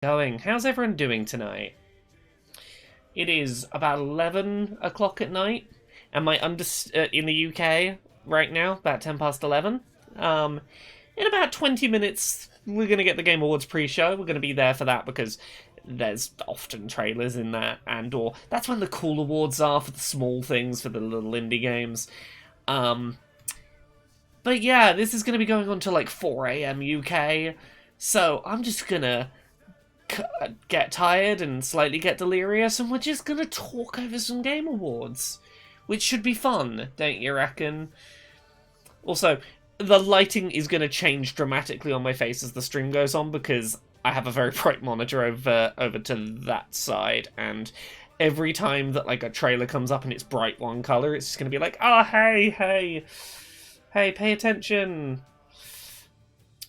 Going. How's everyone doing tonight? It is about 11 o'clock at night. Am I in the UK right now? About 10 past 11. In about 20 minutes, we're going to get the Game Awards pre-show. We're going to be there for that because there's often trailers in that, or that's when the cool awards are for the small things, for the little indie games. But yeah, this is going to be going on till like 4 a.m. UK. So I'm just going to get tired and slightly get delirious, and we're just gonna talk over some Game Awards, which should be fun, don't you reckon? Also, the lighting is gonna change dramatically on my face as the stream goes on because I have a very bright monitor over to that side, and every time that like a trailer comes up and it's bright one color, it's just gonna be like, oh hey, pay attention.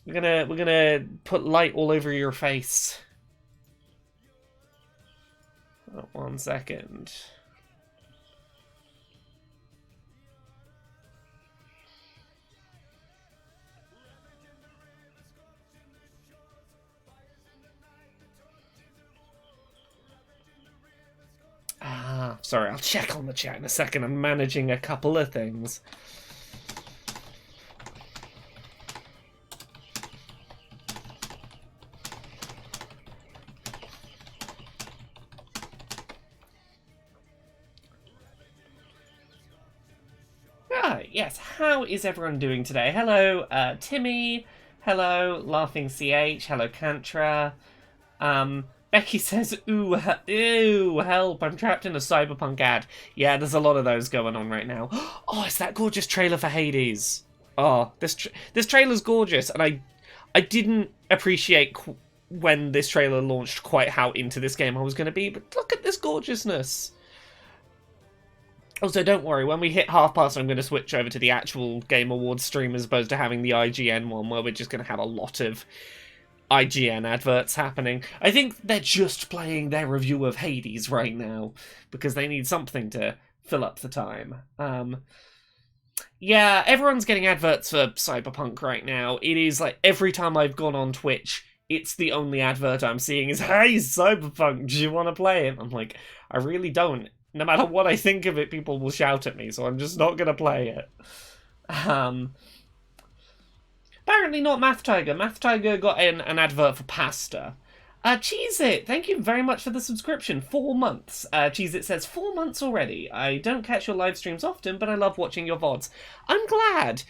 We're gonna put light all over your face. 1 second. Sorry, I'll check on the chat in a second. I'm managing a couple of things. Yes, how is everyone doing today? Hello, Timmy. Hello, Laughing CH. Hello, Kantra. Becky says, ooh, help, I'm trapped in a cyberpunk ad. Yeah, there's a lot of those going on right now. Oh, it's that gorgeous trailer for Hades. Oh, this trailer's gorgeous, and I didn't appreciate when this trailer launched quite how into this game I was going to be, but look at this gorgeousness. Also, don't worry, when we hit half past, I'm going to switch over to the actual Game Awards stream as opposed to having the IGN one, where we're just going to have a lot of IGN adverts happening. I think they're just playing their review of Hades right now, because they need something to fill up the time. Yeah, everyone's getting adverts for Cyberpunk right now. It is like, every time I've gone on Twitch, it's the only advert I'm seeing is, hey, Cyberpunk, do you want to play it? I'm like, I really don't. No matter what I think of it, people will shout at me, so I'm just not going to play it. Apparently not Math Tiger. Math Tiger got an advert for pasta. Cheese It, thank you very much for the subscription. 4 months. Cheese It says, 4 months already. I don't catch your live streams often, but I love watching your VODs. I'm glad.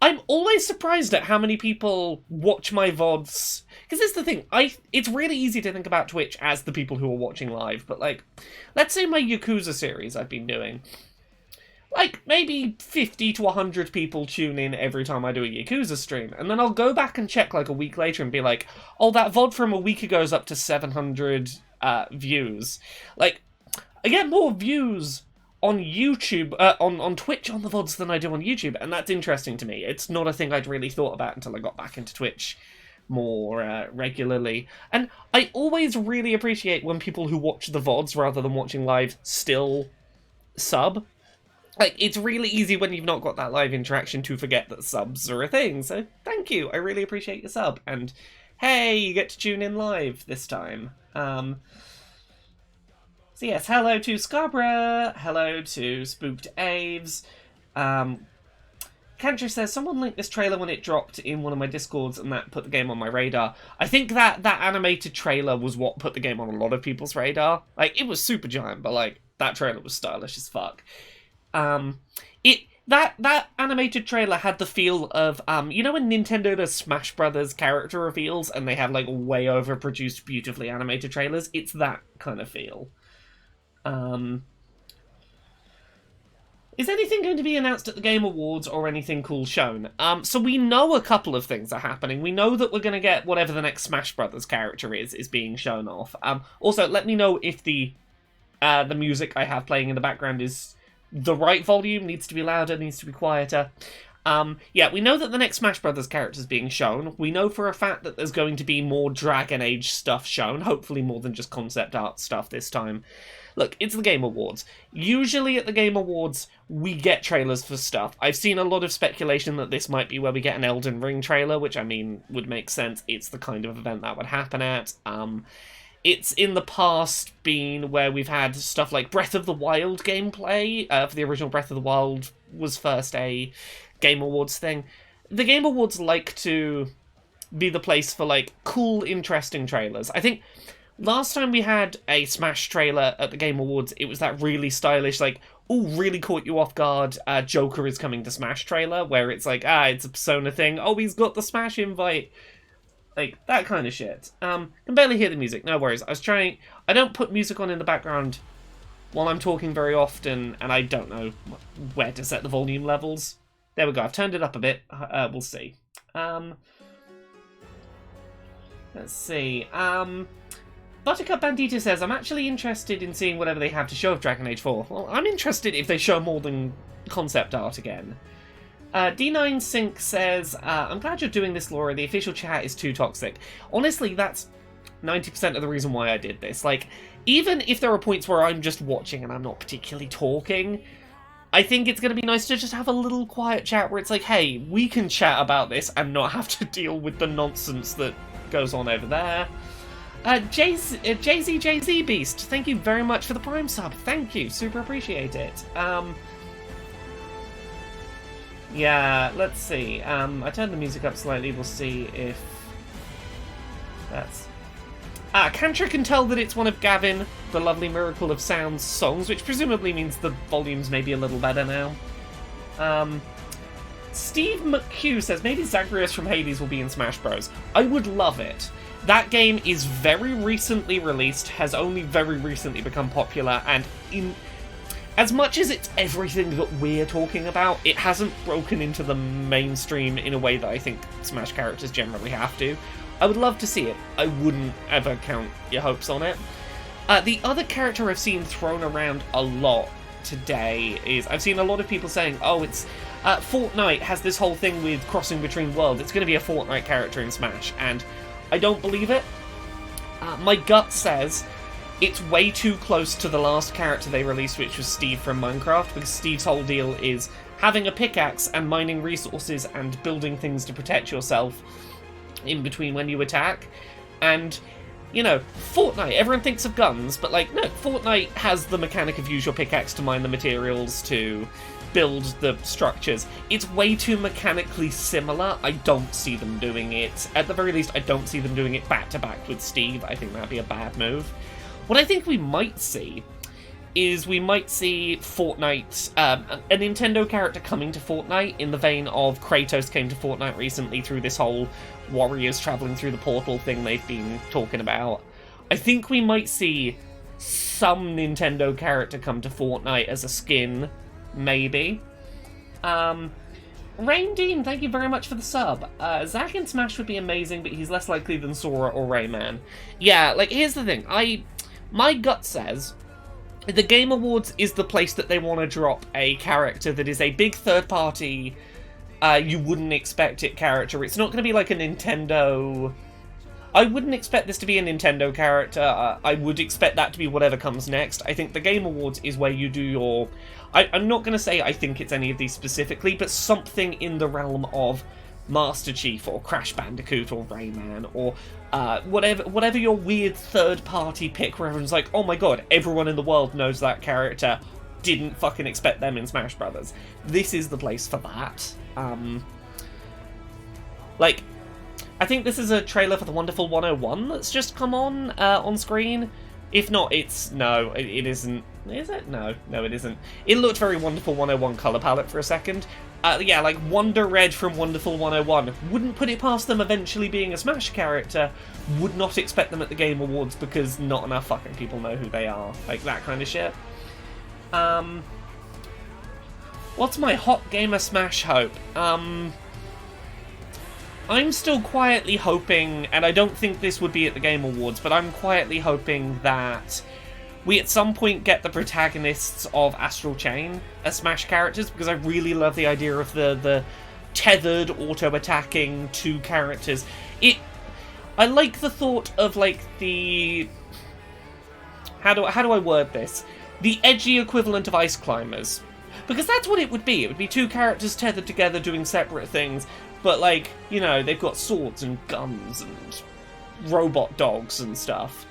I'm always surprised at how many people watch my VODs. Because this is the thing, it's really easy to think about Twitch as the people who are watching live, but like, let's say my Yakuza series I've been doing. Like, maybe 50 to 100 people tune in every time I do a Yakuza stream, and then I'll go back and check like a week later and be like, oh, that VOD from a week ago is up to 700 views. Like, I get more views on YouTube, on Twitch on the VODs than I do on YouTube, and that's interesting to me. It's not a thing I'd really thought about until I got back into Twitch more regularly. And I always really appreciate when people who watch the VODs rather than watching live still sub. Like, it's really easy when you've not got that live interaction to forget that subs are a thing, so thank you, I really appreciate your sub, and hey, you get to tune in live this time. So yes, hello to Scarborough, hello to Spooked Aves. Kantra says, someone linked this trailer when it dropped in one of my Discords and that put the game on my radar. I think that animated trailer was what put the game on a lot of people's radar. Like, it was Supergiant, but like, that trailer was stylish as fuck. That animated trailer had the feel of, you know when Nintendo does Smash Brothers character reveals and they have like way overproduced, beautifully animated trailers? It's that kind of feel. Is anything going to be announced at the Game Awards or anything cool shown? So we know a couple of things are happening. We know that we're going to get whatever the next Smash Brothers character is being shown off. Also, let me know if the music I have playing in the background is the right volume, needs to be louder, needs to be quieter. Yeah, we know that the next Smash Brothers character is being shown. We know for a fact that there's going to be more Dragon Age stuff shown, hopefully more than just concept art stuff this time. Look, it's the Game Awards. Usually at the Game Awards, we get trailers for stuff. I've seen a lot of speculation that this might be where we get an Elden Ring trailer, which, I mean, would make sense. It's the kind of event that would happen at. It's in the past been where we've had stuff like Breath of the Wild gameplay. For the original Breath of the Wild was first a Game Awards thing. The Game Awards like to be the place for, like, cool, interesting trailers. I think last time we had a Smash trailer at the Game Awards, it was that really stylish, like, oh, really caught you off guard, Joker is coming to Smash trailer, where it's like, it's a Persona thing, oh, he's got the Smash invite. Like, that kind of shit. Can barely hear the music, no worries. I don't put music on in the background while I'm talking very often, and I don't know where to set the volume levels. There we go, I've turned it up a bit. We'll see. Let's see. Buttercup Bandita says, I'm actually interested in seeing whatever they have to show of Dragon Age 4. Well, I'm interested if they show more than concept art again. D9 Sync says, I'm glad you're doing this, Laura. The official chat is too toxic. Honestly, that's 90% of the reason why I did this. Like, even if there are points where I'm just watching and I'm not particularly talking, I think it's going to be nice to just have a little quiet chat where it's like, hey, we can chat about this and not have to deal with the nonsense that goes on over there. JZ Beast, thank you very much for the Prime sub. Thank you, super appreciate it. Yeah, let's see. I turned the music up slightly, we'll see if that's... Kantra can tell that it's one of Gavin, the lovely Miracle of Sounds songs, which presumably means the volume's maybe a little better now. Steve McHugh says, maybe Zagreus from Hades will be in Smash Bros. I would love it. That game is very recently released, has only very recently become popular, and as much as it's everything that we're talking about, it hasn't broken into the mainstream in a way that I think Smash characters generally have to. I would love to see it. I wouldn't ever count your hopes on it. The other character I've seen thrown around a lot today is, I've seen a lot of people saying, oh, it's Fortnite has this whole thing with crossing between worlds. It's going to be a Fortnite character in Smash, and I don't believe it. My gut says it's way too close to the last character they released, which was Steve from Minecraft, because Steve's whole deal is having a pickaxe and mining resources and building things to protect yourself in between when you attack. And, you know, Fortnite, everyone thinks of guns, but, like, no, Fortnite has the mechanic of use your pickaxe to mine the materials to build the structures. It's way too mechanically similar. I don't see them doing it. At the very least, I don't see them doing it back-to-back with Steve. I think that'd be a bad move. What I think we might see is we might see Fortnite, a Nintendo character coming to Fortnite in the vein of Kratos came to Fortnite recently through this whole warriors traveling through the portal thing they've been talking about. I think we might see some Nintendo character come to Fortnite as a skin, maybe. Rain Dean, thank you very much for the sub. Zack in Smash would be amazing, but he's less likely than Sora or Rayman. Yeah, like, here's the thing. My gut says the Game Awards is the place that they want to drop a character that is a big third-party, you wouldn't expect it character. It's not going to be like a Nintendo... I wouldn't expect this to be a Nintendo character. I would expect that to be whatever comes next. I think the Game Awards is where you do your... I'm not going to say I think it's any of these specifically, but something in the realm of Master Chief or Crash Bandicoot or Rayman or whatever your weird third-party pick where everyone's like, oh my god, everyone in the world knows that character. Didn't fucking expect them in Smash Brothers. This is the place for that. Like, I think this is a trailer for the Wonderful 101 that's just come on screen. If not, it's... No, it isn't. Is it? No, it isn't. It looked very Wonderful 101 colour palette for a second. Yeah, like Wonder Red from Wonderful 101. Wouldn't put it past them eventually being a Smash character. Would not expect them at the Game Awards because not enough fucking people know who they are. Like, that kind of shit. What's my hot gamer Smash hope? I'm still quietly hoping, and I don't think this would be at the Game Awards, but I'm quietly hoping that we at some point get the protagonists of Astral Chain as Smash characters, because I really love the idea of the tethered, auto-attacking two characters. I like the thought of, like, the... How do I word this? The edgy equivalent of Ice Climbers. Because that's what it would be. It would be two characters tethered together doing separate things, but, like, you know, they've got swords and guns and robot dogs and stuff.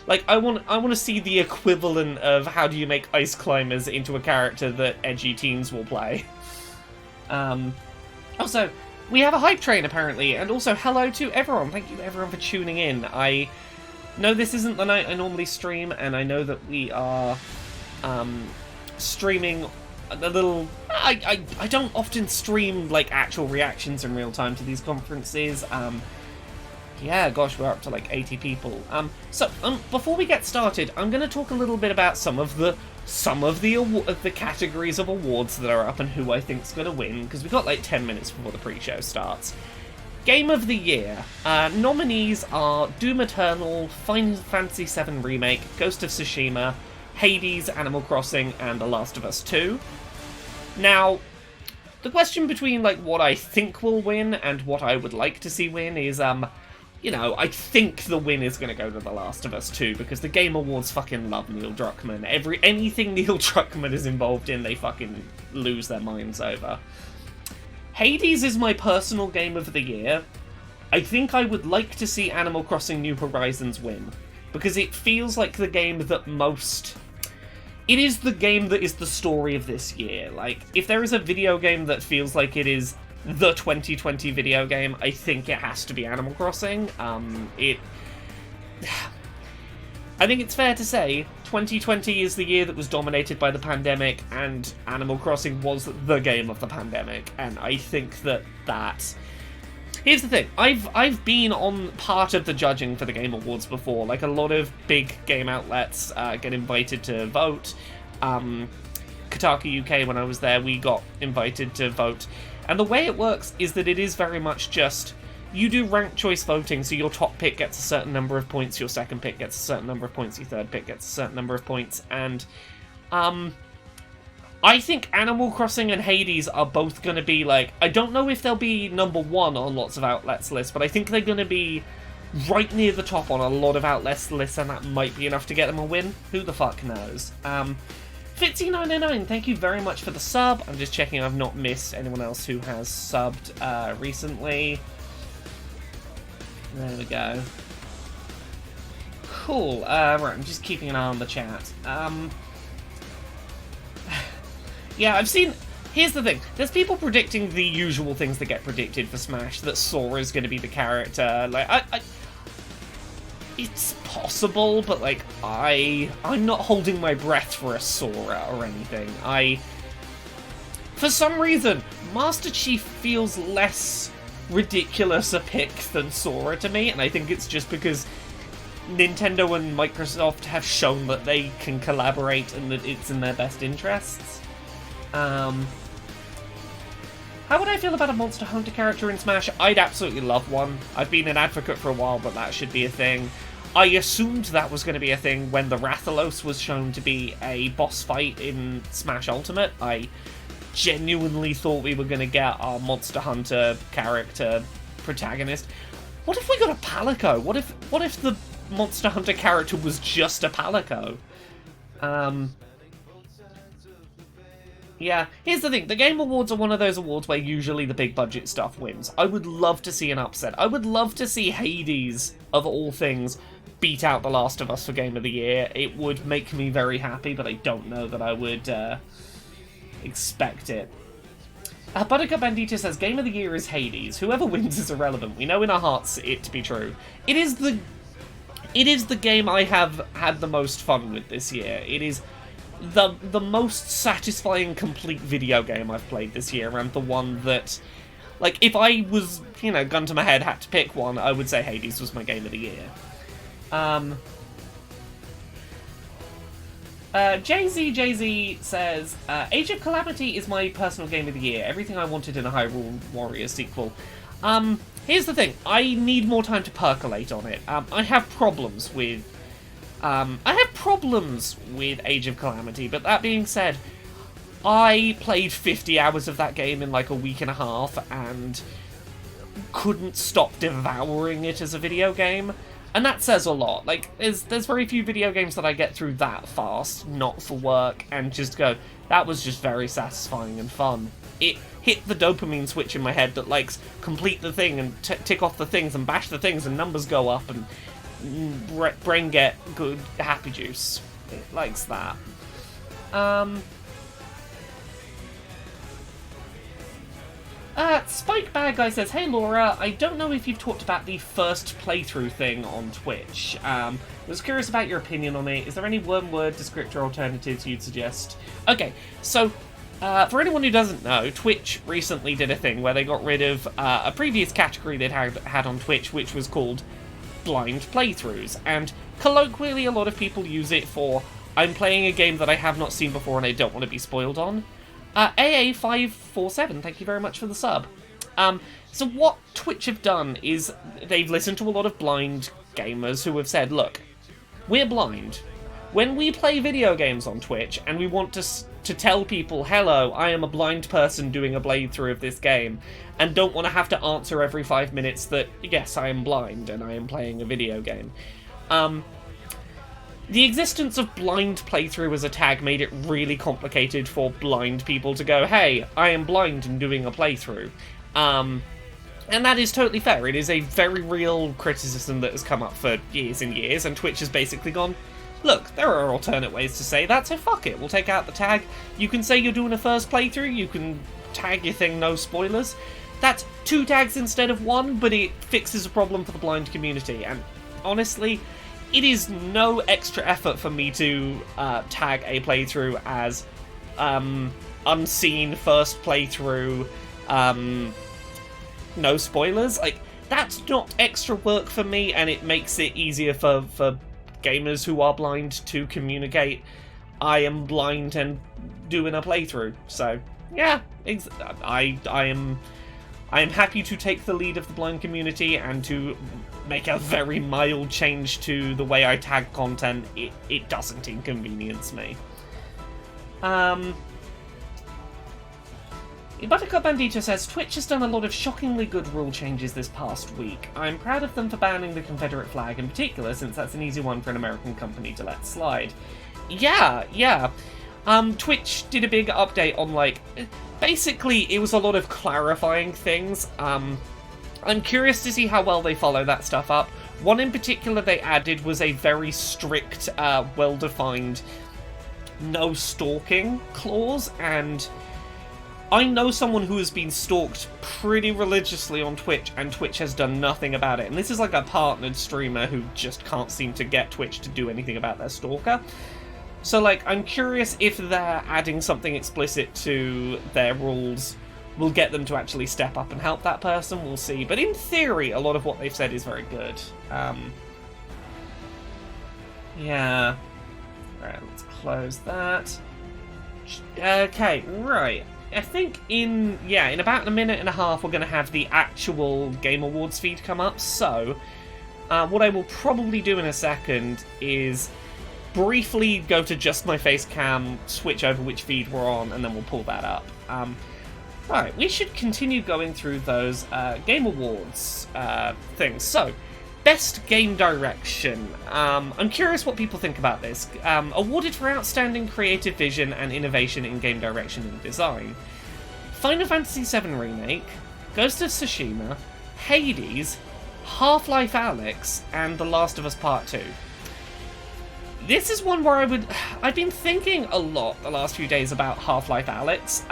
Like, I want to see the equivalent of how do you make Ice Climbers into a character that edgy teens will play. Also, we have a hype train, apparently, and also hello to everyone. Thank you, everyone, for tuning in. I know this isn't the night I normally stream, and I know that we are streaming a little... I don't often stream, like, actual reactions in real time to these conferences. Yeah, gosh, we're up to, like, 80 people. So, before we get started, I'm going to talk a little bit about some of the categories of awards that are up and who I think's going to win, because we've got like 10 minutes before the pre-show starts. Game of the Year. Nominees are Doom Eternal, Final Fantasy VII Remake, Ghost of Tsushima, Hades, Animal Crossing, and The Last of Us 2. Now, the question between like what I think will win and what I would like to see win is, you know, I think the win is going to go to The Last of Us 2, because the Game Awards fucking love Neil Druckmann. Anything Neil Druckmann is involved in, they fucking lose their minds over. Hades is my personal Game of the Year. I think I would like to see Animal Crossing New Horizons win, because it feels like the game that most... It is the game that is the story of this year. Like, if there is a video game that feels like it is the 2020 video game, I think it has to be Animal Crossing. I think it's fair to say 2020 is the year that was dominated by the pandemic, and Animal Crossing was the game of the pandemic, and I think that... Here's the thing, I've been on part of the judging for the Game Awards before. Like, a lot of big game outlets get invited to vote. Kotaku UK, when I was there, we got invited to vote. And the way it works is that it is very much just, you do ranked choice voting, so your top pick gets a certain number of points, your second pick gets a certain number of points, your third pick gets a certain number of points, and I think Animal Crossing and Hades are both going to be, like, I don't know if they'll be number one on lots of outlets' lists, but I think they're going to be right near the top on a lot of outlets' lists, and that might be enough to get them a win. Who the fuck knows? Fitzy999, thank you very much for the sub. I'm just checking I've not missed anyone else who has subbed recently. There we go. Cool. Right, I'm just keeping an eye on the chat. Yeah, I've seen... Here's the thing. There's people predicting the usual things that get predicted for Smash, that Sora is going to be the character. Like, it's possible, but, like, I'm not holding my breath for a Sora or anything. For some reason, Master Chief feels less ridiculous a pick than Sora to me, and I think it's just because Nintendo and Microsoft have shown that they can collaborate and that it's in their best interests. How would I feel about a Monster Hunter character in Smash? I'd absolutely love one. I've been an advocate for a while, but that should be a thing. I assumed that was going to be a thing when the Rathalos was shown to be a boss fight in Smash Ultimate. I genuinely thought we were going to get our Monster Hunter character protagonist. What if we got a Palico? What if the Monster Hunter character was just a Palico? Yeah, here's the thing. The Game Awards are one of those awards where usually the big budget stuff wins. I would love to see an upset. I would love to see Hades, of all things, beat out The Last of Us for Game of the Year. It would make me very happy, but I don't know that I would expect it. Buttercup Bandita says, Game of the Year is Hades. Whoever wins is irrelevant. We know in our hearts it to be true. It is the game I have had the most fun with this year. It is the most satisfying complete video game I've played this year, and the one that, like, if I was, you know, gun to my head, had to pick one, I would say Hades was my game of the year. Jay-Z says, Age of Calamity is my personal game of the year. Everything I wanted in a Hyrule Warriors sequel. Here's the thing. I need more time to percolate on it. I have problems with Age of Calamity, but that being said, I played 50 hours of that game in like a week and a half and couldn't stop devouring it as a video game. And that says a lot. Like, there's very few video games that I get through that fast, not for work, and just go, that was just very satisfying and fun. It hit the dopamine switch in my head that likes complete the thing and tick off the things and bash the things and numbers go up and brain get good happy juice. It likes that. Spike Bad Guy says, "Hey Laura, I don't know if you've talked about the first playthrough thing on Twitch. Was curious about your opinion on it. Is there any one-word descriptor alternatives you'd suggest?" Okay, so for anyone who doesn't know, Twitch recently did a thing where they got rid of a previous category they'd had on Twitch, which was called blind playthroughs, and colloquially a lot of people use it for, I'm playing a game that I have not seen before and I don't want to be spoiled on. AA547, thank you very much for the sub. So what Twitch have done is they've listened to a lot of blind gamers who have said, look, we're blind. When we play video games on Twitch and we want to tell people, hello, I am a blind person doing a playthrough of this game, and don't want to have to answer every 5 minutes that, yes, I am blind and I am playing a video game. The existence of blind playthrough as a tag made it really complicated for blind people to go, hey, I am blind and doing a playthrough. And that is totally fair. It is a very real criticism that has come up for years and years, and Twitch has basically gone, look, there are alternate ways to say that, so fuck it, we'll take out the tag. You can say you're doing a first playthrough, you can tag your thing no spoilers. That's 2 tags instead of 1, but it fixes a problem for the blind community, and honestly, it is no extra effort for me to tag a playthrough as unseen first playthrough, no spoilers. Like, that's not extra work for me, and it makes it easier for gamers who are blind to communicate, I am blind and doing a playthrough. So, yeah, I am happy to take the lead of the blind community and to make a very mild change to the way I tag content. It doesn't inconvenience me. Buttercup Bandito says, Twitch has done a lot of shockingly good rule changes this past week. I'm proud of them for banning the Confederate flag in particular, since that's an easy one for an American company to let slide. Yeah. Twitch did a big update on, like, basically it was a lot of clarifying things. I'm curious to see how well they follow that stuff up. One in particular they added was a very strict, well-defined no stalking clause, and I know someone who has been stalked pretty religiously on Twitch, and Twitch has done nothing about it. And this is like a partnered streamer who just can't seem to get Twitch to do anything about their stalker. So, like, I'm curious if they're adding something explicit to their rules will get them to actually step up and help that person. We'll see. But in theory, a lot of what they've said is very good. Yeah. Alright, let's close that. Okay, right. I think in about a minute and a half we're going to have the actual Game Awards feed come up. So, what I will probably do in a second is briefly go to just my face cam, switch over which feed we're on, and then we'll pull that up. Right, we should continue going through those Game Awards things. So, Best Game Direction. I'm curious what people think about this. Awarded for outstanding creative vision and innovation in game direction and design. Final Fantasy VII Remake, Ghost of Tsushima, Hades, Half-Life Alyx, and The Last of Us Part 2. This is one where I've been thinking a lot the last few days about Half-Life Alyx.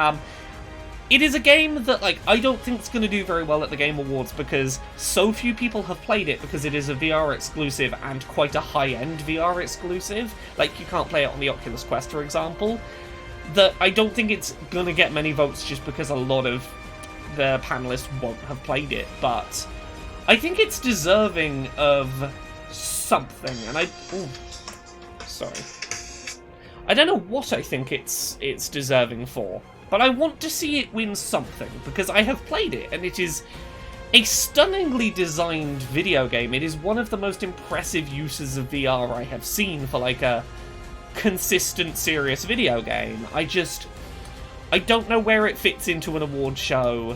It is a game that, like, I don't think it's going to do very well at the Game Awards because so few people have played it because it is a VR exclusive and quite a high-end VR exclusive. Like, you can't play it on the Oculus Quest, for example. That I don't think it's going to get many votes just because a lot of the panelists won't have played it, but I think it's deserving of something, and sorry. I don't know what I think it's deserving for, but I want to see it win something, because I have played it, and it is a stunningly designed video game. It is one of the most impressive uses of VR I have seen for, like, a consistent, serious video game. I don't know where it fits into an award show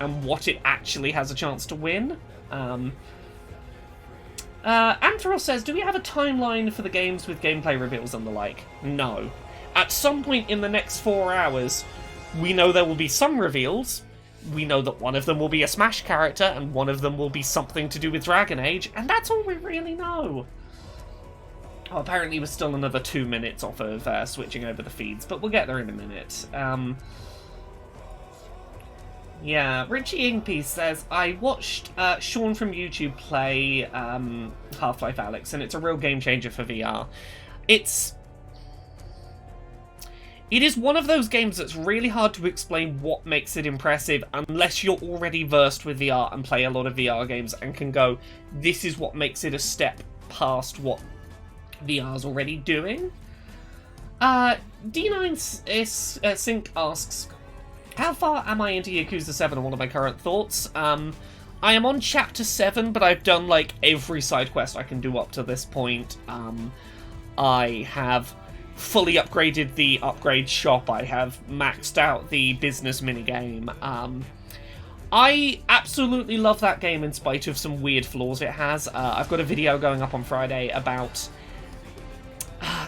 and what it actually has a chance to win. Anthros says, do we have a timeline for the games with gameplay reveals and the like? No. At some point in the next 4 hours, we know there will be some reveals. We know that one of them will be a Smash character, and one of them will be something to do with Dragon Age, and that's all we really know. Oh, apparently we're still another 2 minutes off of switching over the feeds, but we'll get there in a minute. Yeah, Richie Ingpiece says, I watched Sean from YouTube play Half-Life Alyx, and it's a real game changer for VR. It is one of those games that's really hard to explain what makes it impressive unless you're already versed with VR and play a lot of VR games and can go, this is what makes it a step past what VR's already doing. D9 Sync asks, how far am I into Yakuza 7 and what are my current thoughts? I am on chapter 7, but I've done like every side quest I can do up to this point. I have fully upgraded the upgrade shop. I have maxed out the business minigame. I absolutely love that game in spite of some weird flaws it has. I've got a video going up on Friday about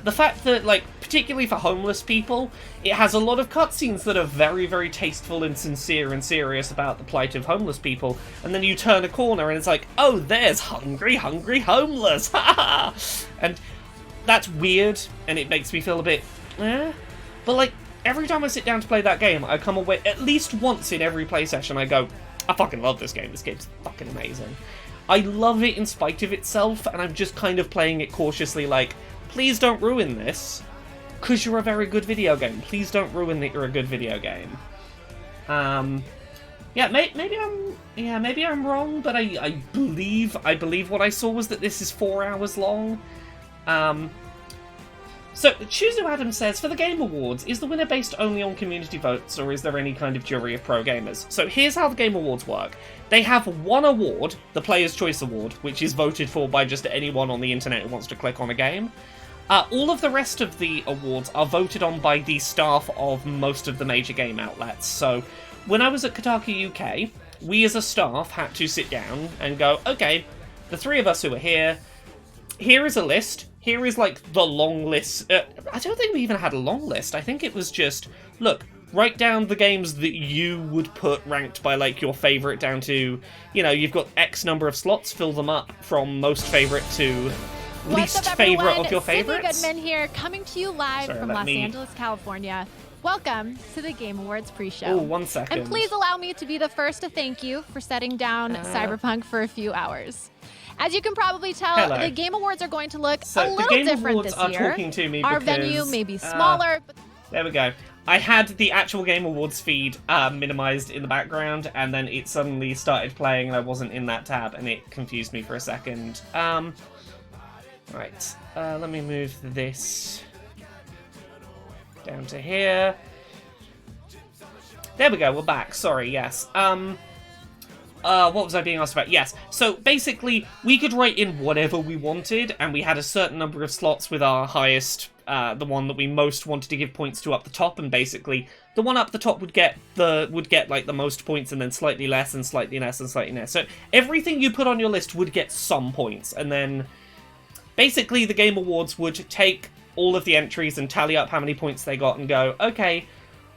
the fact that, like, particularly for homeless people, it has a lot of cutscenes that are very, very tasteful and sincere and serious about the plight of homeless people, and then you turn a corner and it's like, oh, there's hungry, hungry homeless, ha! And that's weird, and it makes me feel a bit, eh? But, like, every time I sit down to play that game, I come away, at least once in every play session, I go, I fucking love this game, this game's fucking amazing. I love it in spite of itself, and I'm just kind of playing it cautiously, like, please don't ruin this, because you're a very good video game. Please don't ruin that you're a good video game. Yeah, maybe I'm wrong, but I believe what I saw was that this is 4 hours long. So, Chuzu Adam says, for the Game Awards, is the winner based only on community votes, or is there any kind of jury of pro gamers? So here's how the Game Awards work. They have one award, the Player's Choice Award, which is voted for by just anyone on the internet who wants to click on a game. All of the rest of the awards are voted on by the staff of most of the major game outlets. So, when I was at Kotaku UK, we as a staff had to sit down and go, okay, the three of us who are here is a list. Here is, like, the long list. I don't think we even had a long list. I think it was just, look, write down the games that you would put ranked by, like, your favourite down to, you know, you've got X number of slots, fill them up from most favourite to least favourite of your favourites. Sydney Goodman here, coming to you live from Los Angeles, California. Welcome to the Game Awards pre-show. Oh, 1 second. And please allow me to be the first to thank you for setting down Cyberpunk for a few hours. As you can probably tell, the Game Awards are going to look a little different this year. The Game Awards are talking to me Our because, venue may be smaller. But there we go. I had the actual Game Awards feed minimized in the background, and then it suddenly started playing, and I wasn't in that tab, and it confused me for a second. Right, let me move this down to here. There we go, we're back. Sorry, yes. What was I being asked about? Yes. So basically, we could write in whatever we wanted, and we had a certain number of slots with our highest, the one that we most wanted to give points to up the top, and basically the one up the top would get like the most points, and then slightly less, and slightly less, and slightly less. So everything you put on your list would get some points, and then basically the Game Awards would take all of the entries and tally up how many points they got and go, okay,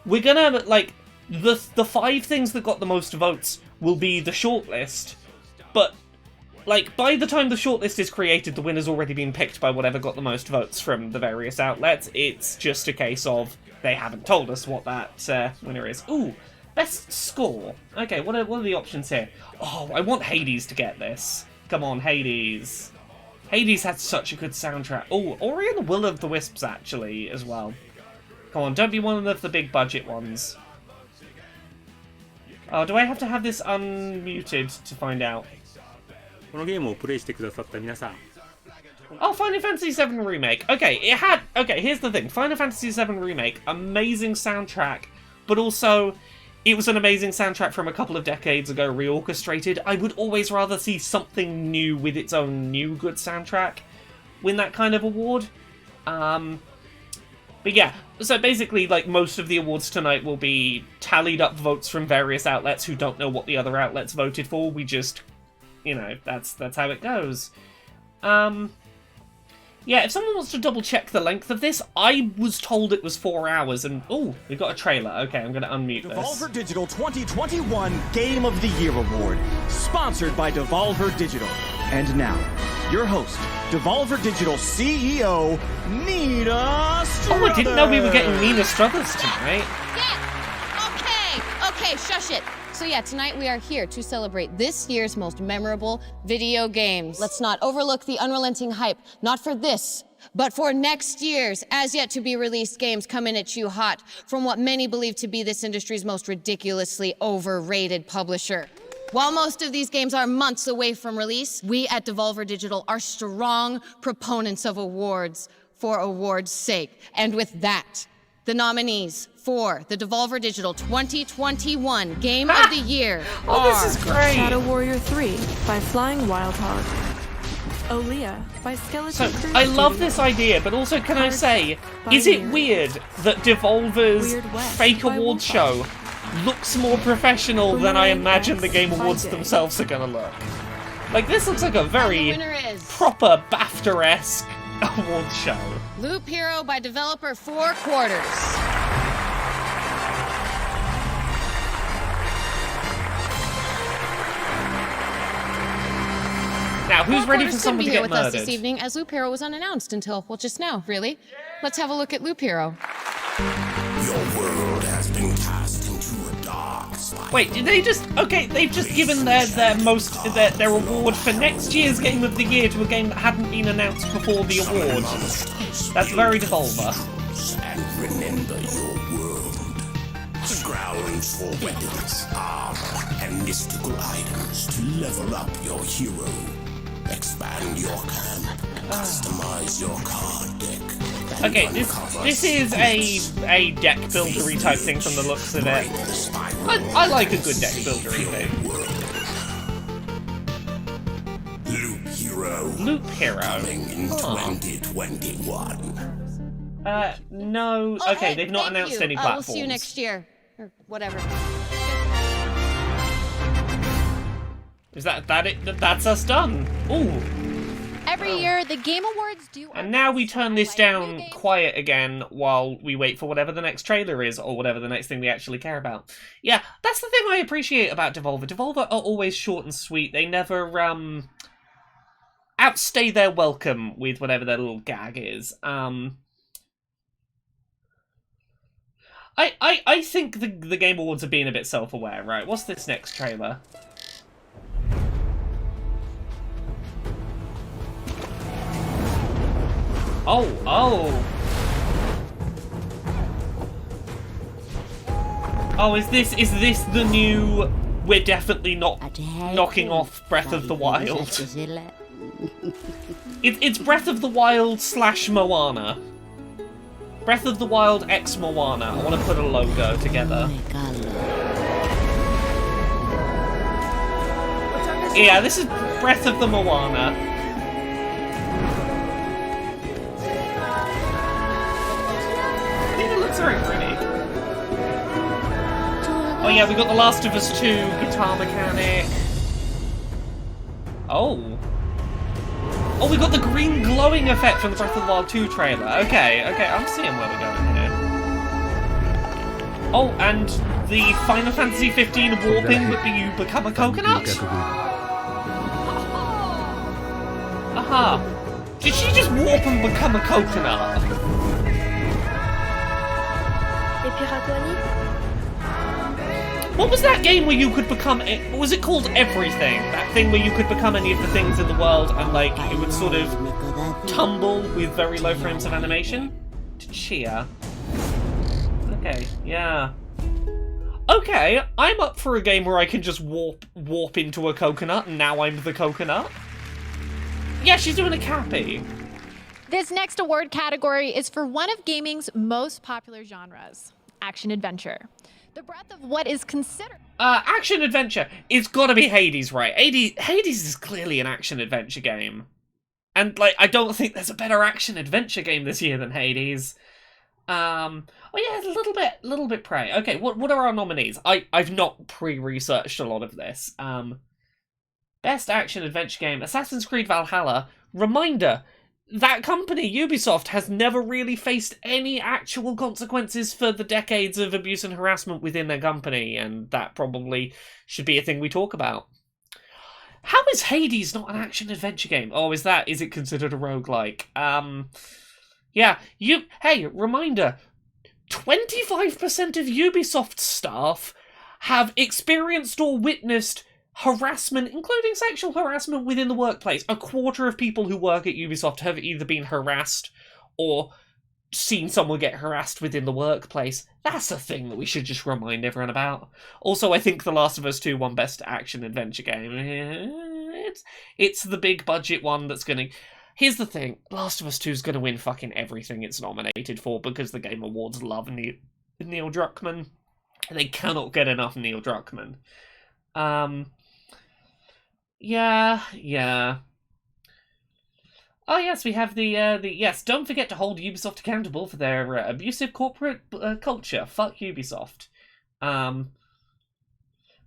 we're gonna, like, the 5 things that got the most votes will be the shortlist, but, like, by the time the shortlist is created, the winner's already been picked by whatever got the most votes from the various outlets. It's just a case of, they haven't told us what that winner is. Ooh, best score. Okay, what are the options here? Oh, I want Hades to get this. Come on, Hades. Hades had such a good soundtrack. Oh, Ori and the Will of the Wisps, actually, as well. Come on, don't be one of the big budget ones. Oh, do I have to have this unmuted to find out? このゲームをプレイしてくださった皆さん。 Oh, Final Fantasy VII Remake. Okay, here's the thing. Final Fantasy VII Remake, amazing soundtrack, but also, it was an amazing soundtrack from a couple of decades ago, reorchestrated. I would always rather see something new with its own new good soundtrack win that kind of award. But yeah, so basically, like, most of the awards tonight will be tallied up votes from various outlets who don't know what the other outlets voted for. We just, you know, that's how it goes. Yeah, if someone wants to double-check the length of this, I was told it was 4 hours, and... Oh, we've got a trailer. Okay, I'm going to unmute this. Devolver Digital 2021 Game of the Year Award, sponsored by Devolver Digital. And now, your host, Devolver Digital CEO, Nina Struthers. Oh, I didn't know we were getting Nina Struthers tonight. Yeah! Okay, shush it. So yeah, tonight we are here to celebrate this year's most memorable video games. Let's not overlook the unrelenting hype, not for this, but for next year's as yet to be released games coming at you hot from what many believe to be this industry's most ridiculously overrated publisher. While most of these games are months away from release, we at Devolver Digital are strong proponents of awards for awards' sake. And with that, the nominees for the Devolver Digital 2021 Game of the Year Oh, this is great! Shadow Warrior 3 by Flying Wildhog. Olea by Skeleton So, Crew I love Studio. this idea, but also can I say, by is it Weird. weird that Devolver's Weird West fake by awards Wolfpack. show looks more professional than I Boomerang imagine X the Game by Awards Day. themselves are gonna look? Like, this looks like a And the very winner is proper BAFTA-esque awards show. Loop Hero by developer Four Quarters. Now, who's Four ready Quarters for someone couldn't to be here get with us murdered? this evening as Loop Hero was unannounced until, well, just now, really. Let's have a look at Loop Hero. Your world has been cast into a dark spiral. Wait, did they just... Okay, they've just given their award for next year's Game of the Year to a game that hadn't been announced before the award. That's very Devolver. And remember your world. Grounds for weapons, armor, and mystical items to level up your hero. Expand your camp. Customize your card deck. and Okay, uncover this is a deck buildery type thing from the looks of it. the spiral I like a good deck buildery thing. world. Loop Hero. Loop Hero. Coming in Huh. 2021. No. Oh, Okay, hey, they've not thank announced you. any platforms. We'll see you next year. Or whatever. Is that it? That's us done. Ooh. Every year, the Game Awards do. And now we turn this highlight new down games. quiet again while we wait for whatever the next trailer is or whatever the next thing we actually care about. Yeah, that's the thing I appreciate about Devolver. Devolver are always short and sweet. They never outstay their welcome with whatever their little gag is. I think the Game Awards are being a bit self-aware, right? What's this next trailer? Oh. Oh, is this the new... We're definitely not knocking off Breath of the Wild. It's Breath of the Wild / Moana. Breath of the Wild x Moana. I want to put a logo together. Yeah, this is Breath of the Moana. I think it looks very pretty. Oh yeah, we got The Last of Us 2 guitar mechanic. Oh, we got the green glowing effect from the Breath of the Wild 2 trailer. Okay, I'm seeing where we're going here. Oh, and the Final Fantasy 15 warping, but you become a coconut? Aha. Did she just warp and become a coconut? What was that game where you could become... Was it called Everything? That thing where you could become any of the things in the world and, like, it would sort of tumble with very low frames of animation? Chia. Okay, yeah. Okay, I'm up for a game where I can just warp into a coconut and now I'm the coconut. Yeah, she's doing a Cappy. This next award category is for one of gaming's most popular genres, action-adventure. The breadth of what is considered... Action-adventure. It's gotta be Hades, right? Hades is clearly an action-adventure game. And, like, I don't think there's a better action-adventure game this year than Hades. Oh yeah, it's a little bit Prey. Okay, what are our nominees? I've not pre-researched a lot of this. Best action adventure game, Assassin's Creed Valhalla. Reminder, that company, Ubisoft, has never really faced any actual consequences for the decades of abuse and harassment within their company, and that probably should be a thing we talk about. How is Hades not an action-adventure game? Oh, is it considered a roguelike? Yeah, hey, reminder, 25% of Ubisoft staff have experienced or witnessed harassment, including sexual harassment within the workplace. A quarter of people who work at Ubisoft have either been harassed or seen someone get harassed within the workplace. That's a thing that we should just remind everyone about. Also, I think The Last of Us 2 won Best Action Adventure Game. It's the big budget one that's gonna... Here's the thing, Last of Us 2 is gonna win fucking everything it's nominated for because the Game Awards love Neil Druckmann. They cannot get enough Neil Druckmann. Yeah. Oh yes, we have the yes. Don't forget to hold Ubisoft accountable for their abusive corporate culture. Fuck Ubisoft.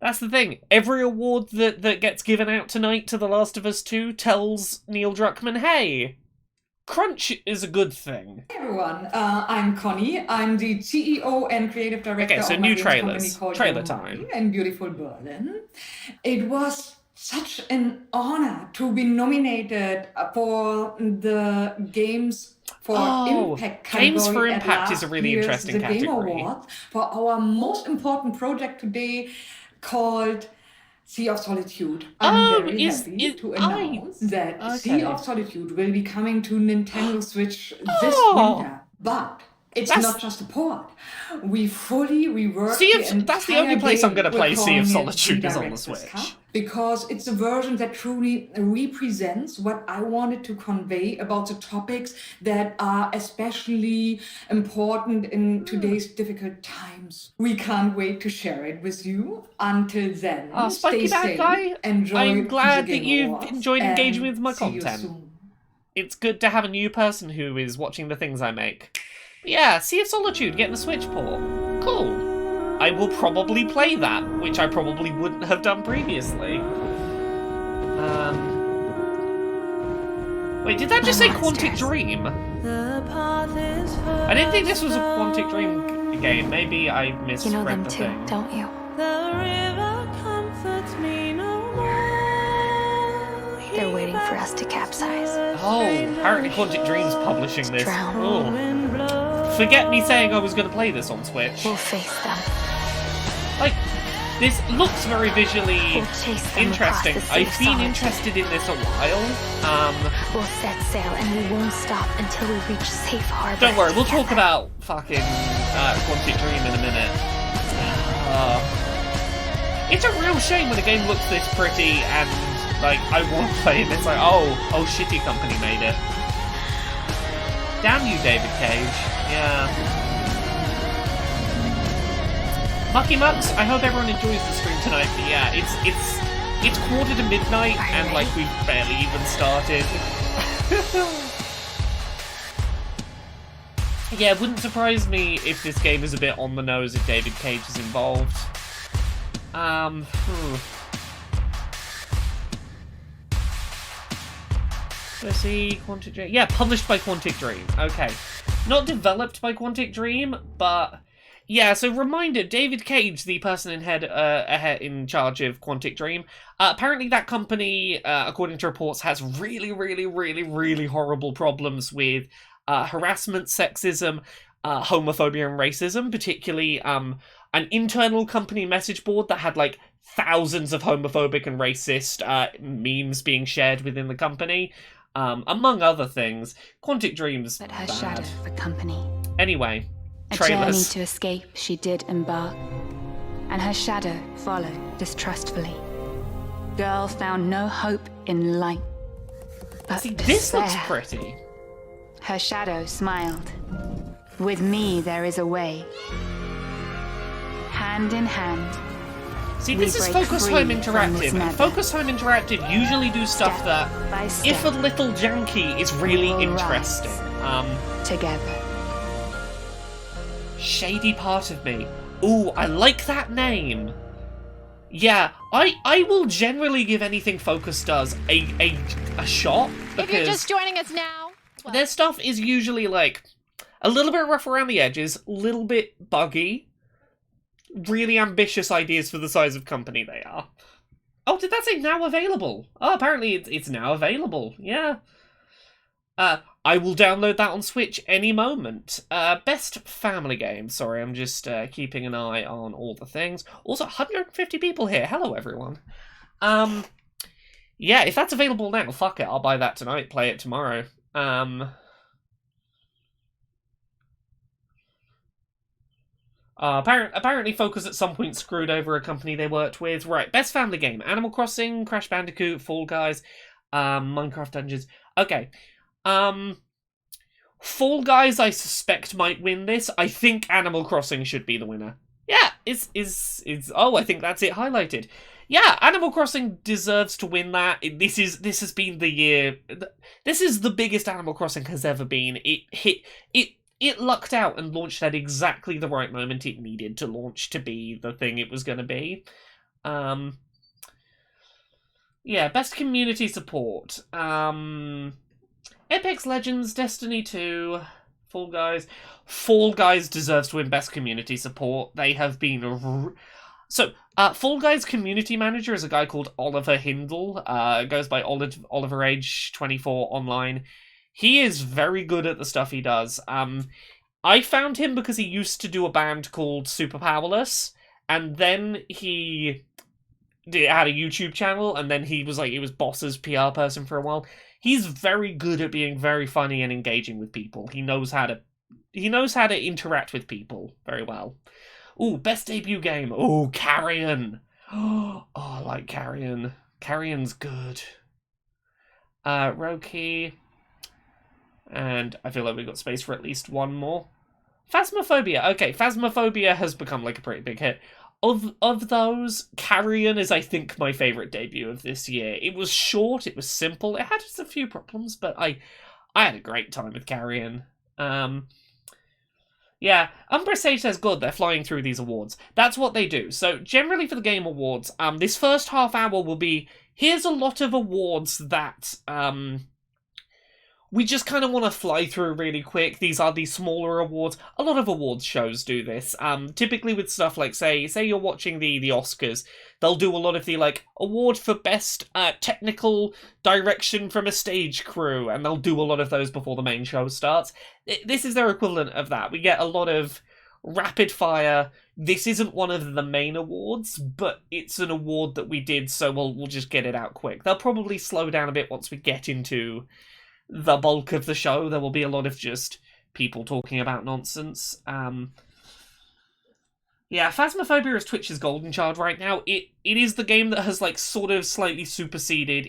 That's the thing. Every award that gets given out tonight to The Last of Us 2 tells Neil Druckmann, hey, crunch is a good thing. Hey everyone, I'm Connie. I'm the CEO and creative director of new trailers. Trailer time in beautiful Berlin. It was such an honor to be nominated for the Games for Impact category. Games for Impact is a really interesting category. Game Awards for our most important project today called Sea of Solitude. I'm very happy to announce that Sea of Solitude will be coming to Nintendo Switch this winter. But it's not just a port. We fully reworked that's the only place I'm going to play Sea of Solitude is on the Switch. Because it's a version that truly represents what I wanted to convey about the topics that are especially important in today's difficult times. We can't wait to share it with you. Until then, stay safe, enjoy I'm glad that you've Awards, enjoyed engaging with my see you content. soon. It's good to have a new person who is watching the things I make. But yeah, Sea of Solitude, getting the Switch port. Cool. I will probably play that, which I probably wouldn't have done previously. Wait, did that just say Quantic Dream? I didn't think this was a Quantic Dream game. Maybe I misread You know them the too, thing. don't you? They're waiting for us to capsize. Oh, apparently Quantic Dream's publishing this. Drown. Oh. Forget me saying I was going to play this on Switch. We'll face them. Like, this looks very visually We'll chase them interesting. across the I've been solitude. interested in this a while. We'll set sail and we won't stop until we reach safe harbor. Don't worry, we'll together. talk about fucking Quantic Dream in a minute. It's a real shame when a game looks this pretty and, like, I want to play it and it's like, oh, shitty company made it. Damn you, David Cage. Yeah. Mucky Mucks, I hope everyone enjoys the stream tonight, but yeah, it's quarter to midnight and like we've barely even started. Yeah, it wouldn't surprise me if this game is a bit on the nose if David Cage is involved. Let's see, Quantic Dream. Yeah, published by Quantic Dream. Okay. Not developed by Quantic Dream, but... Yeah, so reminder, David Cage, the person in charge of Quantic Dream, apparently that company, according to reports, has really, really, really, really horrible problems with harassment, sexism, homophobia and racism, particularly an internal company message board that had, like, thousands of homophobic and racist memes being shared within the company, among other things. Quantic Dream's But her bad. shadow for company. Anyway, A journey trailers. to escape she did embark, and her shadow followed distrustfully. Girl found no hope in light, but See, this looks despair. pretty. Her shadow smiled. With me there is a way. Hand in hand. See, we this is break Focus free Home from this Interactive, and nether. Focus Home Interactive usually do stuff Step that, by if a step. little janky, is really We will interesting. Together. Shady Part of Me. Ooh, I like that name. Yeah, I will generally give anything Focus does a shot. If you're just joining us now, well, their stuff is usually like a little bit rough around the edges, a little bit buggy. Really ambitious ideas for the size of company they are. Oh, did that say now available? Oh, apparently it's now available. Yeah. I will download that on Switch any moment. Best family game. Sorry, I'm just keeping an eye on all the things. Also, 150 people here. Hello, everyone. Yeah, if that's available now, fuck it. I'll buy that tonight, play it tomorrow. Apparently Focus at some point screwed over a company they worked with. Right, best family game. Animal Crossing, Crash Bandicoot, Fall Guys, Minecraft Dungeons. Okay. Fall Guys, I suspect, might win this. I think Animal Crossing should be the winner. Yeah, oh, I think that's it highlighted. Yeah, Animal Crossing deserves to win that. This has been the year. This is the biggest Animal Crossing has ever been. It lucked out and launched at exactly the right moment it needed to launch to be the thing it was going to be. Yeah, best community support. Apex Legends, Destiny 2, Fall Guys. Fall Guys deserves to win best community support. They have been... Fall Guys community manager is a guy called Oliver Hindle. Goes by Oliver Age 24 online. He is very good at the stuff he does. I found him because he used to do a band called Super Powerless, and then he had a YouTube channel, and then he was Boss's PR person for a while. He's very good at being very funny and engaging with people. He knows how to interact with people very well. Ooh, best debut game. Ooh, Carrion. Oh, I like Carrion. Carrion's good. Roki. And I feel like we've got space for at least one more. Phasmophobia. Okay, Phasmophobia has become like a pretty big hit. Of those, Carrion is, I think, my favourite debut of this year. It was short, it was simple, it had just a few problems, but I had a great time with Carrion. Yeah, Umbra Sage says, good, they're flying through these awards. That's what they do. So, generally for the Game Awards, this first half hour will be, here's a lot of awards that, we just kind of want to fly through really quick. These are the smaller awards. A lot of awards shows do this. Typically with stuff like, say you're watching the Oscars, they'll do a lot of the, like, award for best technical direction from a stage crew, and they'll do a lot of those before the main show starts. This is their equivalent of that. We get a lot of rapid fire. This isn't one of the main awards, but it's an award that we did, so we'll just get it out quick. They'll probably slow down a bit once we get into the bulk of the show. There will be a lot of just people talking about nonsense. Yeah, Phasmophobia is Twitch's golden child right now. It is the game that has, like, sort of slightly superseded.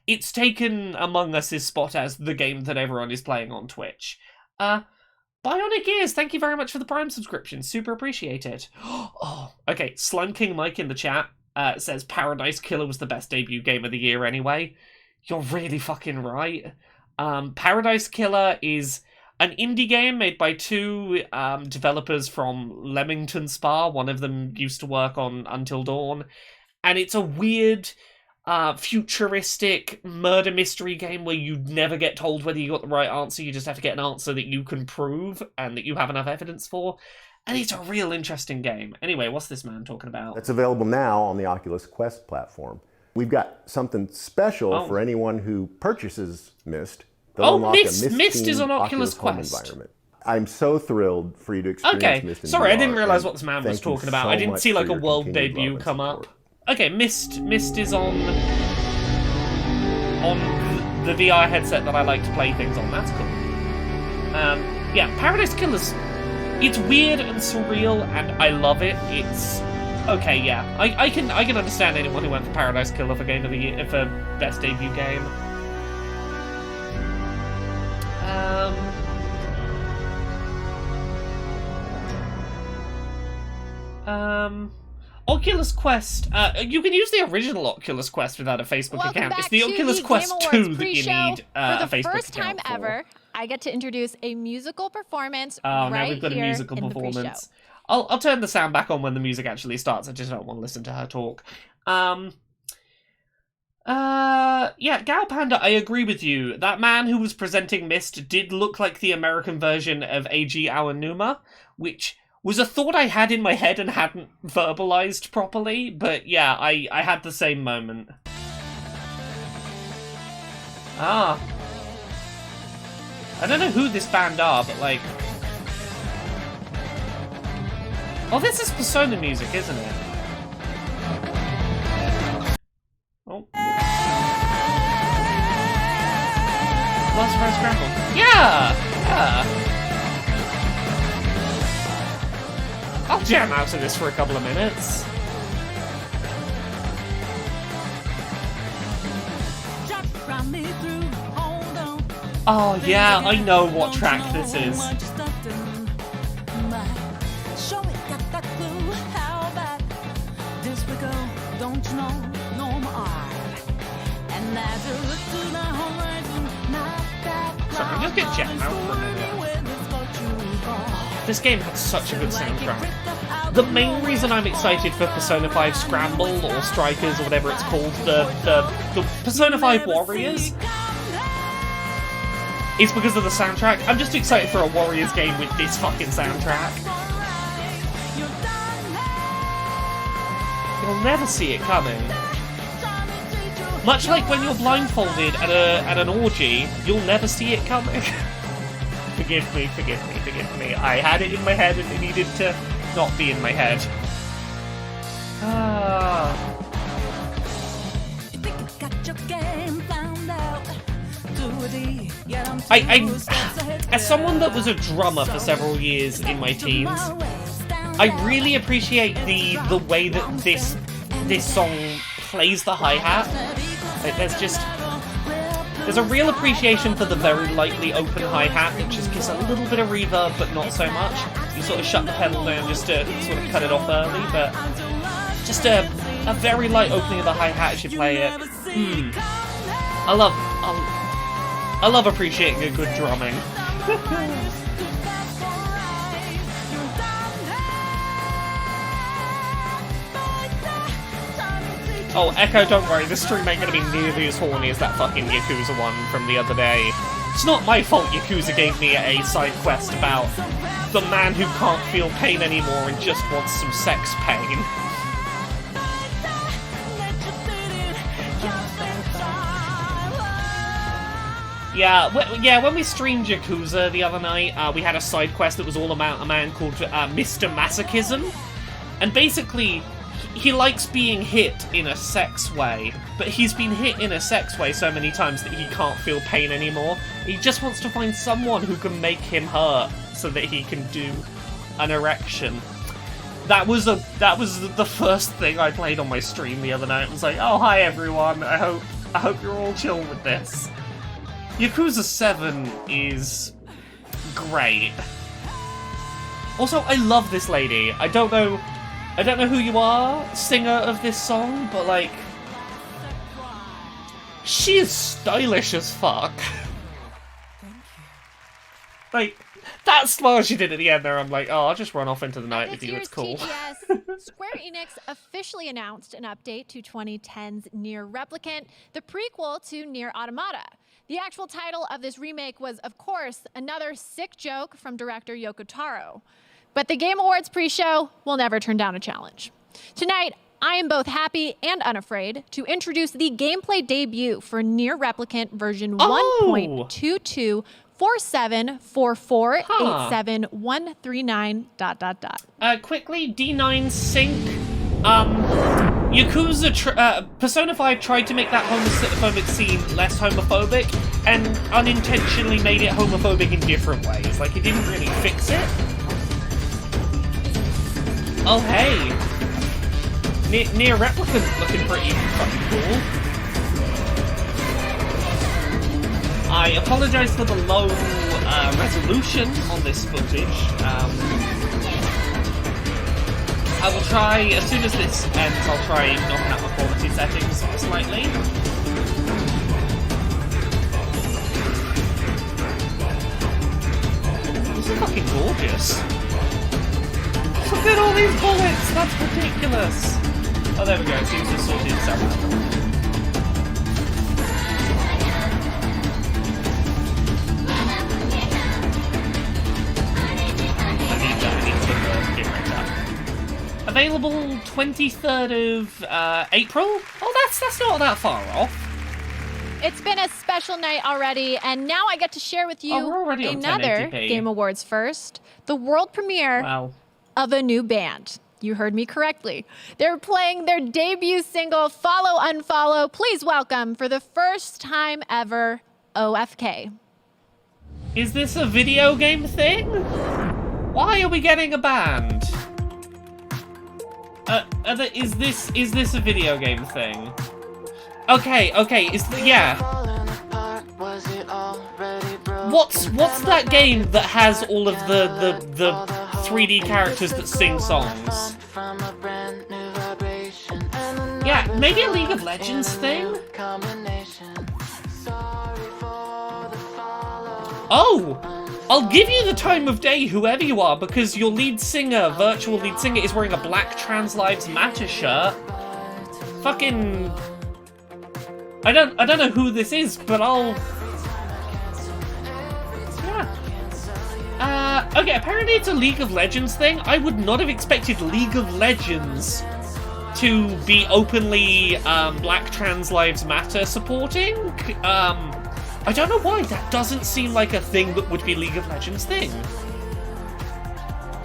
It's taken Among Us' spot as the game that everyone is playing on Twitch. Bionic Ears, thank you very much for the Prime subscription. Super appreciate it. Oh, okay, Slime King Mike in the chat says Paradise Killer was the best debut game of the year anyway. You're really fucking right. Paradise Killer is an indie game made by two developers from Leamington Spa. One of them used to work on Until Dawn. And it's a weird, futuristic murder mystery game where you never get told whether you got the right answer. You just have to get an answer that you can prove and that you have enough evidence for. And it's a real interesting game. Anyway, what's this man talking about? It's available now on the Oculus Quest platform. We've got something special for anyone who purchases Myst. Myst is on Oculus Quest. Environment. I'm so thrilled for you to experience Myst in sorry, VR, I didn't realize what this man was talking about. So I didn't see like a world debut come up. Okay, Myst is on the VR headset that I like to play things on. That's cool. Yeah, Paradise Killer's, it's weird and surreal, and I love it. It's okay. Yeah, I can understand anyone who went for Paradise Killer for Game of the Year, for best debut game. Oculus Quest, you can use the original Oculus Quest without a Facebook Welcome account. back It's the to Oculus the Quest Game 2 Awards that you pre-show. need a Facebook account For the first time for. ever, I get to introduce a musical performance now right we've got a here musical in the pre-show. performance. I'll turn the sound back on when the music actually starts. I just don't want to listen to her talk. Yeah, Gal Panda, I agree with you. That man who was presenting Myst did look like the American version of Eiji Aonuma, which was a thought I had in my head and hadn't verbalized properly, but yeah, I had the same moment. I don't know who this band are, but like... Oh, this is Persona music, isn't it? Oh. Last Surprise Scramble. Yeah! I'll jam out to this for a couple of minutes. Oh yeah, I know what track this is. Sorry, I'm just gonna jam out for a minute. This game had such a good soundtrack. The main reason I'm excited for Persona 5 Scramble, or Strikers, or whatever it's called, the Persona 5 Warriors, is because of the soundtrack. I'm just excited for a Warriors game with this fucking soundtrack. You'll never see it coming. Much like when you're blindfolded at an orgy, you'll never see it coming. Forgive me. I had it in my head and it needed to not be in my head. As someone that was a drummer for several years in my teens, I really appreciate the way that this song plays the hi-hat. There's a real appreciation for the very lightly open hi-hat that just gives a little bit of reverb, but not so much. You sort of shut the pedal down just to sort of cut it off early, but just a very light opening of the hi-hat as you play it. I love appreciating a good drumming. Oh, Echo, don't worry, this stream ain't gonna be nearly as horny as that fucking Yakuza one from the other day. It's not my fault Yakuza gave me a side quest about the man who can't feel pain anymore and just wants some sex pain. Yeah, when we streamed Yakuza the other night, we had a side quest that was all about a man called Mr. Masochism. And basically, he likes being hit in a sex way, but he's been hit in a sex way so many times that he can't feel pain anymore. He just wants to find someone who can make him hurt so that he can do an erection. That was the first thing I played on my stream the other night. I was like, oh, hi everyone, I hope you're all chill with this. Yakuza 7 is great. Also, I love this lady. I don't know who you are, singer of this song, but like, she is stylish as fuck. Like, that smile she did at the end there, I'm like, oh, I'll just run off into the night with you, it's cool. TGS, Square Enix officially announced an update to 2010's Nier Replicant, the prequel to Nier Automata. The actual title of this remake was, of course, another sick joke from director Yoko Taro. But the Game Awards pre-show will never turn down a challenge. Tonight, I am both happy and unafraid to introduce the gameplay debut for Nier Replicant version 1.22.474487.139. Quickly, D9 sync. Persona 5 tried to make that homophobic scene less homophobic, and unintentionally made it homophobic in different ways. Like, it didn't really fix it. Oh, hey. Nier Replicant looking pretty fucking cool. I apologize for the low resolution on this footage. I will try, as soon as this ends, I'll try knocking up my quality settings slightly. This is fucking gorgeous. Look at all these bullets! That's ridiculous! Oh, there we go, it seems to have sorted itself out. I need to put the game rate up. Available 23rd of April? Oh, that's not that far off. It's been a special night already, and now I get to share with you another 1080p. Game Awards first, the world premiere of a new band. You heard me correctly. They're playing their debut single, Follow Unfollow. Please welcome, for the first time ever, OFK. Is this a video game thing? Why are we getting a band? Is this a video game thing? Okay, yeah. What's that game that has all of the 3D characters that sing songs? Yeah, maybe a League of Legends thing? Oh! I'll give you the time of day, whoever you are, because your virtual lead singer, is wearing a black Trans Lives Matter shirt. Fucking... I don't know who this is, but I'll... Yeah. Okay, apparently it's a League of Legends thing. I would not have expected League of Legends to be openly Black Trans Lives Matter supporting. I don't know why, that doesn't seem like a thing that would be League of Legends thing.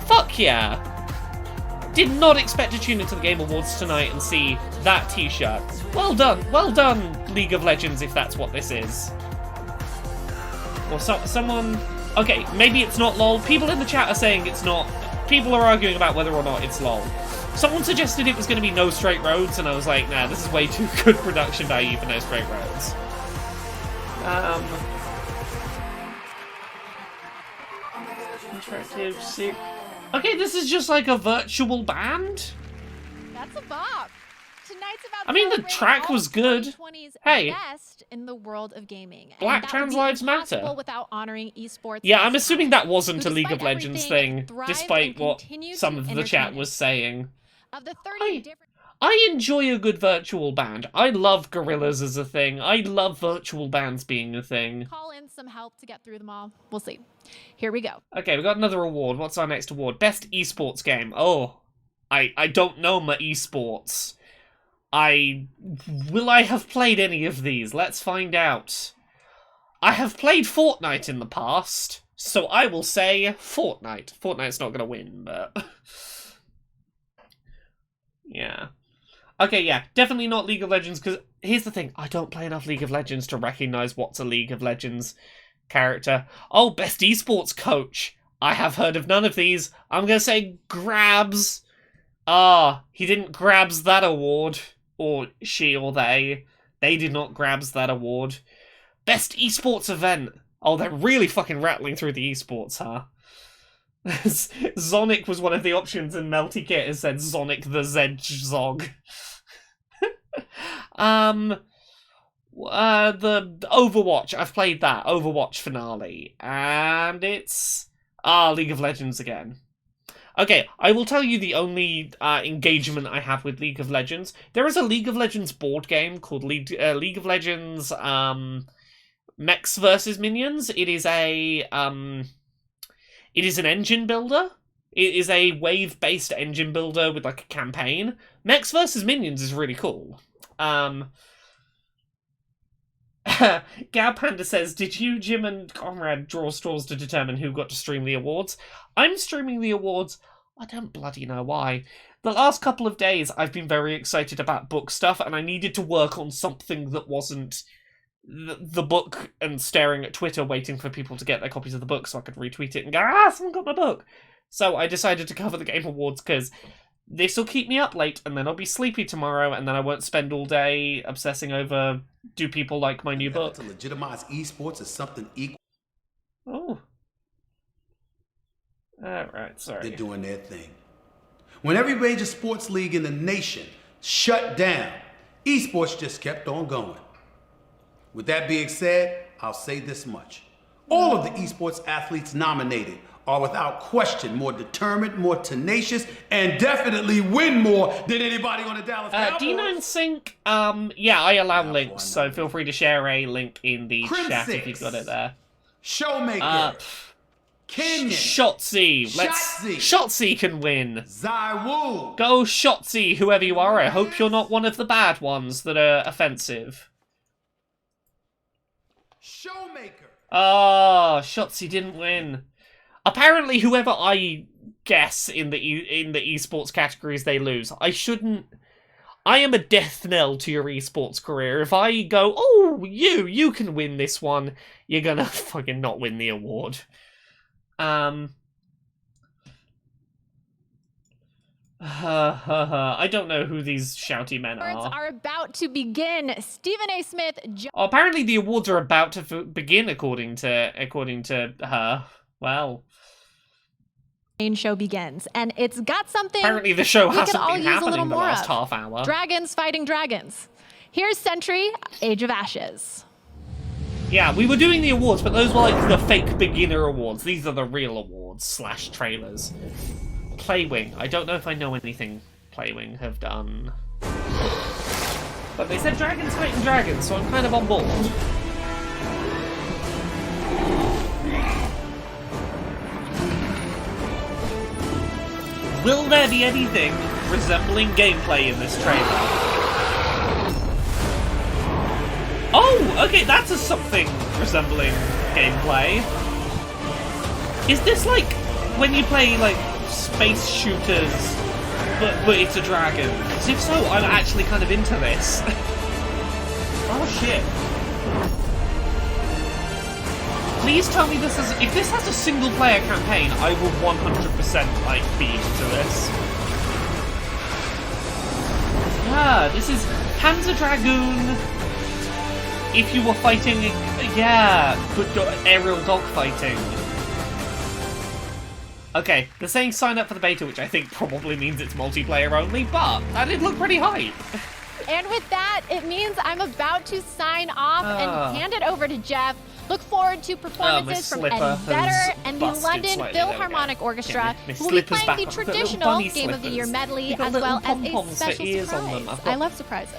Fuck yeah. Did not expect to tune into the Game Awards tonight and see that t-shirt. Well done, League of Legends, if that's what this is. Or someone... Okay, maybe it's not LOL. People in the chat are saying it's not. People are arguing about whether or not it's LOL. Someone suggested it was going to be No Straight Roads, and I was like, nah, this is way too good production value for No Straight Roads. Interactive sick. Okay, this is just like a virtual band? That's a bop. Tonight's about I mean, the track was good. Hey. Best in the world of gaming. Black Trans Lives Matter. Without honoring esports. Yeah, I'm assuming that wasn't a League of Legends thing, despite what some of the chat was saying. Of the 30 different... I enjoy a good virtual band. I love gorillas as a thing. I love virtual bands being a thing. Call in some help to get through them all. We'll see. Here we go. Okay, we got another award. What's our next award? Best esports game. Oh, I don't know my esports. Will I have played any of these? Let's find out. I have played Fortnite in the past, so I will say Fortnite. Fortnite's not going to win, but... yeah. Okay, yeah, definitely not League of Legends, because here's the thing, I don't play enough League of Legends to recognise what's a League of Legends character. Oh, Best Esports Coach. I have heard of none of these. I'm going to say Grabs. He didn't grabs that award. Or she or they. They did not grabs that award. Best Esports Event. Oh, they're really fucking rattling through the esports, huh? Zonic was one of the options, and Melty Kit has said Sonic the Zedgezog. The Overwatch, I've played that. Overwatch finale. And it's... League of Legends again. Okay, I will tell you the only engagement I have with League of Legends. There is a League of Legends board game called League of Legends Mechs vs. Minions. It is an engine builder. It is a wave-based engine builder with like a campaign. Mechs vs. Minions is really cool. Gab Panda says, did you, Jim, and Conrad draw straws to determine who got to stream the awards? I'm streaming the awards. I don't bloody know why. The last couple of days, I've been very excited about book stuff, and I needed to work on something that wasn't the book and staring at Twitter waiting for people to get their copies of the book so I could retweet it and go, someone got my book. So I decided to cover the Game Awards because this will keep me up late, and then I'll be sleepy tomorrow, and then I won't spend all day obsessing over, do people like my new book? To legitimize esports as something equal. Oh. Alright, sorry. They're doing their thing. When every major sports league in the nation shut down, esports just kept on going. With that being said, I'll say this much. All of the esports athletes nominated are without question more determined, more tenacious, and definitely win more than anybody on the Dallas Cowboys. D9 Sync, yeah, I allow links, so feel free to share a link in the chat if you've got it there. Showmaker. Kenyon. Shotzi. Shotzi can win. Zywoo. Go Shotzi, whoever you are. I hope you're not one of the bad ones that are offensive. Showmaker. Oh, Shotzi didn't win. Apparently, whoever I guess in the esports categories they lose, I shouldn't. I am a death knell to your esports career. If I go, oh, you can win this one, you're gonna fucking not win the award. I don't know who these shouty men are about to begin. Stephen A. Smith. Oh, apparently the awards are about to begin, according to her. Well, main show begins, and it's got something. Apparently the show hasn't all been use a happening little the more last of. half hour. Dragons fighting dragons. Here's Sentry, Age of Ashes. Yeah, we were doing the awards, but those were like the fake beginner awards. These are the real awards / trailers. Playwing. I don't know if I know anything Playwing have done. But they said dragons fighting dragons, so I'm kind of on board. Will there be anything resembling gameplay in this trailer? Oh, okay, that's a something resembling gameplay. Is this like when you play like space shooters, but it's a dragon? Because if so, I'm actually kind of into this. Oh shit. Please tell me this is... If this has a single-player campaign, I will 100% like be into this. Yeah, this is Panzer Dragoon. If you were fighting, yeah, but aerial dogfighting. Okay, they're saying sign up for the beta, which I think probably means it's multiplayer only, but that did look pretty hype. And with that, it means I'm about to sign off and hand it over to Jeff. Look forward to performances from Eddie Vedder and the London Philharmonic Orchestra, who will be playing the traditional Game of the Year medley, as well as a special surprise. I love surprises.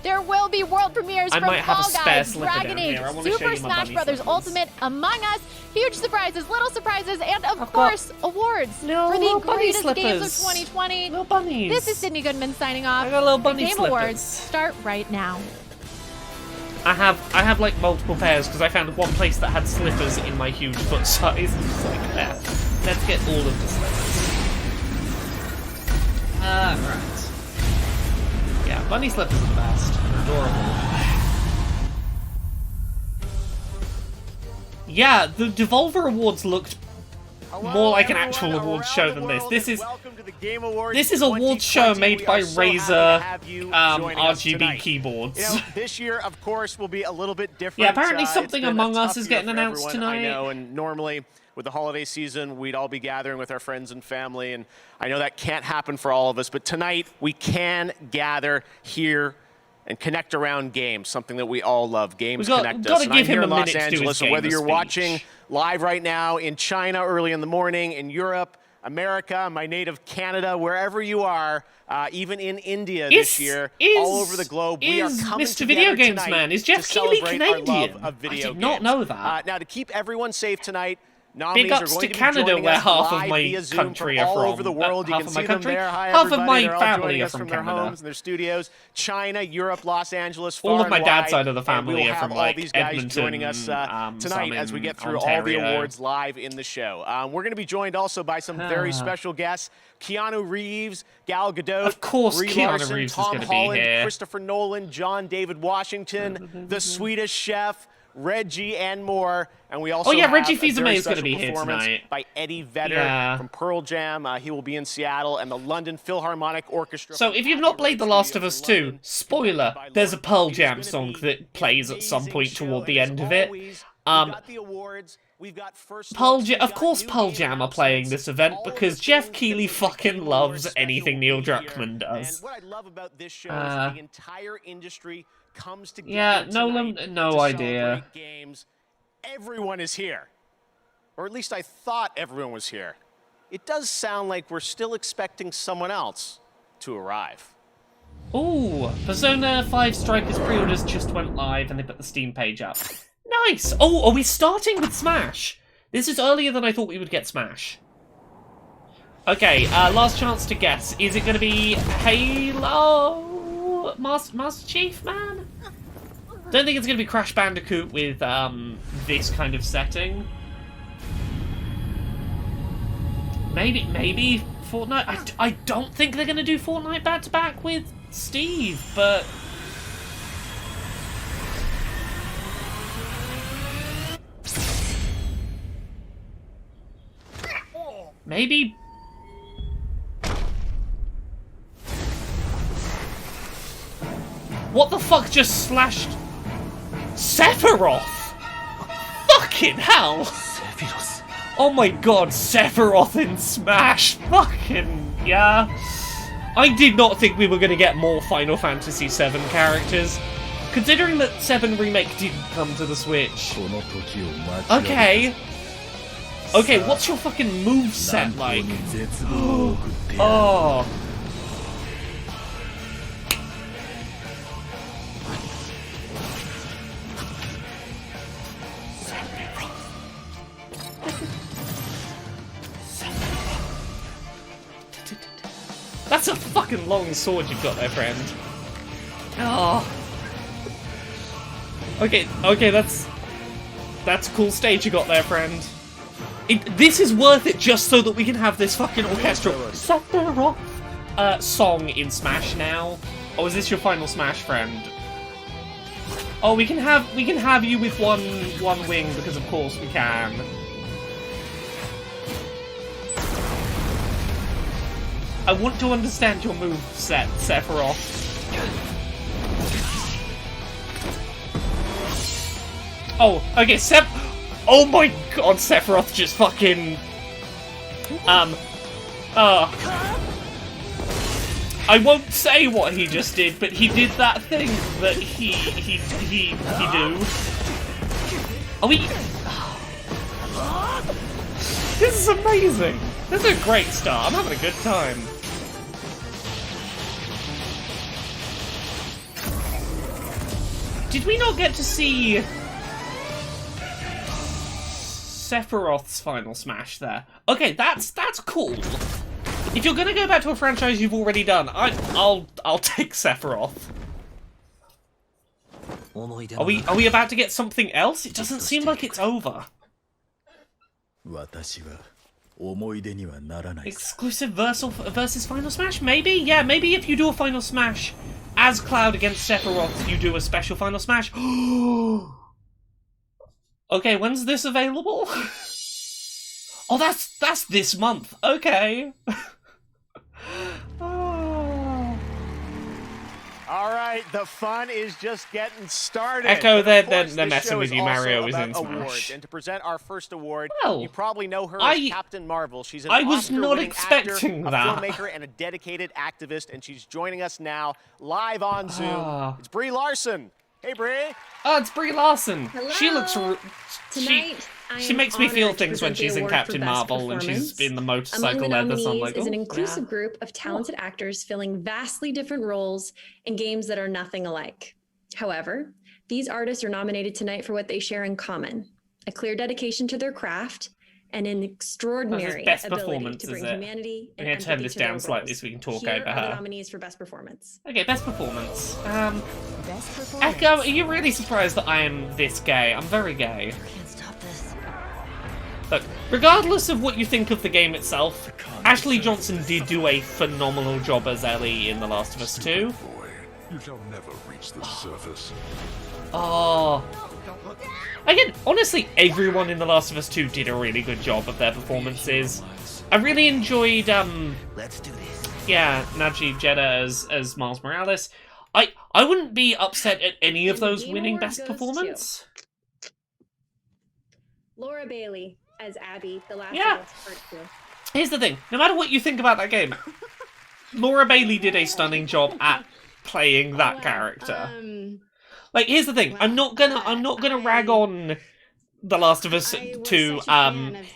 There will be world premieres from Fall Guys, Dragon Age, Super Smash Bros. Ultimate, Among Us, huge surprises, little surprises, and of course, awards for the greatest games of 2020. Little bunnies. This is Sydney Goodman signing off. I got little bunny The Game slippers. Awards start right now. I have like multiple pairs because I found one place that had slippers in my huge foot size. It's like, there. Let's get all of the slippers. Right. Yeah, bunny slippers are the best. They're adorable. Yeah, the Devolver Awards looked more like an actual awards show than this. This is awards show made by Razer RGB keyboards. You know, this year, of course, will be a little bit different. Yeah, apparently something Among Us is getting announced tonight. I know, and normally with the holiday season, we'd all be gathering with our friends and family, and I know that can't happen for all of us, but tonight we can gather here and connect around games, something that we all love. Games connect us. Gotta give him a minute to do his Los Angeles, whether you're watching live right now in China early in the morning, in Europe, America, my native Canada, wherever you are, even in India this year, all over the globe, we are coming Mr. Video Games Man, is Jeff Keighley Canadian? I did not know that. Now, to keep everyone safe tonight, Big ups to Canada, where half of my country are from. All over the world. You can see them there. Hi, half of my They're all family are from from their Canada. homes and their studios. China, Europe, Los Angeles, all far of my and dad's wide. side of the family are from all like these guys Edmonton, joining us tonight as we get through all the awards live in the show. We're going to be joined also by some very special guests. Keanu Reeves, Gal Gadot, of course, Brie Keanu Larson, Reeves Tom is going to Holland, be here. Christopher Nolan, John David Washington, the Swedish Chef, Reggie, and more. And we also have Reggie a very Fils-Aimé is going to special be here performance tonight. by Eddie Vedder from Pearl Jam. He will be in Seattle, and the London Philharmonic Orchestra. So if you've not played The Last of Us 2, spoiler, there's a Pearl Jam song that plays at some point toward the end of it. We've got Of course Pearl Jam are playing this event because Jeff Keighley fucking loves anything Neil Druckmann does. And what I love about this show is the entire industry comes together. Yeah, no idea. Games. Everyone is here. Or at least I thought everyone was here. It does sound like we're still expecting someone else to arrive. Ooh, Persona 5 Strikers pre-orders just went live and they put the Steam page up. Nice! Oh, are we starting with Smash? This is earlier than I thought we would get Smash. Okay, last chance to guess. Is it going to be Halo Master Chief, man? Don't think it's going to be Crash Bandicoot with this kind of setting. Maybe Fortnite. I don't think they're going to do Fortnite back-to-back with Steve, but... Maybe... What the fuck just slashed... Sephiroth? Fucking hell! Oh my god, Sephiroth in Smash! Fucking... yeah. I did not think we were going to get more Final Fantasy VII characters. Considering that 7 Remake didn't come to the Switch. Okay. Okay, what's your fucking moveset like? Oh. That's a fucking long sword you've got there, friend. Oh. Okay, that's a cool stage you got there, friend. This is worth it just so that we can have this fucking orchestral Sephiroth song in Smash now. Oh, is this your final Smash, friend? Oh, we can have you with one wing because of course we can. I want to understand your move set, Sephiroth. Oh, okay, oh my god, Sephiroth just fucking... I won't say what he just did, but he did that thing that he do. Are we... This is amazing! This is a great start, I'm having a good time. Did we not get to see Sephiroth's final Smash there? Okay, that's cool. If you're gonna go back to a franchise you've already done, I'll take Sephiroth. Are we about to get something else? It doesn't seem like it's over. Exclusive versus Final Smash? Maybe? Yeah, maybe if you do a Final Smash as Cloud against Sephiroth, you do a special Final Smash. Okay, when's this available? Oh, that's this month. Okay. All right, the fun is just getting started. Echo, they're messing with you. Mario is in Smash. Awards. And to present our first award, well, you probably know her as Captain Marvel. She's an I was not actor, expecting that. A filmmaker, and a dedicated activist, and she's joining us now live on Zoom. It's Brie Larson. Hey, Brie. Oh, it's Brie Larson. Hello. She looks... She makes me feel things when she's in Captain Marvel and she's in the motorcycle leather, so I'm like, is an inclusive group of talented actors filling vastly different roles in games that are nothing alike. However, these artists are nominated tonight for what they share in common: a clear dedication to their craft and an extraordinary ability to bring humanity and I'm going to turn this down slightly so we can talk over her. The nominees for Best Performance. Okay, Best Performance. Best Performance. Echo, are you really surprised that I am this gay? I'm very gay. I can't stop this. Look, regardless of what you think of the game itself, Ashley Johnson did do a phenomenal job as Ellie in The Last of Us 2. You shall never reach the surface. Oh. Again, honestly, everyone in The Last of Us 2 did a really good job of their performances. I really enjoyed, Let's do this. Yeah, Najee Jeddah as Miles Morales. I wouldn't be upset at any of those winning Best Performance. Laura Bailey as Abby, The Last Yeah. of Us Part 2. Here's the thing. No matter what you think about that game, Laura Bailey did a stunning job at playing that character. Like, here's the thing. I'm not gonna rag on The Last of Us 2.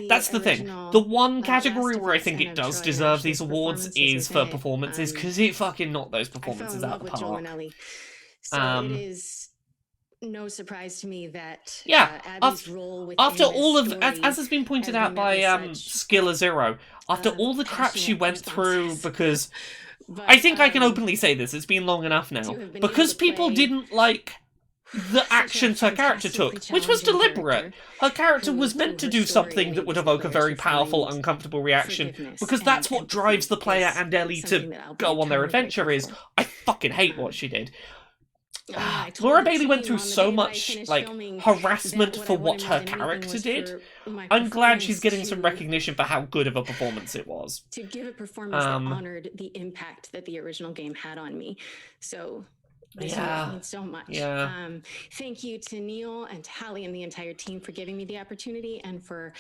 That's the thing. The one category where I think it does deserve these awards is for performances, because it fucking knocked those performances out of the park. So it is no surprise to me that Abby's role after all of, as has been pointed out by Skiller Zero, after all the crap she went through, because I think I can openly say this, it's been long enough now, because people didn't like the actions her character took, which was deliberate. Her character was meant to do something that would evoke a very powerful, uncomfortable reaction, because that's what drives the player and Ellie to go on their adventure is, I fucking hate what she did. Laura Bailey went through so much, like, harassment for what her character did. I'm glad she's getting some recognition for how good of a performance it was. To give a performance that honored the impact that the original game had on me. So this means so much. Yeah. Thank you to Neil and to Hallie and the entire team for giving me the opportunity and for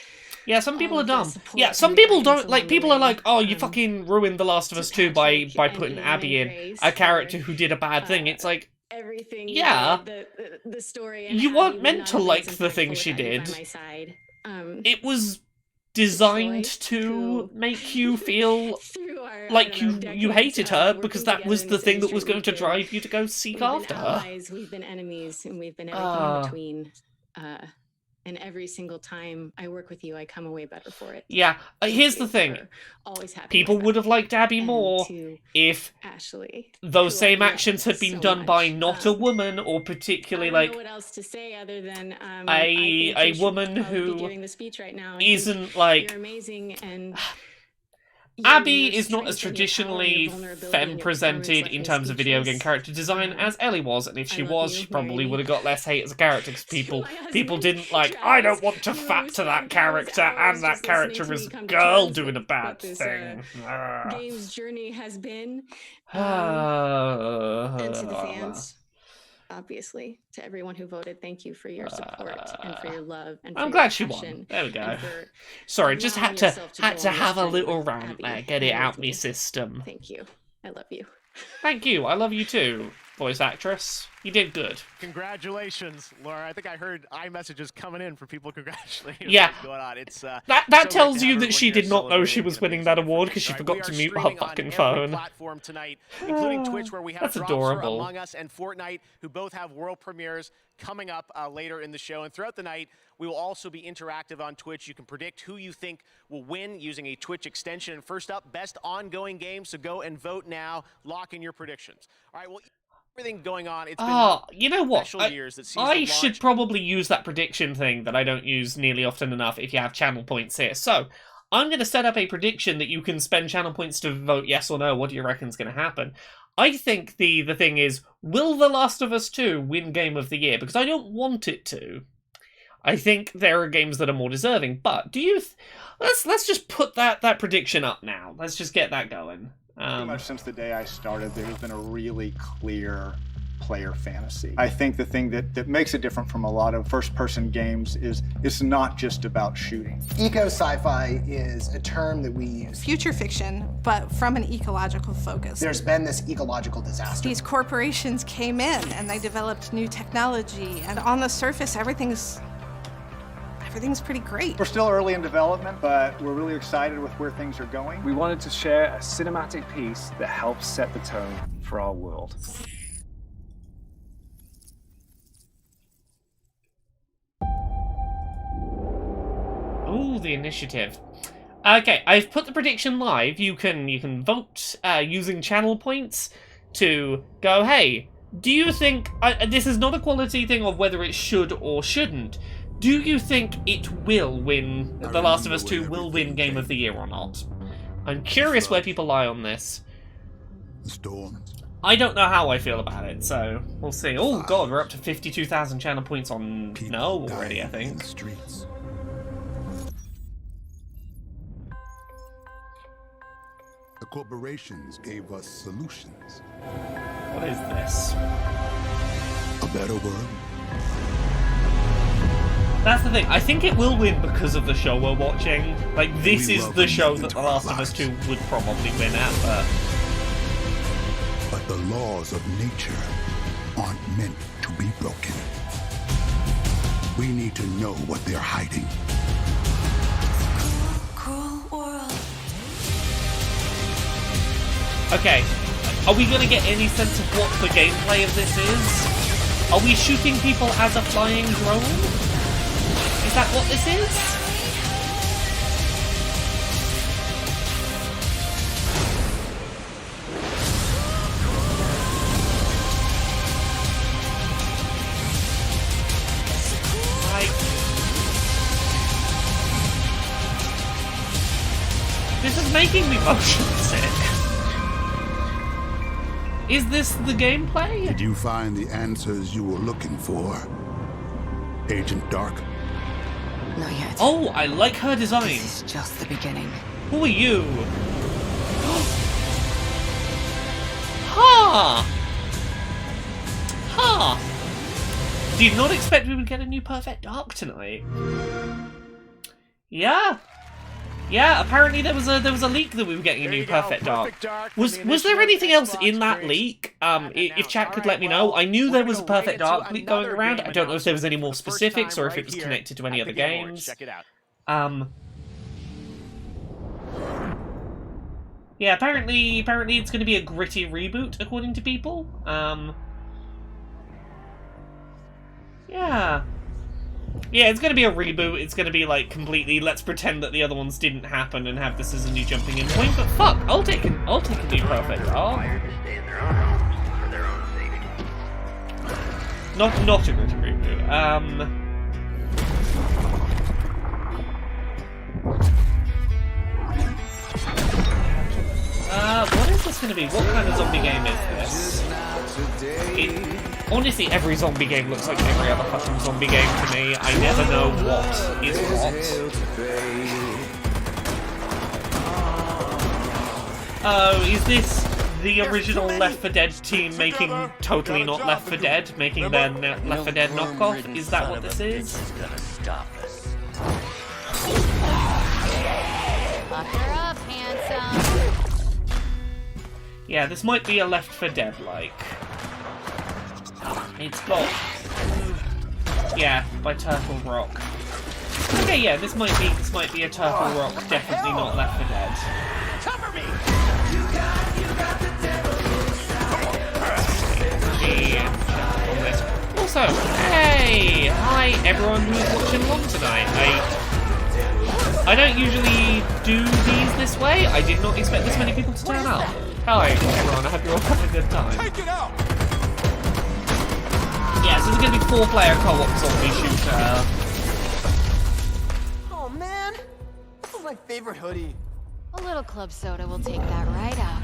some people are dumb. Yeah, some people don't, like, people are like, oh, you fucking ruined The Last of Us 2 by putting Abby in, a character who did a bad thing. It's like, everything. The story. And you weren't meant to like the thing she did. It was designed to make you feel like you hated her, because that was the thing that was going to drive you to go seek after her. We've been enemies, and we've been everything in between. And every single time I work with you, I come away better for it. Yeah, here's the thing. People would have liked Abby more if those same actions had been done by not a woman, or particularly like what else to say other than a woman who giving the speech right now. isn't like you're amazing, and Abby is not as traditionally femme-presented in terms of video game character design as Ellie was, and if she was, she probably would have got less hate as a character, because people didn't like, I don't want to fap to that character, and that character is a girl doing a bad thing. Game's journey has been, and to the fans, obviously, to everyone who voted, thank you for your support and for your love. And I'm glad she won. There we go. Sorry, just had to have a little rant there, get it out me system. Thank you. I love you. Thank you. I love you too, voice actress. You did good. Congratulations, Laura. I think I heard iMessages coming in for people congratulating. Yeah. What's going on. It's that tells you that she did not know she was winning that award, because she forgot to mute her fucking phone. Platform tonight, including Twitch, where we have That's Drops adorable. for Among Us and Fortnite, who both have world premieres coming up later in the show. And throughout the night, we will also be interactive on Twitch. You can predict who you think will win using a Twitch extension. And first up, best ongoing game. So go and vote now. Lock in your predictions. All right, well, everything going on. It's been you know what? special years that sees I the should launch. probably use that prediction thing that I don't use nearly often enough if you have channel points here. So, I'm going to set up a prediction that you can spend channel points to vote yes or no. What do you reckon is going to happen? I think the thing is, will The Last of Us 2 win Game of the Year? Because I don't want it to. I think there are games that are more deserving, but do you... Let's just put that prediction up now. Let's just get that going. Pretty much since the day I started, there's been a really clear player fantasy. I think the thing that makes it different from a lot of first-person games is it's not just about shooting. Eco-sci-fi is a term that we use. Future fiction, but from an ecological focus. There's been this ecological disaster. These corporations came in and they developed new technology, and on the surface, everything's pretty great. We're still early in development, but we're really excited with where things are going. We wanted to share a cinematic piece that helps set the tone for our world. Ooh, the initiative. Okay, I've put the prediction live. You can vote using channel points to go, hey, do you think... this is not a quality thing of whether it should or shouldn't. Do you think it will win, The Last of Us 2 will win Game of the Year or not? I'm curious where people lie on this. I don't know how I feel about it, so we'll see. Oh god, we're up to 52,000 channel points on no already, I think. The corporations gave us solutions. What is this? A better world. That's the thing. I think it will win because of the show we're watching. Like, this is the show that The Last of Us 2 would probably win at, But the laws of nature aren't meant to be broken. We need to know what they're hiding. Cruel world. Okay, are we gonna get any sense of what the gameplay of this is? Are we shooting people as a flying drone? Is that what this is? This is making me motion sick. Is this the gameplay? Did you find the answers you were looking for, Agent Dark? Not yet. Oh, I like her design. This is just the beginning. Who are you? Ha! Ha! Did not expect we would get a new Perfect Dark tonight. Yeah. Yeah, apparently there was a leak that we were getting a new Perfect Dark. Was there anything else in that leak? If chat could let me know. I knew there was a Perfect Dark leak going around. I don't know if there was any more specifics or if it was connected to any other games. Check it out. Yeah, apparently it's going to be a gritty reboot, according to people. Yeah. Yeah, it's going to be a reboot. It's going to be, like, completely, let's pretend that the other ones didn't happen and have this as a new jumping in point, but fuck, I'll take a new Perfect Dark. Not a gritty reboot. What is this going to be? What kind of zombie game is this? Honestly, every zombie game looks like every other fucking zombie game to me. I never know what is what. Oh, is this the original Left 4 Dead team making totally not Left 4 Dead, making their Left 4 Dead knockoff? Is that what this is? Lock her up, handsome. Yeah, this might be a Left 4 Dead like. It's got... Yeah, by Turtle Rock. Okay, yeah, this might be a Turtle Rock, definitely not Left 4 Dead. Cover me! Also, hey! Hi everyone who's watching along tonight. I don't usually do these this way. I did not expect this many people to turn up. Hi everyone, I hope you're all having a good time. Take it out! Yeah, so there's going to be 4-player co-op zombie shooter. Oh man, this is my favorite hoodie. A little club soda will take that right out.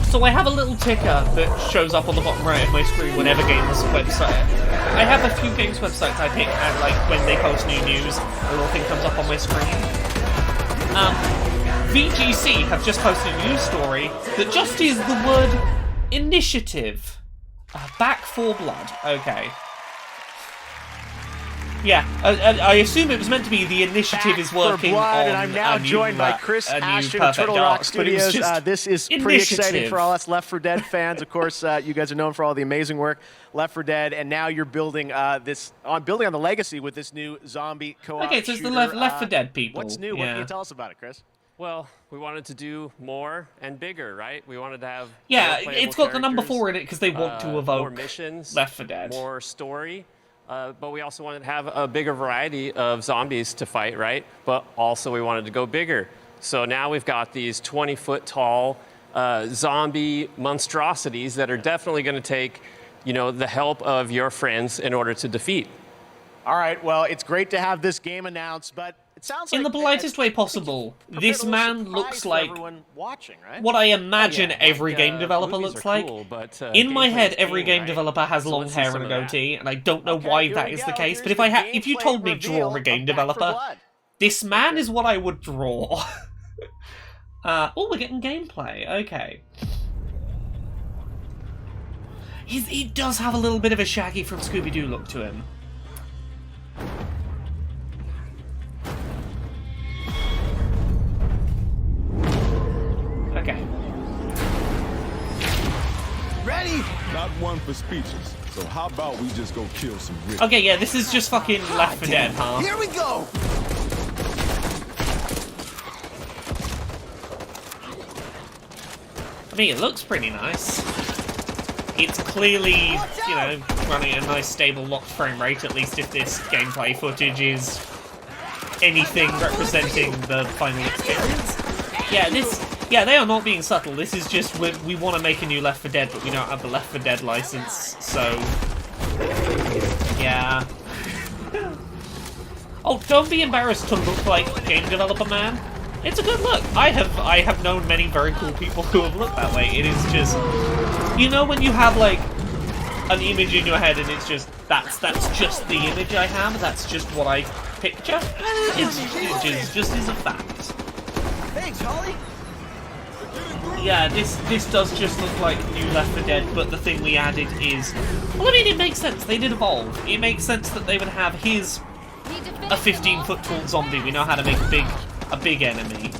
So I have a little ticker that shows up on the bottom right of my screen whenever games website. I have a few games websites I pick at, like, when they post new news, a little thing comes up on my screen. VGC have just posted a news story that just is the word initiative. Back 4 Blood. Okay. Yeah, I assume it was meant to be the initiative is working on and I'm now joined by Chris Ashton of Turtle Rock Studios. This is pretty exciting for all us Left 4 Dead fans. Of course, you guys are known for all the amazing work Left 4 Dead, and now you're building building on the legacy with this new zombie co-op. Okay, so it's the Left 4 Dead people. What's new? Yeah. What can you tell us about it, Chris? Well, we wanted to do more and bigger, right? We wanted to have it's got the number 4 in it because they want to evoke more missions, Left 4 Dead, more story. But we also wanted to have a bigger variety of zombies to fight, right? But also we wanted to go bigger. So now we've got these 20-foot tall zombie monstrosities that are definitely going to take, the help of your friends in order to defeat. All right, well, it's great to have this game announced, but it sounds like... In the politest way possible, this man looks like watching, right? what I imagine every game developer looks like. Cool, but, in my head, every game developer has long hair and a goatee, and I don't know why that is the case, but if you told me draw a game developer, this man is what I would draw. Oh, we're getting gameplay, okay. He does have a little bit of a Shaggy from Scooby-Doo look to him. Okay. Ready? Not one for speeches. So how about we just go kill some rich? Okay, yeah, this is just fucking Left 4 Dead, huh? Here we go. I mean, it looks pretty nice. It's clearly, you know, running at a nice stable locked frame rate, at least if this gameplay footage is anything representing the final experience. Yeah, they are not being subtle. This is just, we want to make a new Left 4 Dead, but we don't have the Left 4 Dead license, so... yeah. Oh, don't be embarrassed to look like game developer man. It's a good look. I have known many very cool people who have looked that way. It is just, you know, when you have like an image in your head and it's just that's just the image I have. That's just what I picture. It just is a fact. Thanks, Holly. Yeah, this does just look like new Left 4 Dead, but the thing we added is, well, I mean, it makes sense. They did evolve. It makes sense that they would have a 15-foot tall zombie. We know how to make a big enemy.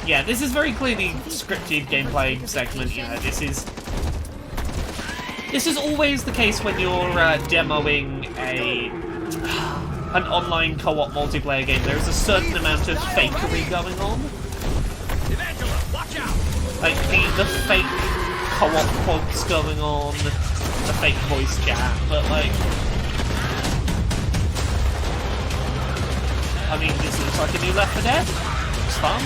Yeah, this is very clearly scripted gameplay segment. You know, this is always the case when you're demoing an online co-op multiplayer game. There is a certain amount of fakery going on. Like the fake co-op pods going on, the fake voice chat, but like, I mean, this looks like a new Left 4 Dead. It's fun.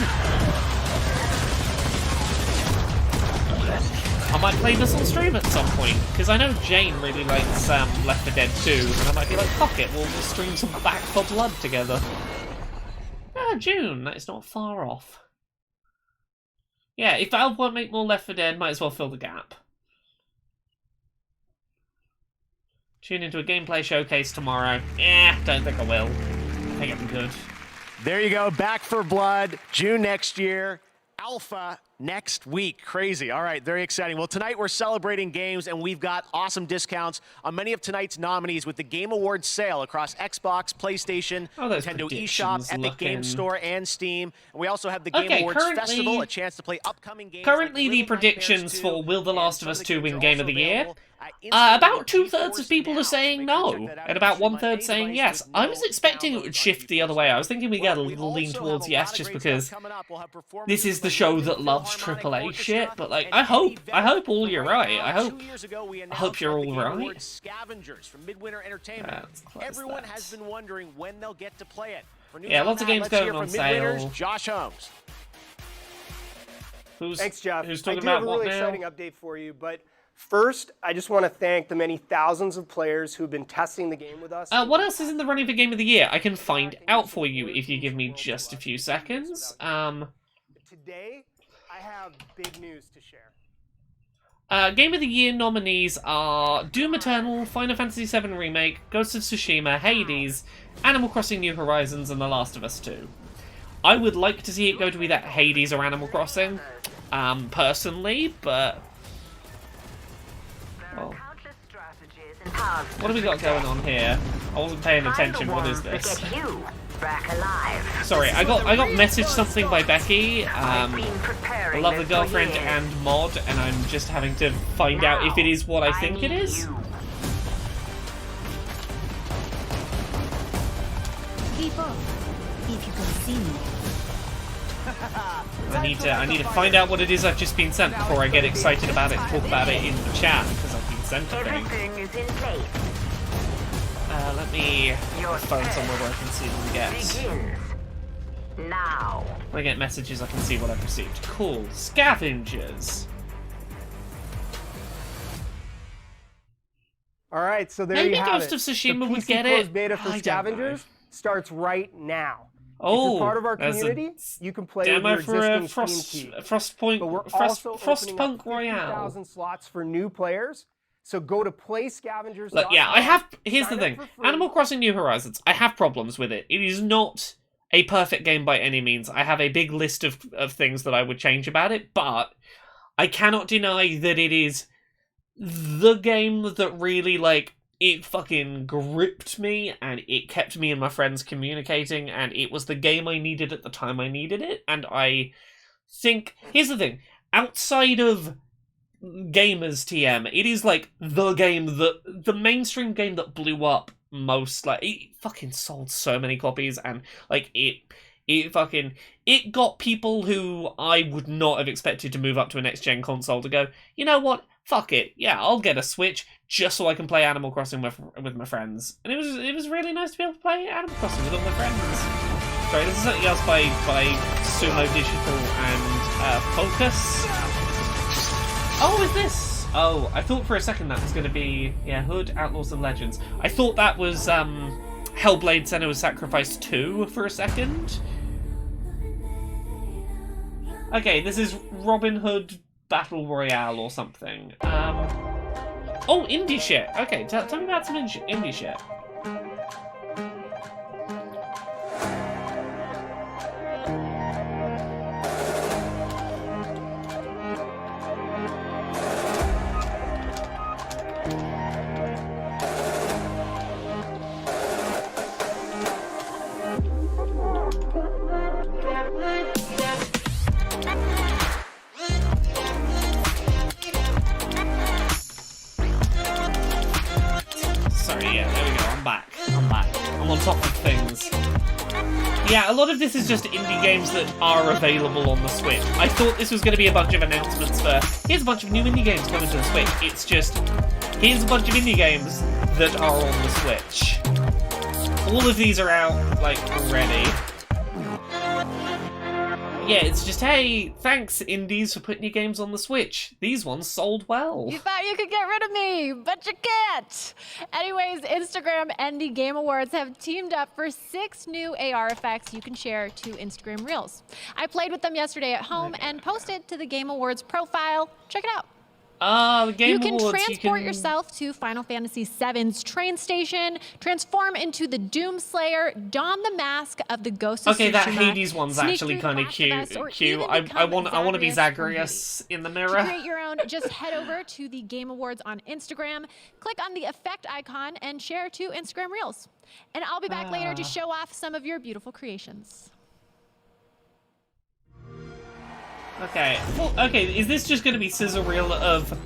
I might play this on stream at some point, because I know Jane really likes Left 4 Dead 2, and I might be like, fuck it, we'll stream some Back 4 Blood together. Ah, June, that is not far off. Yeah, if Valve won't make more Left 4 Dead, might as well fill the gap. Tune into a gameplay showcase tomorrow. Don't think I will. I think it'll be good. There you go, Back 4 Blood, June next year. Alpha next week. Crazy. All right, very exciting. Well, tonight we're celebrating games, and we've got awesome discounts on many of tonight's nominees with the Game Awards sale across Xbox, PlayStation, Nintendo eShop, Epic Games Store, and Steam. And we also have the Game Awards Festival, a chance to play upcoming games. Currently, the predictions for Will The Last of Us 2 win Game of the Year? About 2/3 of people are saying no, and about 1/3 saying yes. I was expecting it would shift the other way. I was thinking we get a little lean towards yes, just because this is the show that loves AAA shit. But like, I hope all you're right. I hope you're all right. Scavengers from Midwinter Entertainment. Everyone has been wondering when they'll get to play it. Yeah, lots of games going on sale. Josh Holmes. Thanks, Jeff. Who's talking I do have about a what really now? exciting update for you, but first, I just want to thank the many thousands of players who've been testing the game with us. What else is in the running for Game of the Year? I can find out for you if you give me just a few seconds. Today, I have big news to share. Game of the Year nominees are Doom Eternal, Final Fantasy VII Remake, Ghost of Tsushima, Hades, Animal Crossing New Horizons, and The Last of Us 2. I would like to see it go to either Hades or Animal Crossing, personally, but... Oh. What have we got going on here? I wasn't paying attention. What is this? Sorry, I got messaged something by Becky. I love the girlfriend and mod, and I'm just having to find out if it is what I think it is. Keep up, if you can see me. I need to find out what it is I've just been sent before I get excited about it and talk about it in the chat, because I've been sent a thing. Everything is in place. Let me phone somewhere where I can see them get. Now. When I get messages, I can see what I've received. Cool. Scavengers. All right, so there Maybe you have Ghost it. of Tsushima the would PC get closed it. beta for I don't Scavengers starts right now. Oh, if you're part of our there's a community, you can play with demo your for a existing team. Frostpunk, But we're also opening up Frostpunk Royale. 50,000 slots for new players. So go to playscavengers. Look, yeah, here's the thing. Animal Crossing New Horizons, I have problems with it. It is not a perfect game by any means. I have a big list of things that I would change about it, but I cannot deny that it is the game that really, like, it fucking gripped me, and it kept me and my friends communicating, and it was the game I needed at the time I needed it, and I think... Here's the thing. Outside of gamers TM, it is, like, the game that... The mainstream game that blew up most, like, it fucking sold so many copies, and, like, it got people who I would not have expected to move up to a next-gen console to go, you know what, fuck it, yeah, I'll get a Switch just so I can play Animal Crossing with my friends. And it was really nice to be able to play Animal Crossing with all my friends. Sorry, this is something else by Sumo Digital and Focus. Oh, is this? Oh, I thought for a second that was going to be, yeah, Hood, Outlaws and Legends. I thought that was Hellblade Senua's Sacrifice 2 for a second. Okay, this is Robin Hood Battle Royale or something. Oh, indie shit. Okay, tell me about some indie shit. Yeah, a lot of this is just indie games that are available on the Switch. I thought this was going to be a bunch of announcements for, here's a bunch of new indie games coming to the Switch. It's just, here's a bunch of indie games that are on the Switch. All of these are out, like, already. Yeah, it's just, hey, thanks, indies, for putting your games on the Switch. These ones sold well. You thought you could get rid of me, but you can't. Anyways, Instagram and the Game Awards have teamed up for 6 new AR effects you can share to Instagram Reels. I played with them yesterday at home and posted to the Game Awards profile. Check it out. The Game You Awards, can transport yourself to Final Fantasy VII's train station, transform into the Doomslayer, don the mask of the Ghost of Okay, Tsushima, that Hades one's sneak actually through kind of Last of Us, cute. or Cute. even I become want to be Zagreus from Zagreus in the To mirror. create your own, just head over to the Game Awards on Instagram, click on the effect icon, and share to Instagram Reels. And I'll be back later to show off some of your beautiful creations. Okay. Well, okay, is this just going to be sizzle reel of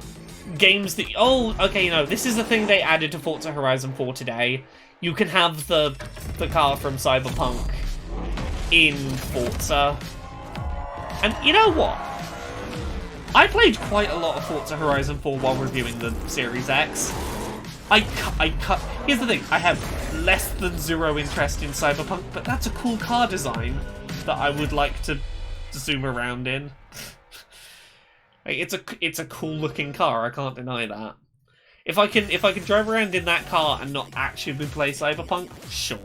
games that... Oh, okay, no, this is the thing they added to Forza Horizon 4 today. You can have the car from Cyberpunk in Forza. And you know what? I played quite a lot of Forza Horizon 4 while reviewing the Series X. Here's the thing, I have less than 0 interest in Cyberpunk, but that's a cool car design that I would like to zoom around in. It's a cool looking car, I can't deny that. If I can drive around in that car and not actually play Cyberpunk, sure.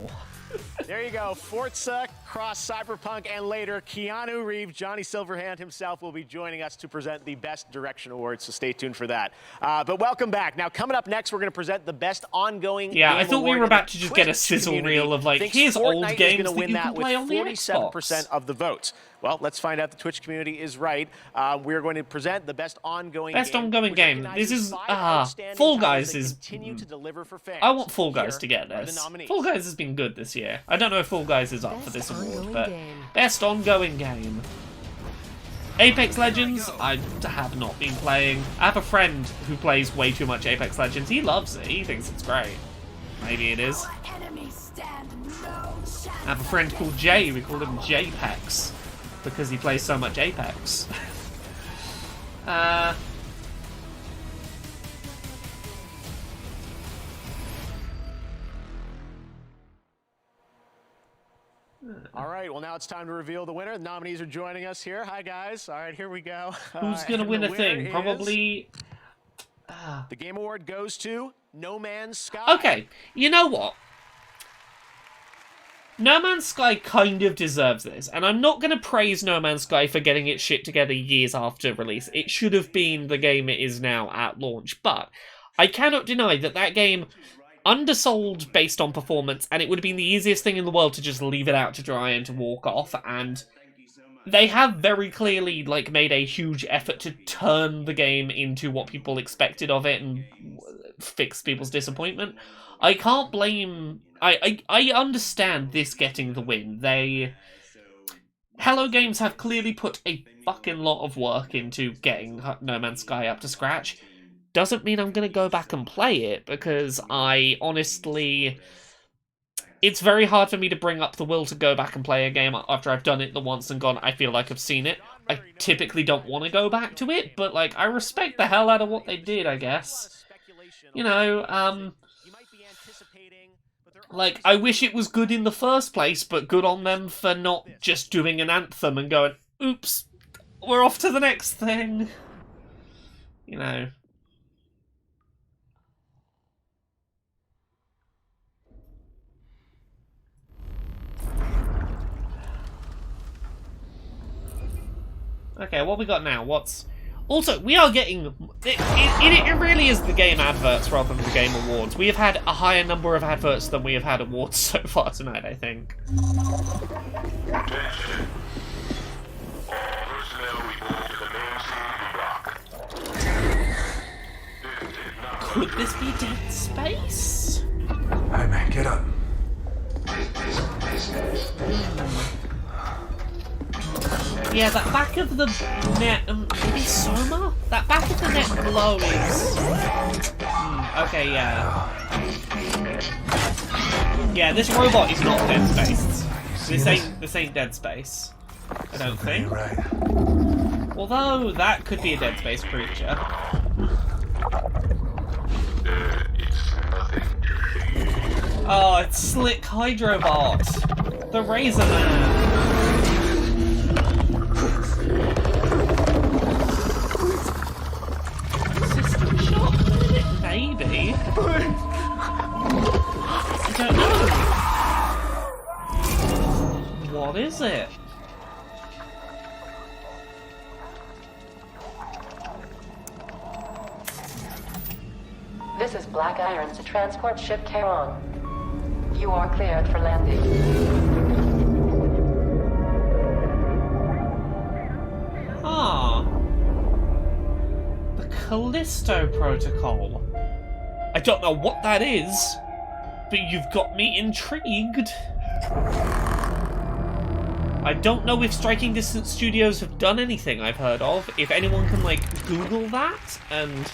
There you go, Forza, Cross, Cyberpunk, and later Keanu Reeves, Johnny Silverhand himself, will be joining us to present the Best Direction Award, so stay tuned for that. But welcome back. Now, coming up next, we're going to present the Best Ongoing Game I thought we Award were in the about to just get a sizzle community. reel of, like, Thinks here's old Fortnite games is gonna that you can play on the with 47% Xbox. of the votes. Well, let's find out the Twitch community is right. We're going to present the Best Ongoing Best Game. ongoing which game. recognizes This is 5 outstanding Fall titles Guys that is. continue to deliver for fans. I want Fall Guys Here to get are the this. nominees. Fall Guys has been good this year. I don't know if Fall Guys is up for this award, but Best Ongoing Game. Apex Legends, I have not been playing. I have a friend who plays way too much Apex Legends. He loves it. He thinks it's great. Maybe it is. I have a friend called Jay. We call him JPEX because he plays so much Apex. All right, well, now it's time to reveal the winner. The nominees are joining us here. Hi, guys. All right, here we go. Who's going to win a thing? Probably... The Game Award goes to No Man's Sky. Okay, you know what? No Man's Sky kind of deserves this, and I'm not going to praise No Man's Sky for getting its shit together years after release. It should have been the game it is now at launch, but I cannot deny that that game undersold based on performance, and it would have been the easiest thing in the world to just leave it out to dry and to walk off, and they have very clearly like made a huge effort to turn the game into what people expected of it and fix people's disappointment. I can't blame. I understand this getting the win. Hello Games have clearly put a fucking lot of work into getting No Man's Sky up to scratch. Doesn't mean I'm gonna go back and play it, because I honestly... It's very hard for me to bring up the will to go back and play a game after I've done it the once and gone, I feel like I've seen it. I typically don't want to go back to it, but, like, I respect the hell out of what they did, I guess. You know, like, I wish it was good in the first place, but good on them for not just doing an anthem and going, oops, we're off to the next thing. You know. Okay, what we got now? What's... Also, we are getting... It really is the game adverts rather than the game awards. We have had a higher number of adverts than we have had awards so far tonight, I think. Could this be Dead Space? Hey man, get up. Yeah, that back of the net, maybe Soma? That back of the net glow is... okay, yeah. Yeah, this robot is not Dead Space. This ain't Dead Space. I don't think. Although, that could be a Dead Space creature. Oh, it's Slick Hydrobot! The Razor Man! System shock? Maybe. I don't know. What is it? This is Black Irons to transport ship Charon. You are cleared for landing. Ah. The Callisto Protocol. I don't know what that is, but you've got me intrigued. I don't know if Striking Distance Studios have done anything I've heard of. If anyone can, like, Google that and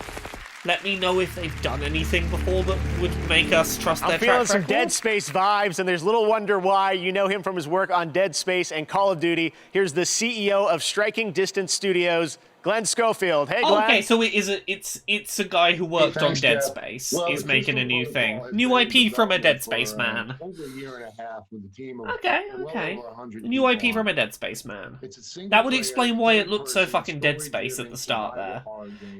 let me know if they've done anything before that would make us trust their track record. I'm feeling some Dead Space vibes, and there's little wonder why. You know him from his work on Dead Space and Call of Duty. Here's the CEO of Striking Distance Studios, Glenn Schofield. Hey, Glenn. Okay, so it's a guy who worked on Dead Space. Is making a new thing. New IP from a Dead Space man. Over a year and a half with a team of Okay. New IP from a Dead Space man. That would explain why it looked so fucking Dead Space at the start there.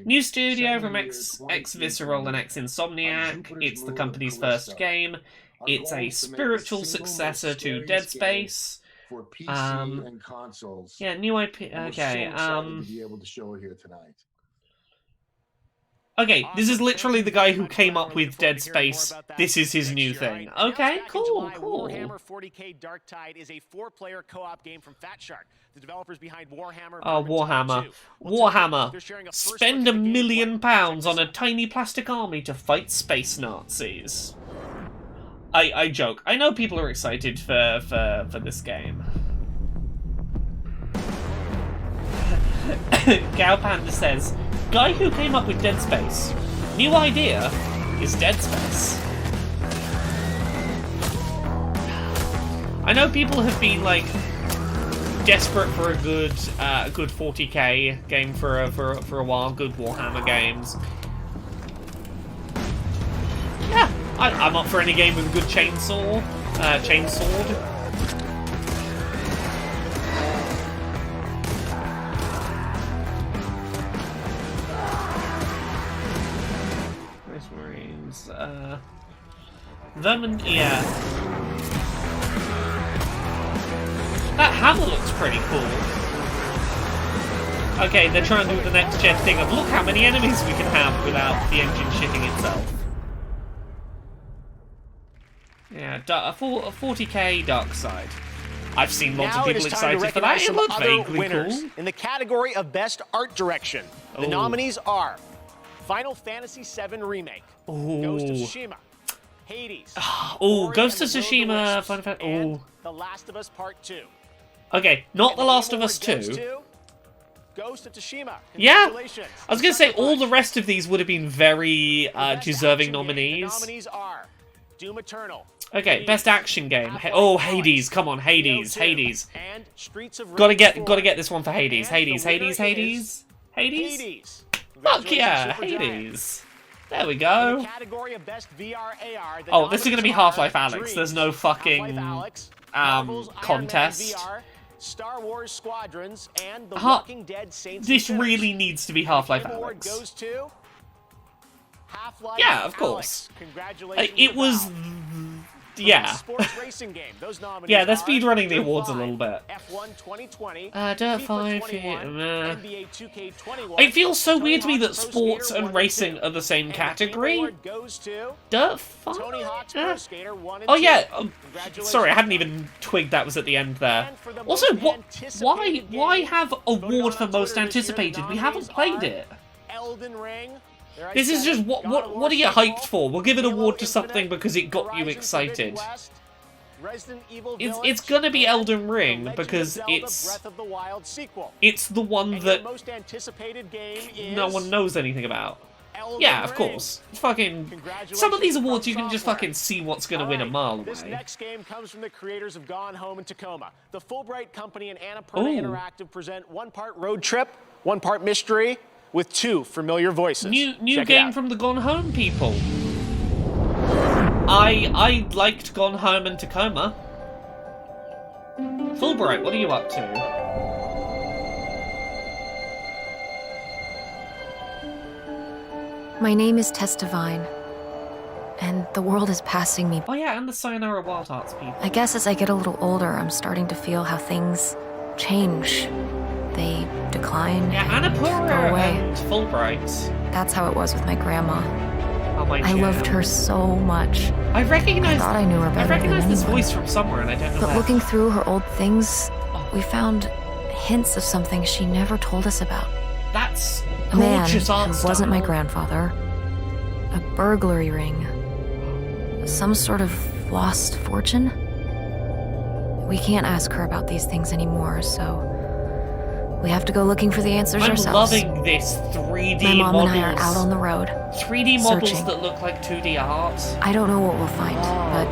New studio from ex-Visceral and ex-Insomniac. It's the company's first game. It's a spiritual successor to Dead Space. For PC and consoles. Yeah, new IP. Okay. To be able to show it here tonight. Okay, this is literally the guy who came up with Dead Space. This is his new thing. Okay, cool. Warhammer 40K Dark Tide is a 4-player co-op game from Fat Shark, the developers behind Warhammer. Oh, Warhammer. Spend £1 million on a tiny plastic army to fight space Nazis. I joke. I know people are excited for this game. Gao Panda says, guy who came up with Dead Space. New idea is Dead Space. I know people have been like desperate for a good 40k game for a while. Good Warhammer games. Yeah. I'm up for any game with a good chainsword. Space Marines. Vermin. Yeah. That hammer looks pretty cool. Okay, they're trying to do the next gen thing of look how many enemies we can have without the engine shitting itself. Yeah, a 40k Dark Side. I've seen lots of Now it people is time to excited for that. recognize It some looked other vaguely winners cool. in the category of Best Art Direction. The Oh. nominees are Final Fantasy VII Remake, Ghost of Ooh. Tsushima, Hades, Oh, Ori Ghost of and the Will of the Tsushima, Wisps, Final Fantasy. and Oh. The Last of Us Part 2. Okay, not The Last of Us Game Award goes 2. to Ghost of Tsushima. Yeah, Congratulations. I was gonna say all the rest of these would have been very deserving nominees. The nominees are Doom Eternal, Okay, best action game. Oh, Hades! Come on, Hades, Hades. and Streets of Gotta Rage 4. get this one for Hades. And Hades, the winner Hades, is Hades, Hades. Hades. Fuck yeah, Congratulations, Hades. There we In go. the category of Best VR AR, the Oh, this is gonna be nominees are Half-Life Alex. Dreams, There's no fucking Half-Life Alex, Marvel's Iron Man contest. VR, Star Wars Squadrons, and The Ha- Walking Dead Saints This and Sinners. really needs to be The Half-Life Game Award Alex. goes to Half-Life Yeah, of Alex. course. Congratulations. It to was, Valve. yeah. Sports racing game. Those nominees Yeah, they're are speedrunning the Dirt awards a 5, little bit. F1 2020, Dirt FIFA 5, 21, meh. NBA 2K21. It feels so Tony weird to me Hawk's that Pro sports Skater 1 and racing are the same And the Game category. Award goes to Dirt 5? Tony Hawk's Pro Skater 1 and Oh 2. yeah, Congratulations. sorry, I hadn't even twigged that was at the end there. And for the Also, most why anticipated have voted award on for on most Twitter this year, the anticipated? We haven't nominees played are it. Elden Ring. There I This is said just it, what God of War are you sequel, hyped for? We'll give an Halo award to something Infinite, because it got you Horizon excited. Forbidden West, Resident Evil It's Village, gonna be and Elden The Ring Legend because of Zelda it's Breath of the Wild sequel. it's the one And that your most anticipated game is no one knows anything about. Elden Yeah, of Ring. course. Fucking some of these awards you can just fucking see what's gonna win a mile away. This next game comes from the creators of Gone Home and Tacoma. The Fulbright Company and Annapurna Ooh. Interactive present one part road trip, one part mystery, with two familiar voices. New Check it game out. from the Gone Home people. I liked Gone Home and Tacoma. Fulbright, what are you up to? My name is Tess Devine, and the world is passing me. Oh yeah, and the Sayonara Wild Hearts people. I guess as I get a little older, I'm starting to feel how things change. They decline Yeah, and go Annapurna away. and Fulbright. That's how it was with my grandma. Oh my I loved her so much. I recognize. I thought I knew her I better recognize than this anyone. voice from somewhere, and I don't know But where. looking through her old things, we found hints of something she never told us about. That's A man gorgeous art who style. wasn't my grandfather. A burglary ring. Some sort of lost fortune. We can't ask her about these things anymore, so we have to go looking for the answers I'm ourselves. loving this 3D My mom models. and I are out on the road. 3D models searching. that look like 2D art. I don't know what we'll find, but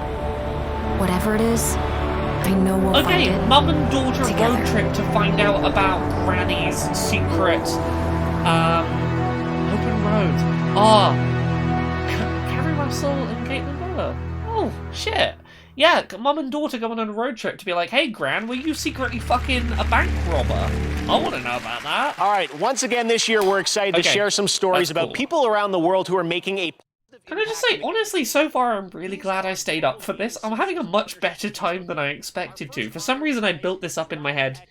whatever it is, I know we'll find Okay, it. mum and daughter together. road trip to find out about Granny's secret open road. Carrie Russell and Caitlin Miller. Oh, shit. Yeah, mum and daughter going on a road trip to be like, hey, Gran, were you secretly fucking a bank robber? I want to know about that. All right, once again this year we're excited to Okay, share some stories that's about cool. people around the world who are making a Can I just say, honestly, so far I'm really glad I stayed up for this. I'm having a much better time than I expected to. For some reason I built this up in my head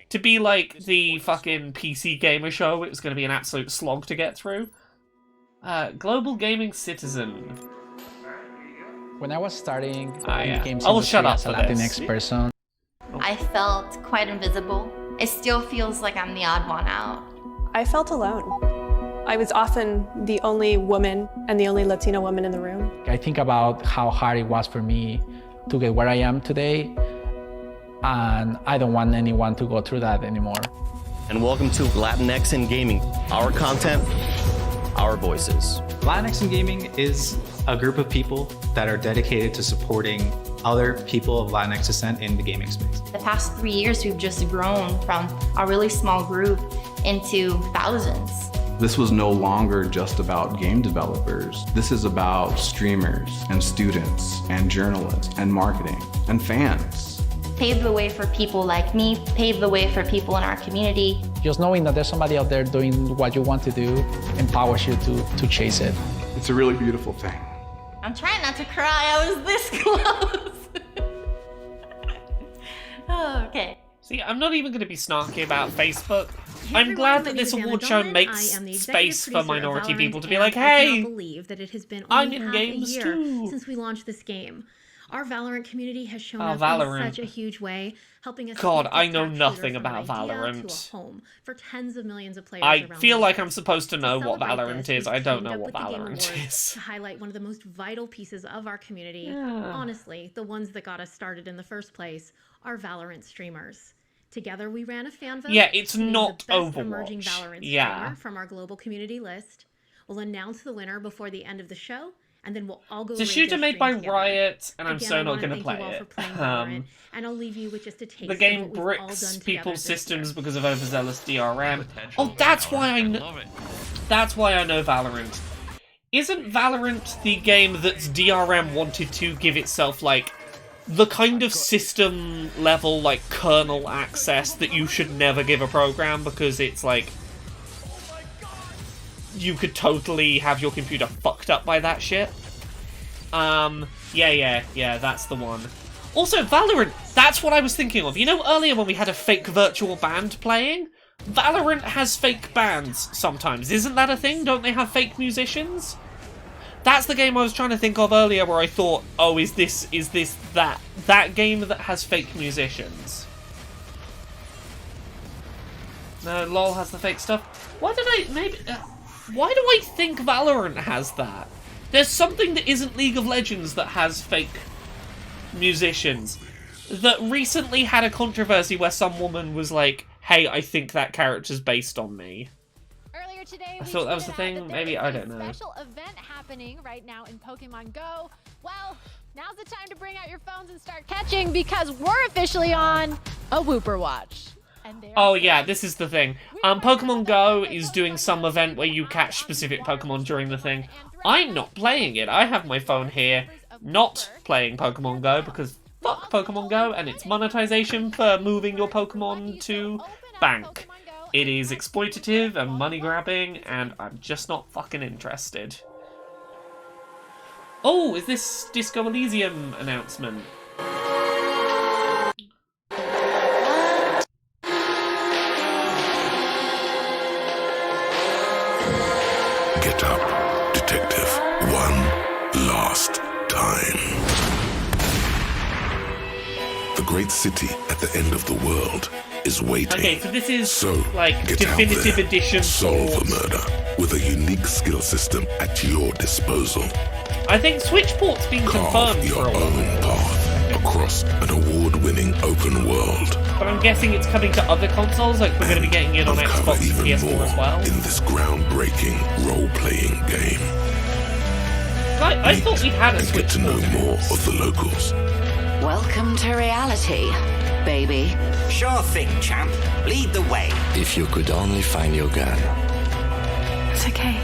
to be like the fucking PC Gamer show. It was going to be an absolute slog to get through. Global Gaming Citizen. When I was starting Ah, in yeah. the games I will industry shut up as a for this. Latinx person, I felt quite invisible. It still feels like I'm the odd one out. I felt alone. I was often the only woman and the only Latina woman in the room. I think about how hard it was for me to get where I am today, and I don't want anyone to go through that anymore. And welcome to Latinx in Gaming. Our content, our voices. Latinx in Gaming is a group of people that are dedicated to supporting other people of Latinx descent in the gaming space. The past 3 years, we've just grown from a really small group into thousands. This was no longer just about game developers. This is about streamers and students and journalists and marketing and fans. Paved the way for people like me, paved the way for people in our community. Just knowing that there's somebody out there doing what you want to do empowers you to chase it. It's a really beautiful thing. I'm trying not to cry, I was this close. Oh, okay. See, I'm not even going to be snarky about Facebook. I'm everyone, glad my that name this is Anna award show Dolan. makes I am the executive space for producer of minority Valorant, people to be and like, I hey, cannot believe that it has been I'm only in half games a year too. since we launched this game. Our Valorant community has shown Oh, up Valorant. in such a huge way, helping us God, take I the know tech nothing shooter from about an idea Valorant. to a home for tens of millions of players I around feel the like world. I'm supposed to know what celebrate Valorant this, is. we've I don't teamed know up what with the Game Valorant Awards is. to highlight one of the most vital pieces of our community. Yeah. Honestly, the ones that got us started in the first place are Valorant streamers. Together, we ran a fan vote. Yeah, it's to name not the best emerging Overwatch. Valorant Yeah. streamer from our global community list. We'll announce the winner before the end of the show, and then we'll all go. It's a rate shooter their made stream by together. Riot, and I'm Again, so I not wanna going to thank play you all it. for playing Valorant, and I'll leave you with just a taste The of game what we've all done bricks together people's this year. systems because of overzealous DRM. Oh, that's why I know. That's why I know Valorant. Isn't Valorant the game that's DRM wanted to give itself like the kind of system level like kernel access that you should never give a program because it's like you could totally have your computer fucked up by that shit. Yeah, that's the one. Also, Valorant, that's what I was thinking of. You know earlier when we had a fake virtual band playing? Valorant has fake bands sometimes. Isn't that a thing? Don't they have fake musicians? That's the game I was trying to think of earlier where I thought, oh, is this that game that has fake musicians? No, LOL has the fake stuff. Why do I think Valorant has that? There's something that isn't League of Legends that has fake musicians. That recently had a controversy where some woman was like, hey, I think that character's based on me. Earlier today, I thought that was the thing. Maybe, I don't know. Special event happening right now in Pokemon Go. Well, now's the time to bring out your phones and start catching because we're officially on a Whooper Watch. Oh yeah, this is the thing. Pokemon Go is doing some event where you catch specific Pokemon during the thing. I'm not playing it. I have my phone here, not playing Pokemon Go because fuck Pokemon Go and its monetization for moving your Pokemon to bank. It is exploitative and money grabbing, and I'm just not fucking interested. Oh, is this Disco Elysium announcement? Get up, detective. One last time. The great city at the end of the world is waiting. Okay, so this is So, like get definitive out there, edition. solve the murder with a unique skill system at your disposal. I think Switchport's been confirmed Your for a while, own path across an award-winning open world. but I'm guessing it's coming to other consoles. Like we're going to be getting it on Xbox and PS4 as well. In this groundbreaking role-playing game. I thought we had a and get to know more of the locals. Welcome to reality, baby. Sure thing, champ. Lead the way. If you could only find your gun. It's okay.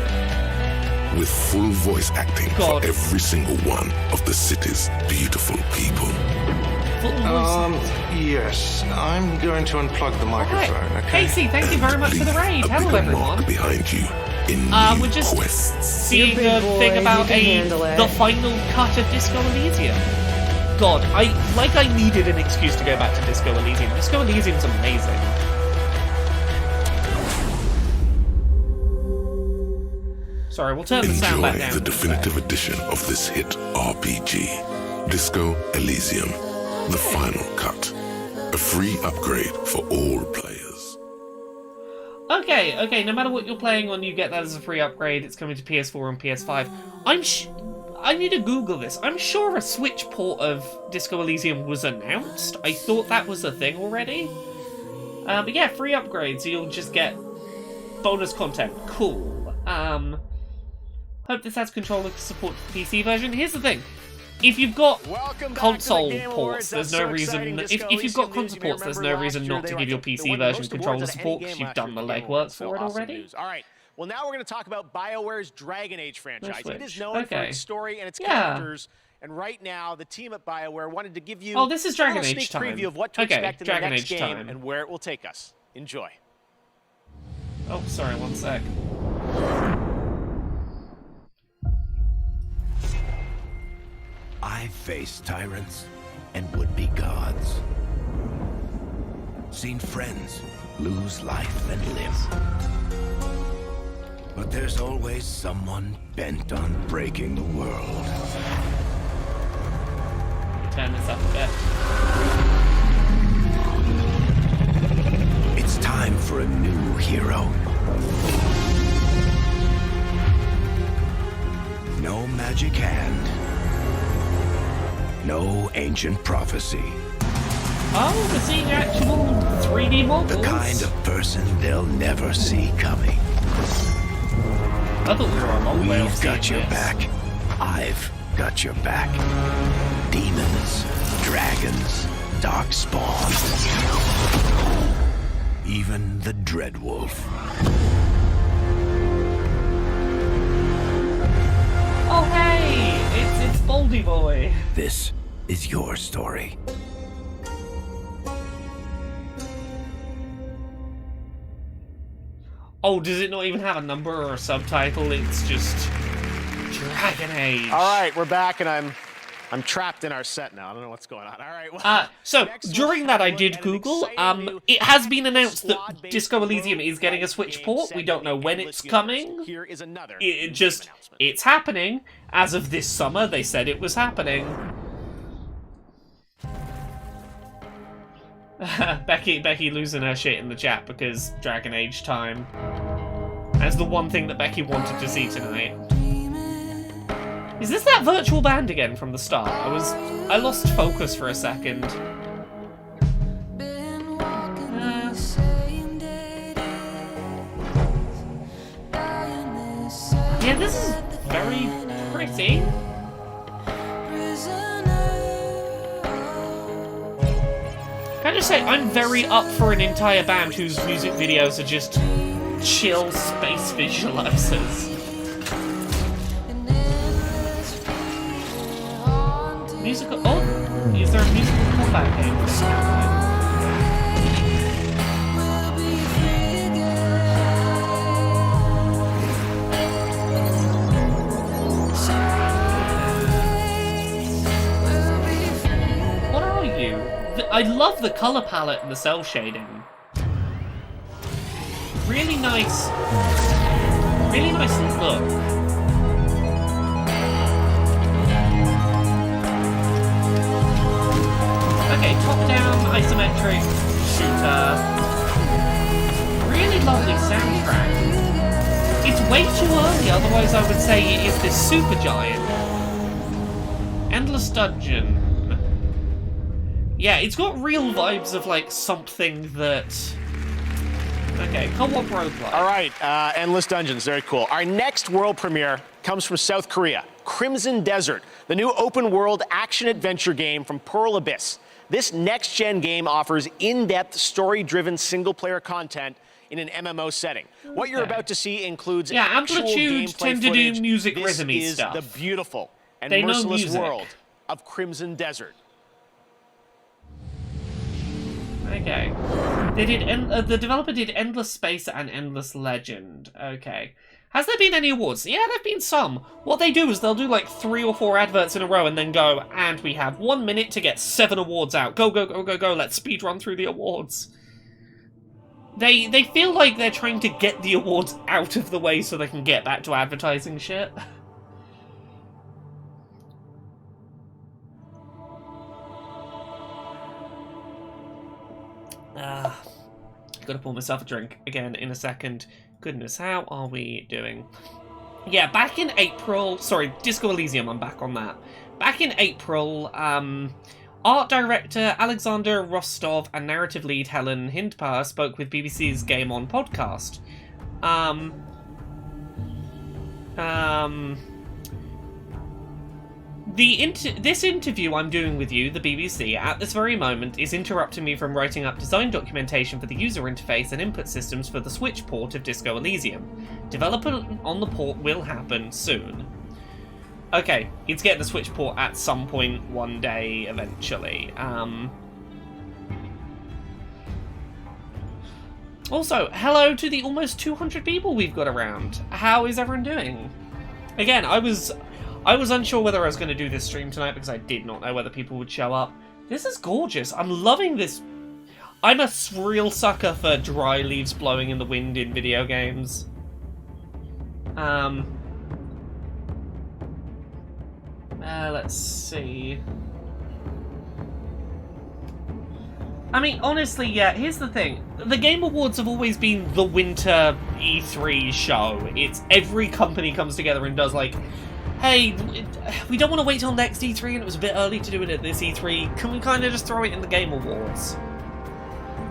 With full voice acting for every single one of the city's beautiful people. Yes. I'm going to unplug the microphone, okay? Casey, thank you very much for the raid. Hello, everyone. Behind you in We're just seeing a thing about the final cut of Disco Elysium. God, I needed an excuse to go back to Disco Elysium. Disco Elysium's amazing. Sorry, we'll turn the sound back down. Enjoy the definitive edition of this hit RPG, Disco Elysium, the final cut. A free upgrade for all players. Okay, no matter what you're playing on, you get that as a free upgrade. It's coming to PS4 and PS5. I need to Google this. I'm sure a Switch port of Disco Elysium was announced. I thought that was a thing already. But yeah, free upgrades, so you'll just get bonus content. Cool. Hope this has controller support for the PC version. Here's the thing. If you've got console ports, there's no reason... If you've got console ports, there's no reason not to give your PC version controller support because you've done the legwork for it already. All right. Well, now we're going to talk about BioWare's Dragon Age franchise. It is known for Okay. its story and its Yeah. characters. And right now, the team at BioWare wanted to give you Oh, this is Dragon a Age sneak time. preview of what to Okay, expect in Dragon the next Age game time. and where it will take us. Enjoy. Oh, sorry, one sec. I've faced tyrants and would-be gods. Seen friends lose life and limb. But there's always someone bent on breaking the world. turn this up a bit. It's time for a new hero. No magic hand. No ancient prophecy. Oh, we're seeing actual 3D models. The kind of person they'll never see coming. I thought we were a long way off. We've got your back. I've got your back. Demons, dragons, darkspawn. Even the Dreadwolf. Oh hey, it's Baldy Boy. This is your story. Oh, does it not even have a number or a subtitle? It's just Dragon Age. All right, we're back, and I'm trapped in our set now. I don't know what's going on. All right. Well, so during that, I did Google. It has been announced that Disco Elysium is getting a Switch port. We don't know when it's coming. Here is another. It's happening. As of this summer, they said it was happening. Becky losing her shit in the chat because Dragon Age time. That's the one thing that Becky wanted to see tonight. Is this that virtual band again from the start? I lost focus for a second. Yeah, this is very pretty. Can I just say, I'm very up for an entire band whose music videos are just chill space visualizers. Musical. Oh, is there a musical combat game? What are you? I love the color palette and the cell shading. Really nice look. Okay, top-down, isometric, shooter. Really lovely soundtrack. It's way too early, otherwise I would say it is this super giant. Endless Dungeon. Yeah, it's got real vibes of, like, something that... Okay, co-op roguelike. All right, Endless Dungeons, very cool. Our next world premiere comes from South Korea. Crimson Desert, the new open-world action-adventure game from Pearl Abyss. This next-gen game offers in-depth, story-driven single-player content in an MMO setting. What you're about to see includes actual Amplitude gameplay tend to footage. do music This rhythm-y is stuff. the beautiful and They know merciless music. world of Crimson Desert. Okay. They did. The developer did Endless Space and Endless Legend. Okay. Has there been any awards? Yeah, there've been some. What they do is they'll do like 3 or 4 adverts in a row and then go, and we have 1 minute to get 7 awards out. Go, go, go, go, go. Let's speed run through the awards. They feel like they're trying to get the awards out of the way so they can get back to advertising shit. Gotta pour myself a drink again in a second. Goodness, how are we doing? Yeah, back in April... Sorry, Disco Elysium, I'm back on that. Back in April, art director Alexander Rostov and narrative lead Helen Hindpar spoke with BBC's Game On podcast. This interview I'm doing with you, the BBC, at this very moment is interrupting me from writing up design documentation for the user interface and input systems for the Switch port of Disco Elysium. Development on the port will happen soon. Okay, it's getting the Switch port at some point one day, eventually. Also, hello to the almost 200 people we've got around. How is everyone doing? Again, I was unsure whether I was going to do this stream tonight because I did not know whether people would show up. This is gorgeous. I'm loving this. I'm a real sucker for dry leaves blowing in the wind in video games. Let's see. I mean, honestly, yeah, here's the thing. The Game Awards have always been the winter E3 show. It's every company comes together and does like, hey, we don't want to wait till next E3 and it was a bit early to do it at this E3. Can we kind of just throw it in the Game Awards?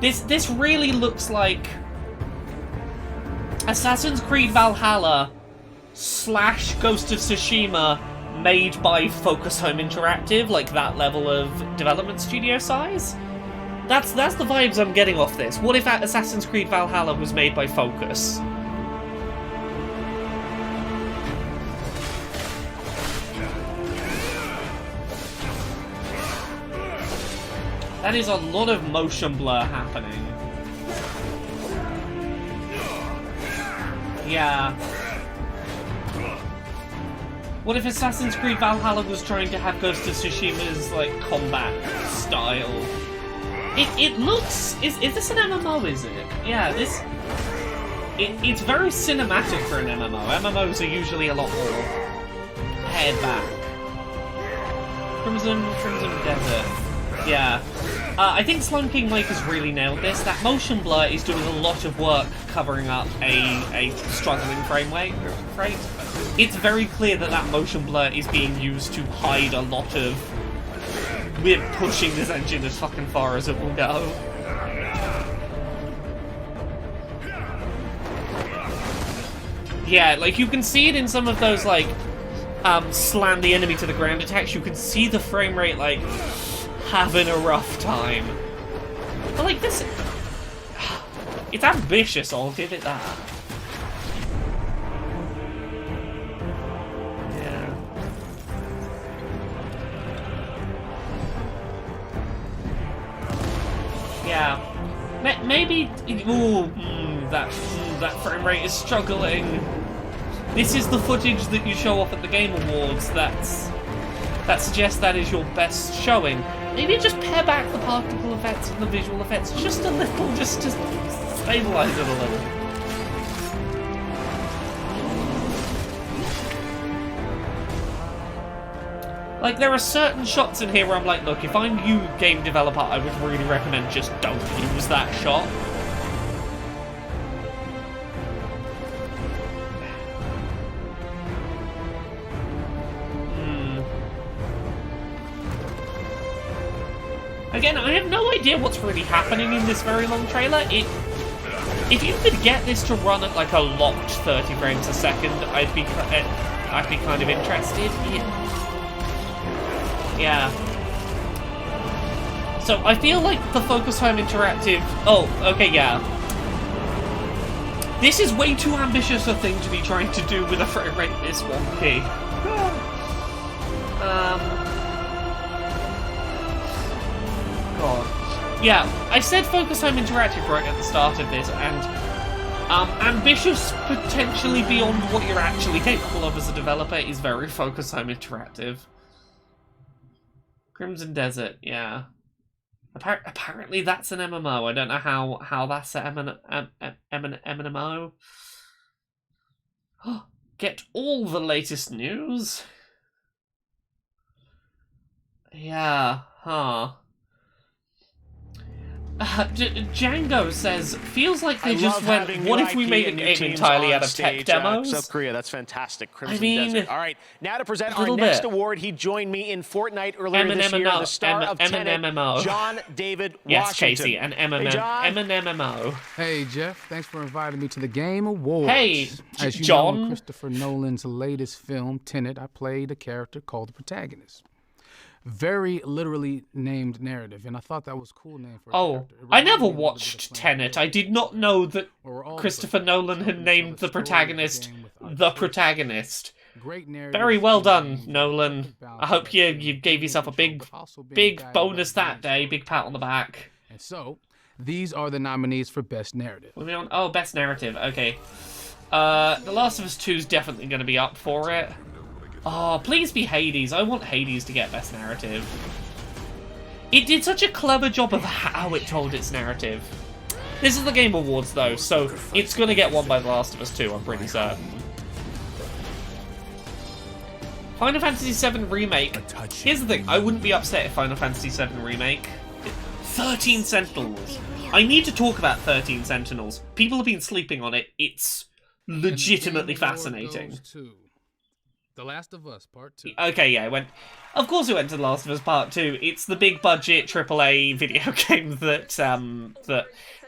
This really looks like Assassin's Creed Valhalla / Ghost of Tsushima made by Focus Home Interactive, like that level of development studio size. That's the vibes I'm getting off this. What if Assassin's Creed Valhalla was made by Focus? That is a lot of motion blur happening. Yeah. What if Assassin's Creed Valhalla was trying to have Ghost of Tsushima's, like, combat style? It looks... Is this an MMO, is it? Yeah, this... It's very cinematic for an MMO. MMOs are usually a lot more pared back. Crimson Desert. Yeah. I think Slime King Mike has really nailed this. That motion blur is doing a lot of work covering up a struggling frame rate. It's very clear that that motion blur is being used to hide a lot of... We're pushing this engine as fucking far as it will go. Yeah, like, you can see it in some of those, like, slam the enemy to the ground attacks. You can see the frame rate, like, having a rough time. But, like, this... It's ambitious, I'll give it that. Yeah. Yeah. Maybe... Ooh, that frame rate is struggling. This is the footage that you show off at the Game Awards that suggests that is your best showing. Maybe just pare back the particle effects and the visual effects just a little, just to stabilize it a little. Like, there are certain shots in here where I'm like, look, if I'm you, game developer, I would really recommend just don't use that shot. Again, I have no idea what's really happening in this very long trailer. If you could get this to run at like a locked 30 frames a second, I'd be kind of interested. Yeah. So I feel like the Focus Home Interactive. Oh, okay, yeah. This is way too ambitious a thing to be trying to do with a frame rate this wonky. God. Yeah, I said Focus Home Interactive right at the start of this, and ambitious potentially beyond what you're actually capable of as a developer is very Focus Home Interactive. Crimson Desert, yeah. Apparently that's an MMO. I don't know how that's an MMO. Get all the latest news. Yeah, huh. Django says, feels like they just went, what if we made a game entirely out of tech demos? South Korea, that's fantastic. Crimson Desert. All right, now to present our next award. He joined me in Fortnite earlier this year, the star of Tenet, John David Washington. Yes, Casey, an MMO. Hey, Jeff, thanks for inviting me to the Game Awards. Hey, As you John. know, Christopher Nolan's latest film, Tenet, I played a character called the protagonist. Very literally named narrative, and I thought that was a cool name for a character. I never watched Tenet. I did not know that Christopher Nolan had named the protagonist the protagonist. Very well done, Nolan. I hope you gave yourself a big bonus that day, big pat on the back. And so, these are the nominees for Best Narrative. Oh, Best Narrative, okay. The Last of Us 2 is definitely going to be up for it. Oh, please be Hades. I want Hades to get Best Narrative. It did such a clever job of how it told its narrative. This is the Game Awards, though, so it's going to get won by The Last of Us 2, I'm pretty certain. Final Fantasy VII Remake. Here's the thing, I wouldn't be upset if Final Fantasy VII Remake 13 Sentinels. I need to talk about 13 Sentinels. People have been sleeping on it. It's legitimately fascinating. The Last of Us Part 2. Okay, yeah, of course it went to The Last of Us Part 2. It's the big budget AAA video game that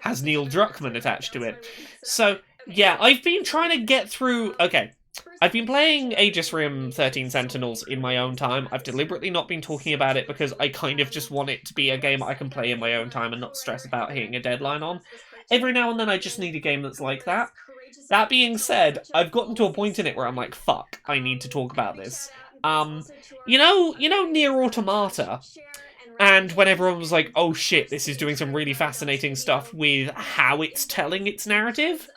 has Neil Druckmann attached to it. So, yeah, I've been trying to get through... Okay, I've been playing Aegis Rim 13 Sentinels in my own time. I've deliberately not been talking about it because I kind of just want it to be a game I can play in my own time and not stress about hitting a deadline on. Every now and then I just need a game that's like that. That being said, I've gotten to a point in it where I'm like, fuck, I need to talk about this. You know Nier Automata? And when everyone was like, oh shit, this is doing some really fascinating stuff with how it's telling its narrative?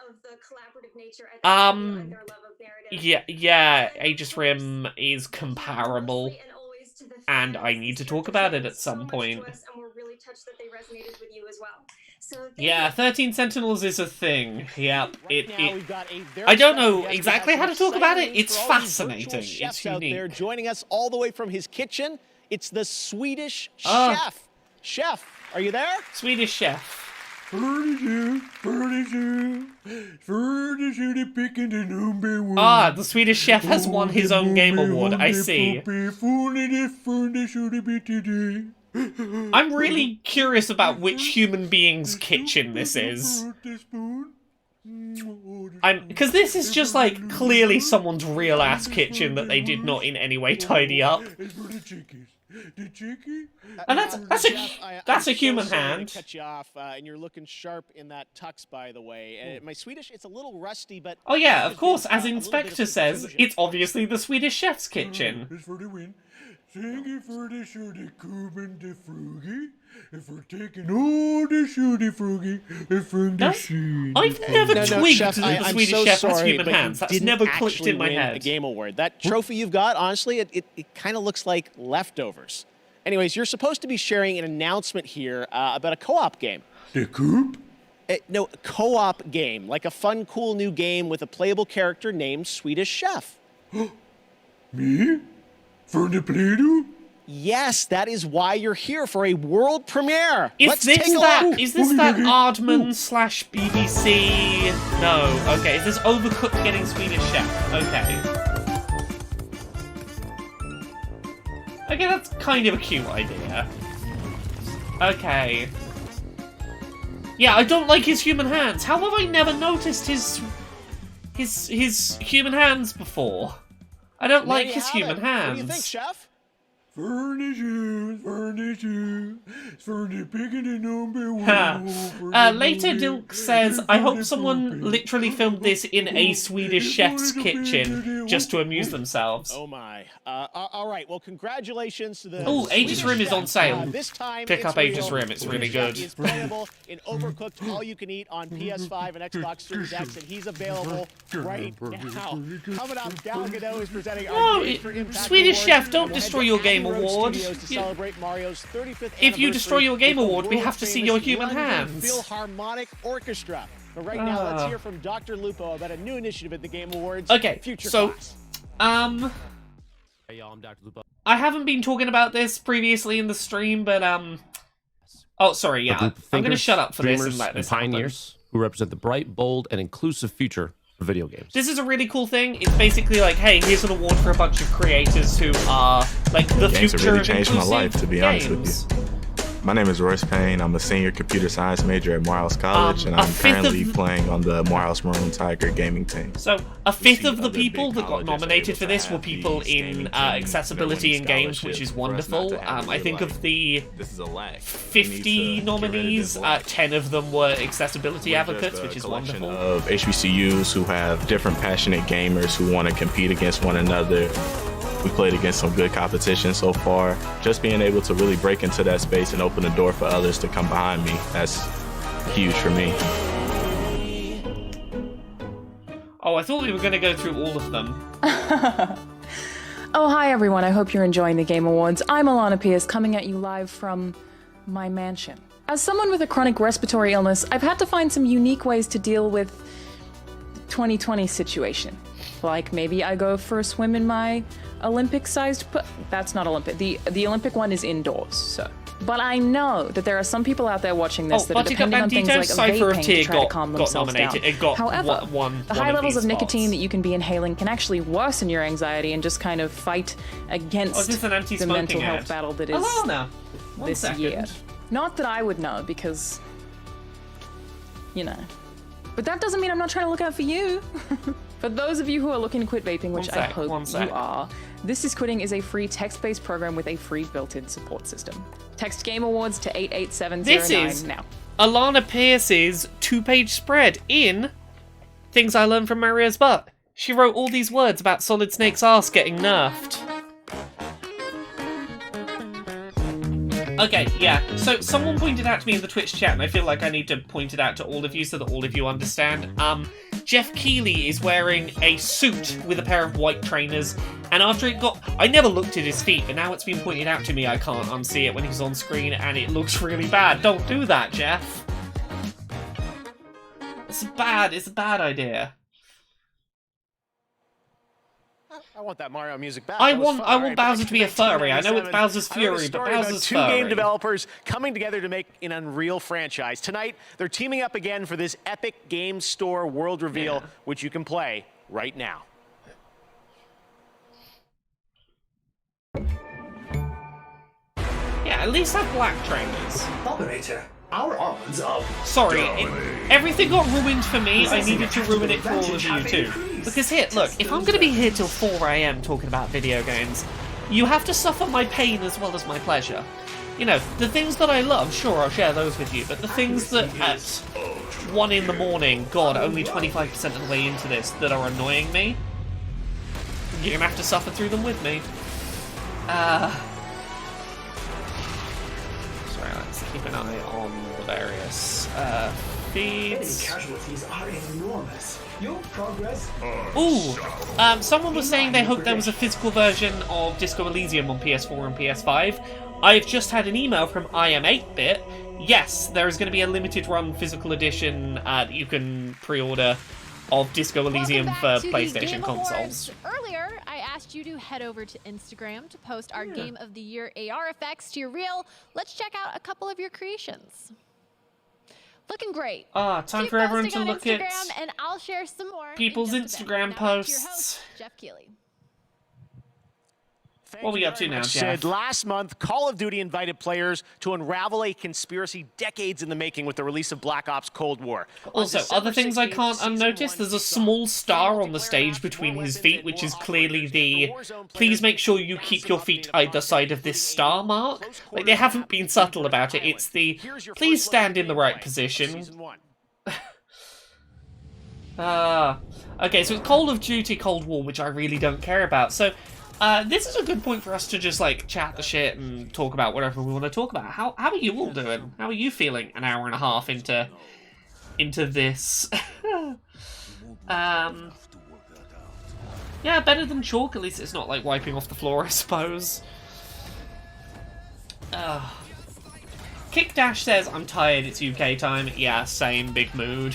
Yeah, Aegis Rim is comparable. And I need to talk about it at some point. Yeah, 13 Sentinels is a thing. Yep. I don't know exactly how to talk about it. It's fascinating. It's unique. They're joining us all the way from his kitchen. It's the Swedish Chef. Chef, are you there? Swedish Chef. The Swedish Chef has won his own game award, I see. I'm really curious about which human being's kitchen this is. Because this is just, like, clearly someone's real-ass kitchen that they did not in any way tidy up. And that's a human hand. To cut you off, and you're looking sharp in that tux, by the way. My Swedish, it's a little rusty, but... Oh yeah, of course, as Inspector says, it's obviously the Swedish Chef's kitchen. Thank you for the shooty Cuban de Frugi, and for taking all the shooty Frugi from the scene. I've never twigged Chef, that the Swedish Chef has human hands. That's never clicked in my head. A game award. That trophy you've got, honestly, it kind of looks like leftovers. Anyways, you're supposed to be sharing an announcement here about a co-op game. The Coop? No, a co-op game, like a fun, cool new game with a playable character named Swedish Chef. Me? For the Play-Doh? Yes, that is why you're here for a world premiere. Is this that Aardman / BBC? No. Okay. Is this Overcooked getting Swedish Chef? Okay. Okay, that's kind of a cute idea. Okay. Yeah, I don't like his human hands. How have I never noticed his human hands before? I don't like his human hands. What do you think, Chef? Later Dilk says, I hope someone literally filmed this in a Swedish chef's kitchen just to amuse themselves. Oh my. All right, well, congratulations to the... Oh, Aegis Rim is on sale. This time Pick up Aegis Rim, it's really good. It's playable in Overcooked All You Can Eat on PS5 and Xbox Series X, and he's available right now. Coming up, Gal Gadot is presenting our Games for Impact Swedish Award. Chef, don't destroy your game award. If you destroy your game award, we have to see your human hands. Philharmonic Orchestra. But right now, let's hear from Dr. Lupo about a new initiative at the Game Awards. Okay, Future so, Class. Hey y'all, I'm Dr. Lupo. I haven't been talking about this previously in the stream, but, oh, sorry, yeah, I'm gonna shut up for this and let this pioneers who represent the bright, bold, and inclusive future of video games. This is a really cool thing. It's basically like, hey, here's an award for a bunch of creators who are, like, the games future have really of changed my life, to be honest games. with you. My name is Royce Payne. I'm a senior computer science major at Morehouse College, and I'm currently playing on the Morehouse Maroon Tiger gaming team. So, a fifth of the people that got nominated for this were people in accessibility in games, which is wonderful. I think of the 50 nominees, 10 of them were accessibility advocates, which is wonderful. Of HBCUs who have different passionate gamers who want to compete against one another. We played against some good competition so far. Just being able to really break into that space and open the door for others to come behind me, that's huge for me. Oh, I thought we were going to go through all of them. Oh, hi everyone. I hope you're enjoying the Game Awards. I'm Alana Pierce, coming at you live from my mansion. As someone with a chronic respiratory illness, I've had to find some unique ways to deal with the 2020 situation. Like maybe I go for a swim in my Olympic-sized that's not Olympic. The Olympic one is indoors, so But I know that there are some people out there watching this that are Buttercup depending on things like Cypher of vaping Tear to try to calm got themselves down. nominated. It got However, one the high levels of these nicotine spots. that you can be inhaling can actually worsen your anxiety and just kind of fight against is this an the anti-smoking mental health ad? battle that is Alana, one this second. year. Not that I would know, because, you know. But that doesn't mean I'm not trying to look out for you. For those of you who are looking to quit vaping, which I hope you are, This Is Quitting is a free text-based program with a free built-in support system. Text Game Awards to 88709 This is now. Alana Pierce's 2-page spread in Things I Learned from Maria's Butt. She wrote all these words about Solid Snake's ass getting nerfed. Okay, yeah, so someone pointed out to me in the Twitch chat, and I feel like I need to point it out to all of you so that all of you understand. Jeff Keighley is wearing a suit with a pair of white trainers, and after it got... I never looked at his feet, but now it's been pointed out to me, I can't unsee it when he's on screen, and it looks really bad. Don't do that, Jeff. It's a bad idea. I want that Mario music back. I want Bowser to be a furry. I know it's Bowser's Fury, but Bowser's two furry. game developers coming together to make an Unreal franchise. Tonight, they're teaming up again for this epic game store world reveal, which you can play right now. Yeah, at least have black trainers. Operator, our arms are... Sorry, everything got ruined for me. I needed to ruin it for all of you too. Because here, look, if I'm going to be here till 4 AM talking about video games, you have to suffer my pain as well as my pleasure. You know, the things that I love, sure, I'll share those with you, but the things that at 1 in the morning, God, only 25% of the way into this, that are annoying me, you're going to have to suffer through them with me. Sorry, let's keep an eye on the various feeds. Casualties are enormous. Your progress... Ooh, someone was saying they hoped there was a physical version of Disco Elysium on PS4 and PS5. I've just had an email from I Am 8-Bit. Yes, there is going to be a limited run physical edition that you can pre-order of Disco Elysium for PlayStation consoles. Earlier, I asked you to head over to Instagram to post our Game of the Year AR effects to your reel. Let's check out a couple of your creations. Looking great. Time for everyone to look at and I'll share some more people's Instagram posts. Host, Jeff Keighley. What are we up to now, Jeff? Sid, last month, Call of Duty invited players to unravel a conspiracy decades in the making with the release of Black Ops Cold War. Also, other things I can't unnotice, there's a small star on the stage between his feet, which is clearly the please make sure you keep your feet either side of this star mark. Like, they haven't been subtle about it. It's the please stand in the right position. Okay, so it's Call of Duty Cold War, which I really don't care about. So, this is a good point for us to just, like, chat the shit and talk about whatever we want to talk about. How are you all doing? How are you feeling an hour and a half into this? Yeah, better than chalk. At least it's not, like, wiping off the floor, I suppose. Kick Dash says, I'm tired, it's UK time. Yeah, same, big mood.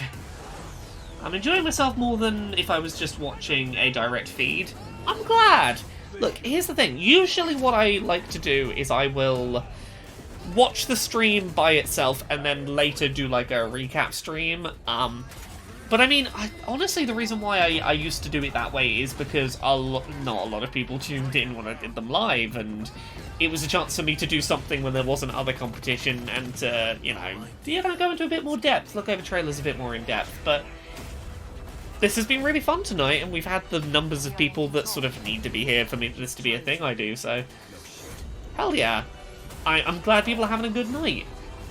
I'm enjoying myself more than if I was just watching a direct feed. I'm glad. Look, here's the thing. Usually what I like to do is I will watch the stream by itself and then later do like a recap stream. But I mean, honestly, the reason why I used to do it that way is because not a lot of people tuned in when I did them live, and it was a chance for me to do something when there wasn't other competition and to, you know, go into a bit more depth, look over trailers a bit more in depth. But this has been really fun tonight, and we've had the numbers of people that sort of need to be here for this to be a thing I do, so hell yeah. I'm glad people are having a good night.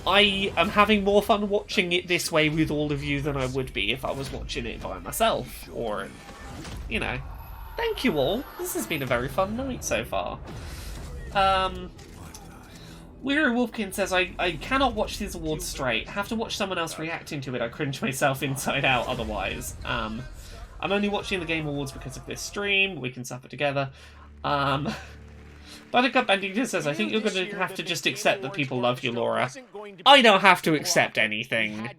I am having more fun watching it this way with all of you than I would be if I was watching it by myself, or, you know. Thank you all. This has been a very fun night so far. Weary Wolfkin says, I cannot watch these awards straight. Have to watch someone else reacting to it. I cringe myself inside out otherwise. I'm only watching the Game Awards because of this stream. We can suffer together. Buttercup Bandita says, I think you're going to have to just accept that people love you, Laura. I don't have to accept anything.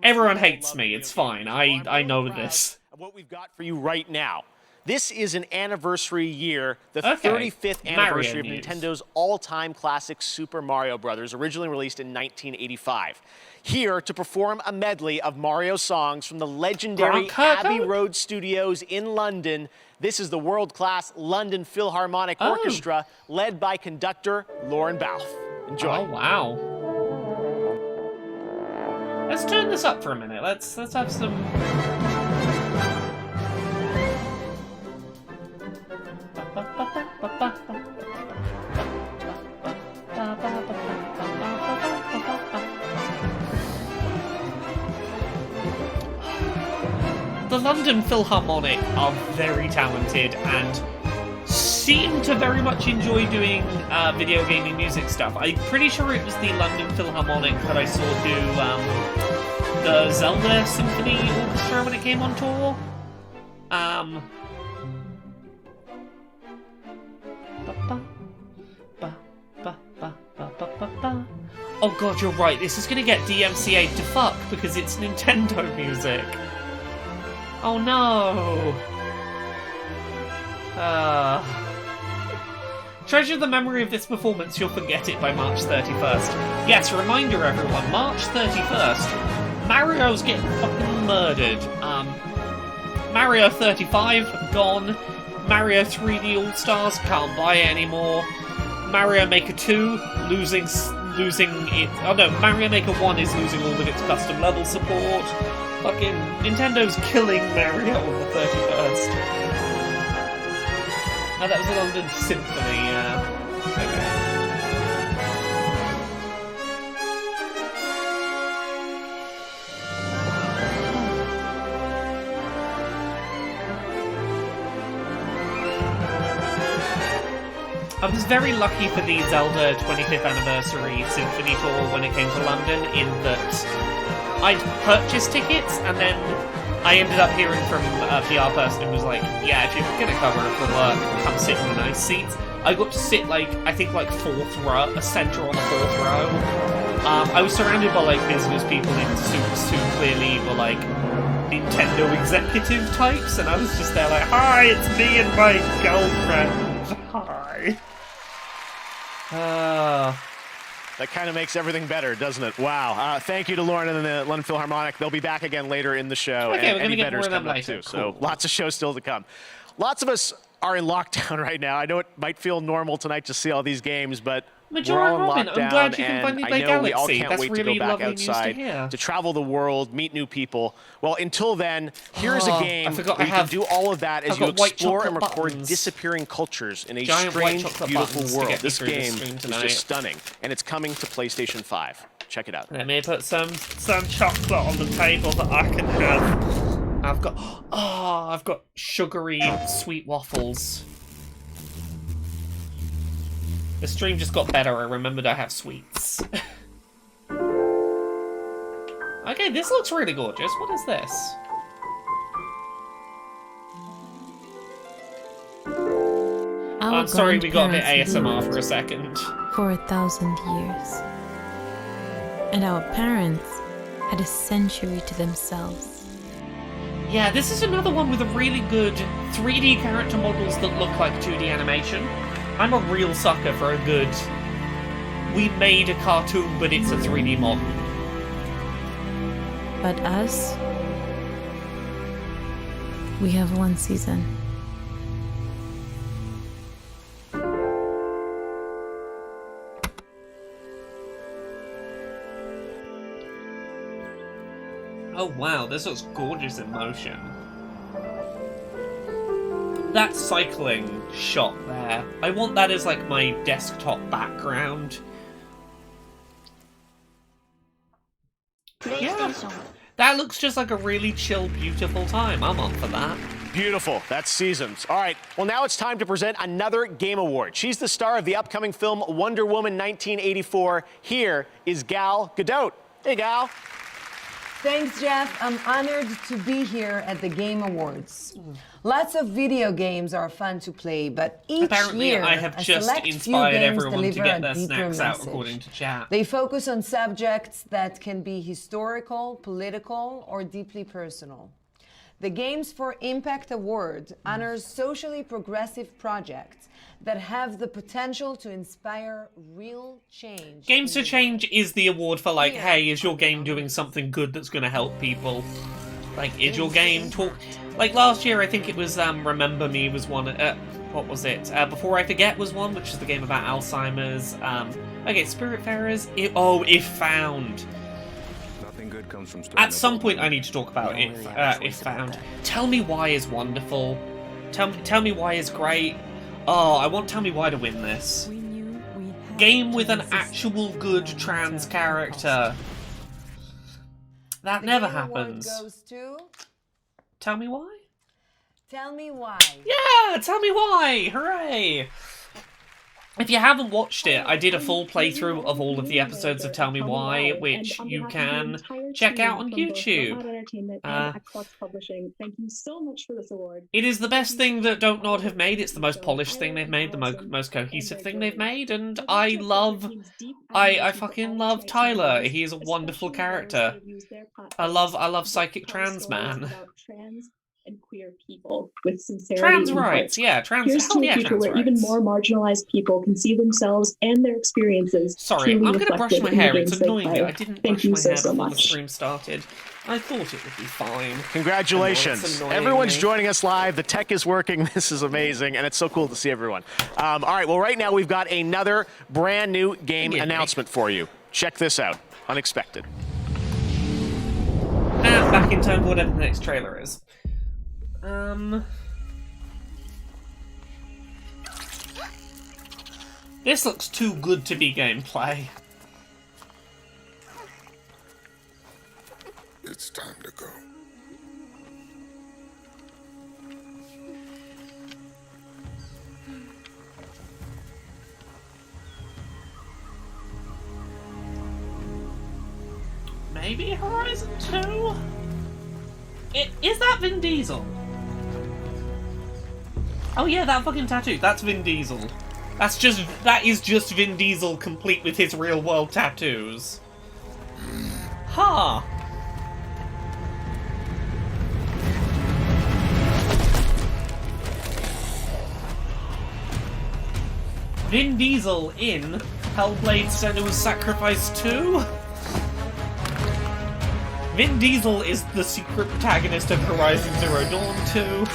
Everyone hates me. It's fine. I know this. What we've got for you right now. This is an anniversary year, the Okay. 35th anniversary Mario of news. Nintendo's all-time classic Super Mario Bros., originally released in 1985. Here to perform a medley of Mario songs from the legendary Grant Abbey Kirkhope? Road Studios in London. This is the world-class London Philharmonic Orchestra, led by conductor Lauren Balfe. Enjoy. Oh, wow. Let's turn this up for a minute. Let's have some... The London Philharmonic are very talented and seem to very much enjoy doing video gaming music stuff. I'm pretty sure it was the London Philharmonic that I saw do the Zelda Symphony Orchestra when it came on tour. Oh god, you're right. This is going to get DMCA'd to fuck because it's Nintendo music. Oh no! Treasure the memory of this performance, you'll forget it by March 31st. Yes, reminder everyone, March 31st, Mario's getting fucking murdered. Mario 35, gone. Mario 3D All-Stars, can't buy it anymore. Mario Maker 2, losing it. Oh no, Mario Maker 1 is losing all of its custom level support. Fucking Nintendo's killing Mario on the 31st. Oh, that was the London Symphony, yeah. Okay. I was very lucky for the Zelda 25th Anniversary Symphony Tour when it came to London, in that I'd purchased tickets and then I ended up hearing from a PR person who was like, yeah, if you're going to cover it for work, come sit in the nice seats. I got to sit, I think fourth row, a centre on the fourth row. I was surrounded by, business people in suits who clearly were, Nintendo executive types, and I was just there hi, it's me and my girlfriend. Hi. That kind of makes everything better, doesn't it? Wow. Thank you to Lauren and the London Philharmonic. They'll be back again later in the show. Okay, and we're going to get more of them later. Too. So lots of shows still to come. Lots of us are in lockdown right now. I know it might feel normal tonight to see all these games, but we're all in Robin, lockdown, I'm glad you can and finally I play know Galaxy. we all can't That's wait really to go back lovely news to outside, hear. to travel the world, meet new people. Well, until then, here's a game where you can do all of that as you explore and record disappearing cultures in a strange, beautiful world. This game is just stunning, and it's coming to PlayStation 5. Check it out. Let me put some chocolate on the table that I can have. I've got sugary sweet waffles. The stream just got better. I remembered I have sweets. Okay, this looks really gorgeous. What is this? I'm sorry, we got a bit ASMR for a second. For 1,000 years. And our parents had a century to themselves. Yeah, this is another one with a really good 3D character models that look like 2D animation. I'm a real sucker for a good... We made a cartoon, but it's a 3D model. But us, we have one season. Oh wow, this looks gorgeous in motion. That cycling shot there, I want that as my desktop background. Yeah, that looks just like a really chill, beautiful time. I'm up for that. Beautiful. That's Seasons. All right. Well, now it's time to present another Game Award. She's the star of the upcoming film Wonder Woman 1984. Here is Gal Gadot. Hey, Gal. Thanks, Jeff. I'm honored to be here at the Game Awards. Lots of video games are fun to play, but each year, I have a just select inspired few games everyone to deliver get a their deeper snacks out message. according to chat. They focus on subjects that can be historical, political, or deeply personal. The Games for Impact Award honors socially progressive projects that have the potential to inspire real change. Games to Change is the award for, like, hey, is your game doing something good that's going to help people? Like, is your game like, last year, I think it was, Remember Me was one, what was it? Before I Forget was one, which is the game about Alzheimer's. Okay, Spiritfarers, If Found. Nothing good comes from At some point, I need to talk about If Found. Tell Me Why is wonderful. Tell Me Why is great. Oh, I want Tell Me Why to win this. Game with an actual good trans character. That never happens. Goes to... Tell Me Why? Tell Me Why. Yeah, Tell Me Why! Hooray! If you haven't watched it, I did a full playthrough of all of the episodes of Tell Me Why, which you can check out on YouTube. Thank you so much for this award. It is the best thing that Don't Nod have made. It's the most polished thing they've made, the most cohesive thing they've made, and I fucking love Tyler. He is a wonderful character. I love Psychic Trans Man. And queer people with sincerity. Trans rights, yeah, trans. Here's to a future where even more marginalized people can see themselves and their experiences. Sorry, I'm going to brush my hair. It's annoying me. I didn't brush my hair before the stream started. I thought it would be fine. Congratulations. Everyone's joining us live. The tech is working. This is amazing, and it's so cool to see everyone. All right, well, right now we've got another brand new game announcement for you. Check this out. Unexpected. And back in time for whatever the next trailer is. This looks too good to be gameplay. It's time to go. Maybe Horizon 2? Is that Vin Diesel? Oh yeah, that fucking tattoo. That's Vin Diesel. That is just Vin Diesel complete with his real world tattoos. Huh. Vin Diesel in Hellblade: Senua's Sacrifice 2? Vin Diesel is the secret protagonist of Horizon Zero Dawn 2.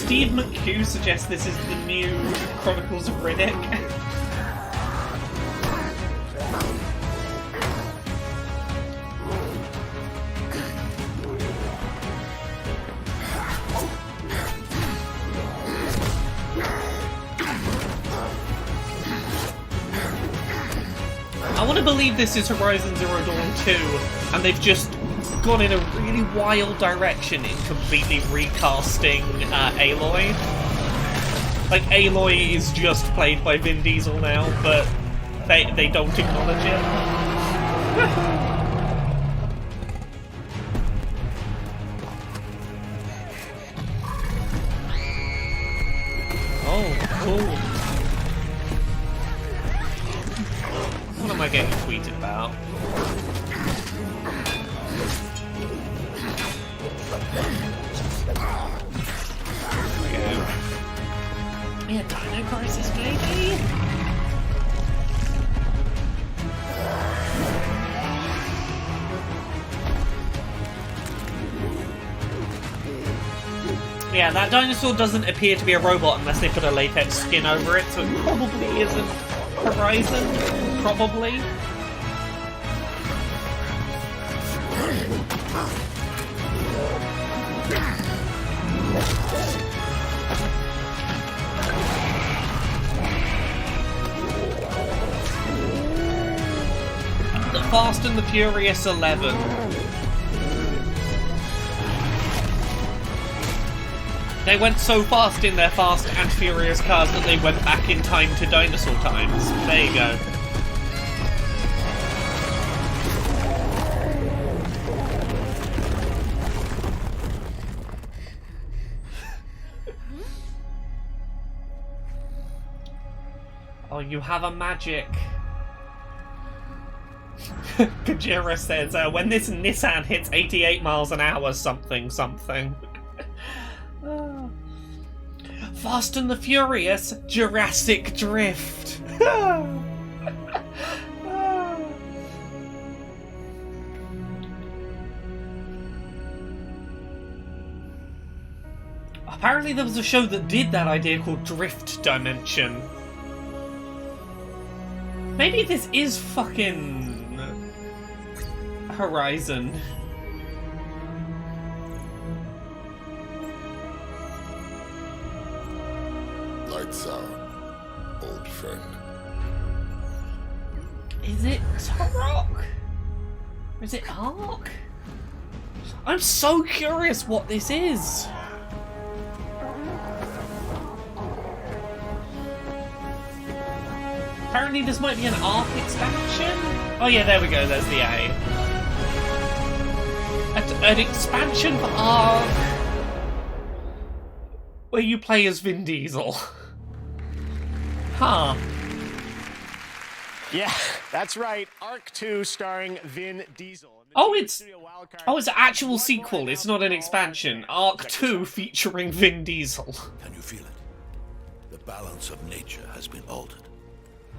Steve McHugh suggests this is the new Chronicles of Riddick. I want to believe this is Horizon Zero Dawn 2, and they've just gone in a really wild direction in completely recasting Aloy. Like, Aloy is just played by Vin Diesel now, but they don't acknowledge it. Oh, cool. What am I getting tweeted about? Yeah, Dino Crisis, baby! Yeah, that dinosaur doesn't appear to be a robot unless they put a latex skin over it, so it probably isn't Horizon. Probably. The Fast and the Furious 11. They went so fast in their Fast and Furious cars that they went back in time to dinosaur times. There you go. Oh, you have a magic. Kajira says, when this Nissan hits 88 miles an hour, something, something. Fast and the Furious, Jurassic Drift. Apparently there was a show that did that idea called Drift Dimension. Maybe this is fucking Horizon. Lights out, old friend. Is it Turok? Or is it Ark? I'm so curious what this is. Apparently this might be an Ark expansion? Oh yeah, there we go, there's the A. An expansion for Ark where you play as Vin Diesel. Huh. Yeah, that's right. Ark 2 starring Vin Diesel. Oh, it's an actual sequel. It's not an expansion. Ark 2 featuring Vin Diesel. Can you feel it? The balance of nature has been altered.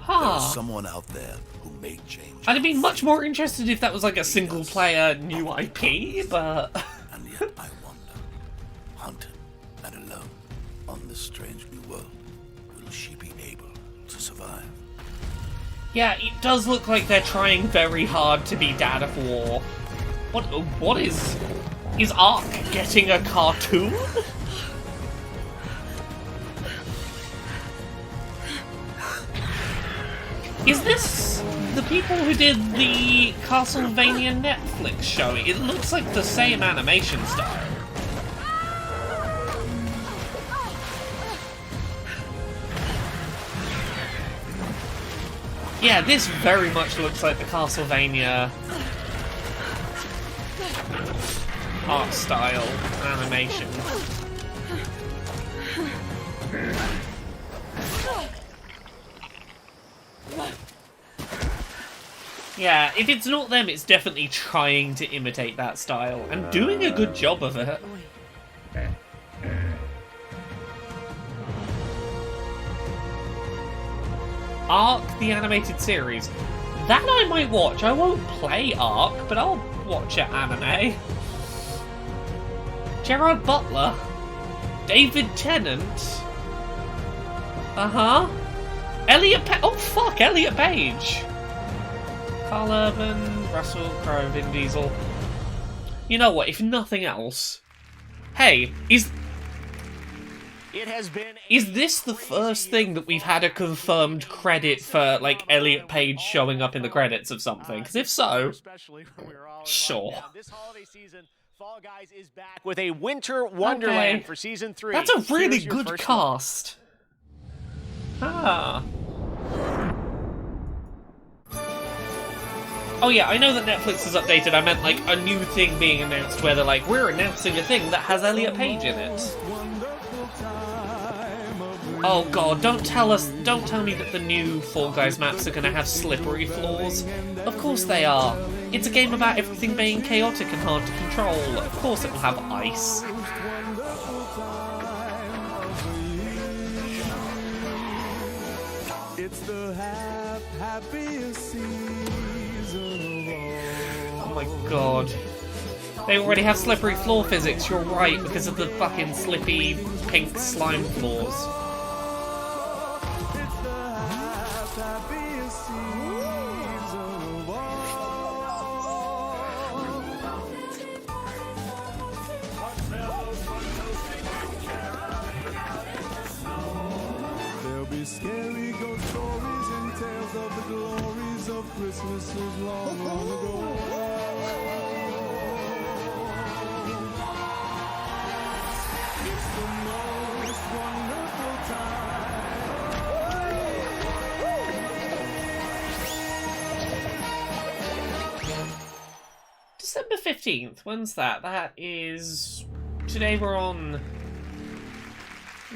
Huh. There's someone out there who may change. I'd have been much more interested if that was like a single player new IP, but... And yet I wonder, hunted and alone on this strange new world, will she be able to survive? Yeah, it does look like they're trying very hard to be Dad of War. What is Ark getting a cartoon? Is this the people who did the Castlevania Netflix show? It looks like the same animation style. Yeah, this very much looks like the Castlevania art style animation. Yeah, if it's not them, it's definitely trying to imitate that style and doing a good job of it. Ark, the animated series. That I might watch. I won't play Ark, but I'll watch an anime. Gerard Butler. David Tennant. Uh-huh. Oh fuck, Elliot Page. Carl Urban, Russell Crowe, Vin Diesel. You know what, if nothing else... Hey, is this the first thing that we've had a confirmed credit for, like, Elliot Page showing up in the credits of something? Because if so, sure. This holiday season, Fall Guys is back with a Winter Wonderland for Season 3. That's a really good cast. Ah. Oh yeah, I know that Netflix has updated. I meant like a new thing being announced where they're like, we're announcing a thing that has Elliot Page in it. Oh god, don't tell me that the new Fall Guys maps are gonna have slippery floors. Of course they are. It's a game about everything being chaotic and hard to control. Of course it will have ice. It's the happiest season of all. Oh my god. They already have slippery floor physics, you're right, because of the fucking slippy pink slime floors. Scary ghost stories and tales of the glories of Christmases long, long ago. It's the most wonderful time. December 15th, when's that? That is... Today we're on...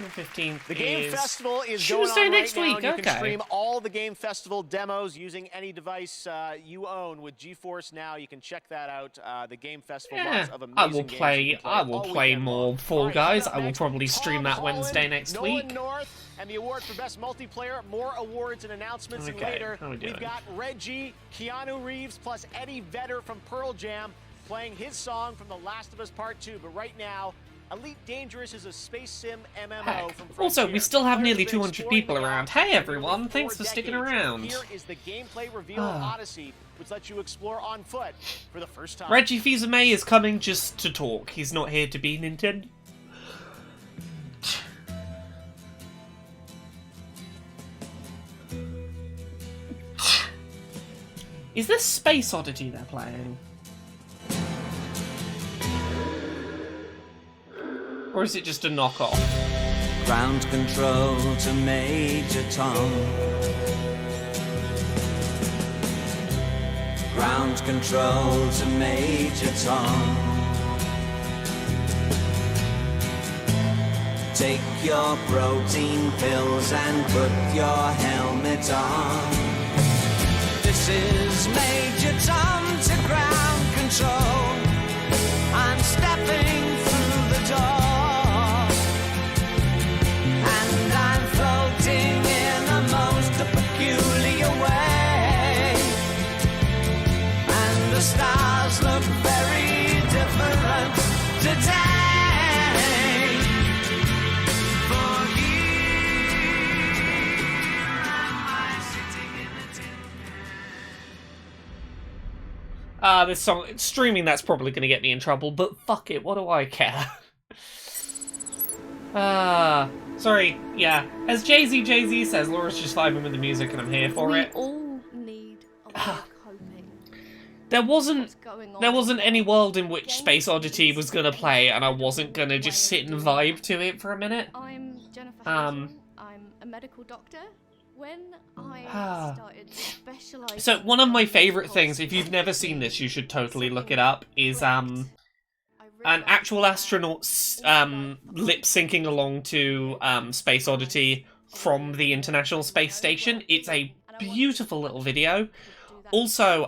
April 15th. The Game Festival is Tuesday going on next right now. week. You Okay. can stream all the Game Festival demos using any device you own with GeForce Now. You can check that out. The Game Festival, lots of amazing I will games you play. can I will all play weekend more long. Fall All right, Guys. up I will next, probably stream Tom that Holland, Wednesday next Nolan week. North, and the award for best multiplayer. More awards and announcements. And Okay, later, how we doing? we've got Reggie, Keanu Reeves, plus Eddie Vedder from Pearl Jam playing his song from The Last of Us Part 2. But right now, Elite Dangerous is a space sim MMO from Also, we Frontier. still have Players nearly been 200 exploring people the around. galaxy Hey for nearly everyone, thanks 4 for sticking decades. around. Here is the gameplay reveal of Odyssey, which lets you explore on foot for the first time. Reggie Fils-Aimé is coming just to talk. He's not here to be Nintendo. Is this Space Oddity they're playing? Or is it just a knockoff? Ground control to Major Tom. Ground control to Major Tom. Take your protein pills and put your helmet on. This is Major Tom to ground control. I'm stepping through the door, and I'm floating in a most peculiar way, and the stars look very different today. This song, streaming that's probably going to get me in trouble, but fuck it, what do I care? Sorry, yeah. As Jay-Z says, Laura's just vibing with the music and I'm here for it. We all need a way of coping. There wasn't any world in which Space Oddity was going to play and I wasn't going to just sit and vibe to it for a minute. I'm Jennifer Hatton. I'm a medical doctor. When I started specialising... So one of my favourite things, if you've never seen this, you should totally look it up, is an actual astronaut lip-syncing along to Space Oddity from the International Space Station. It's a beautiful little video. Also,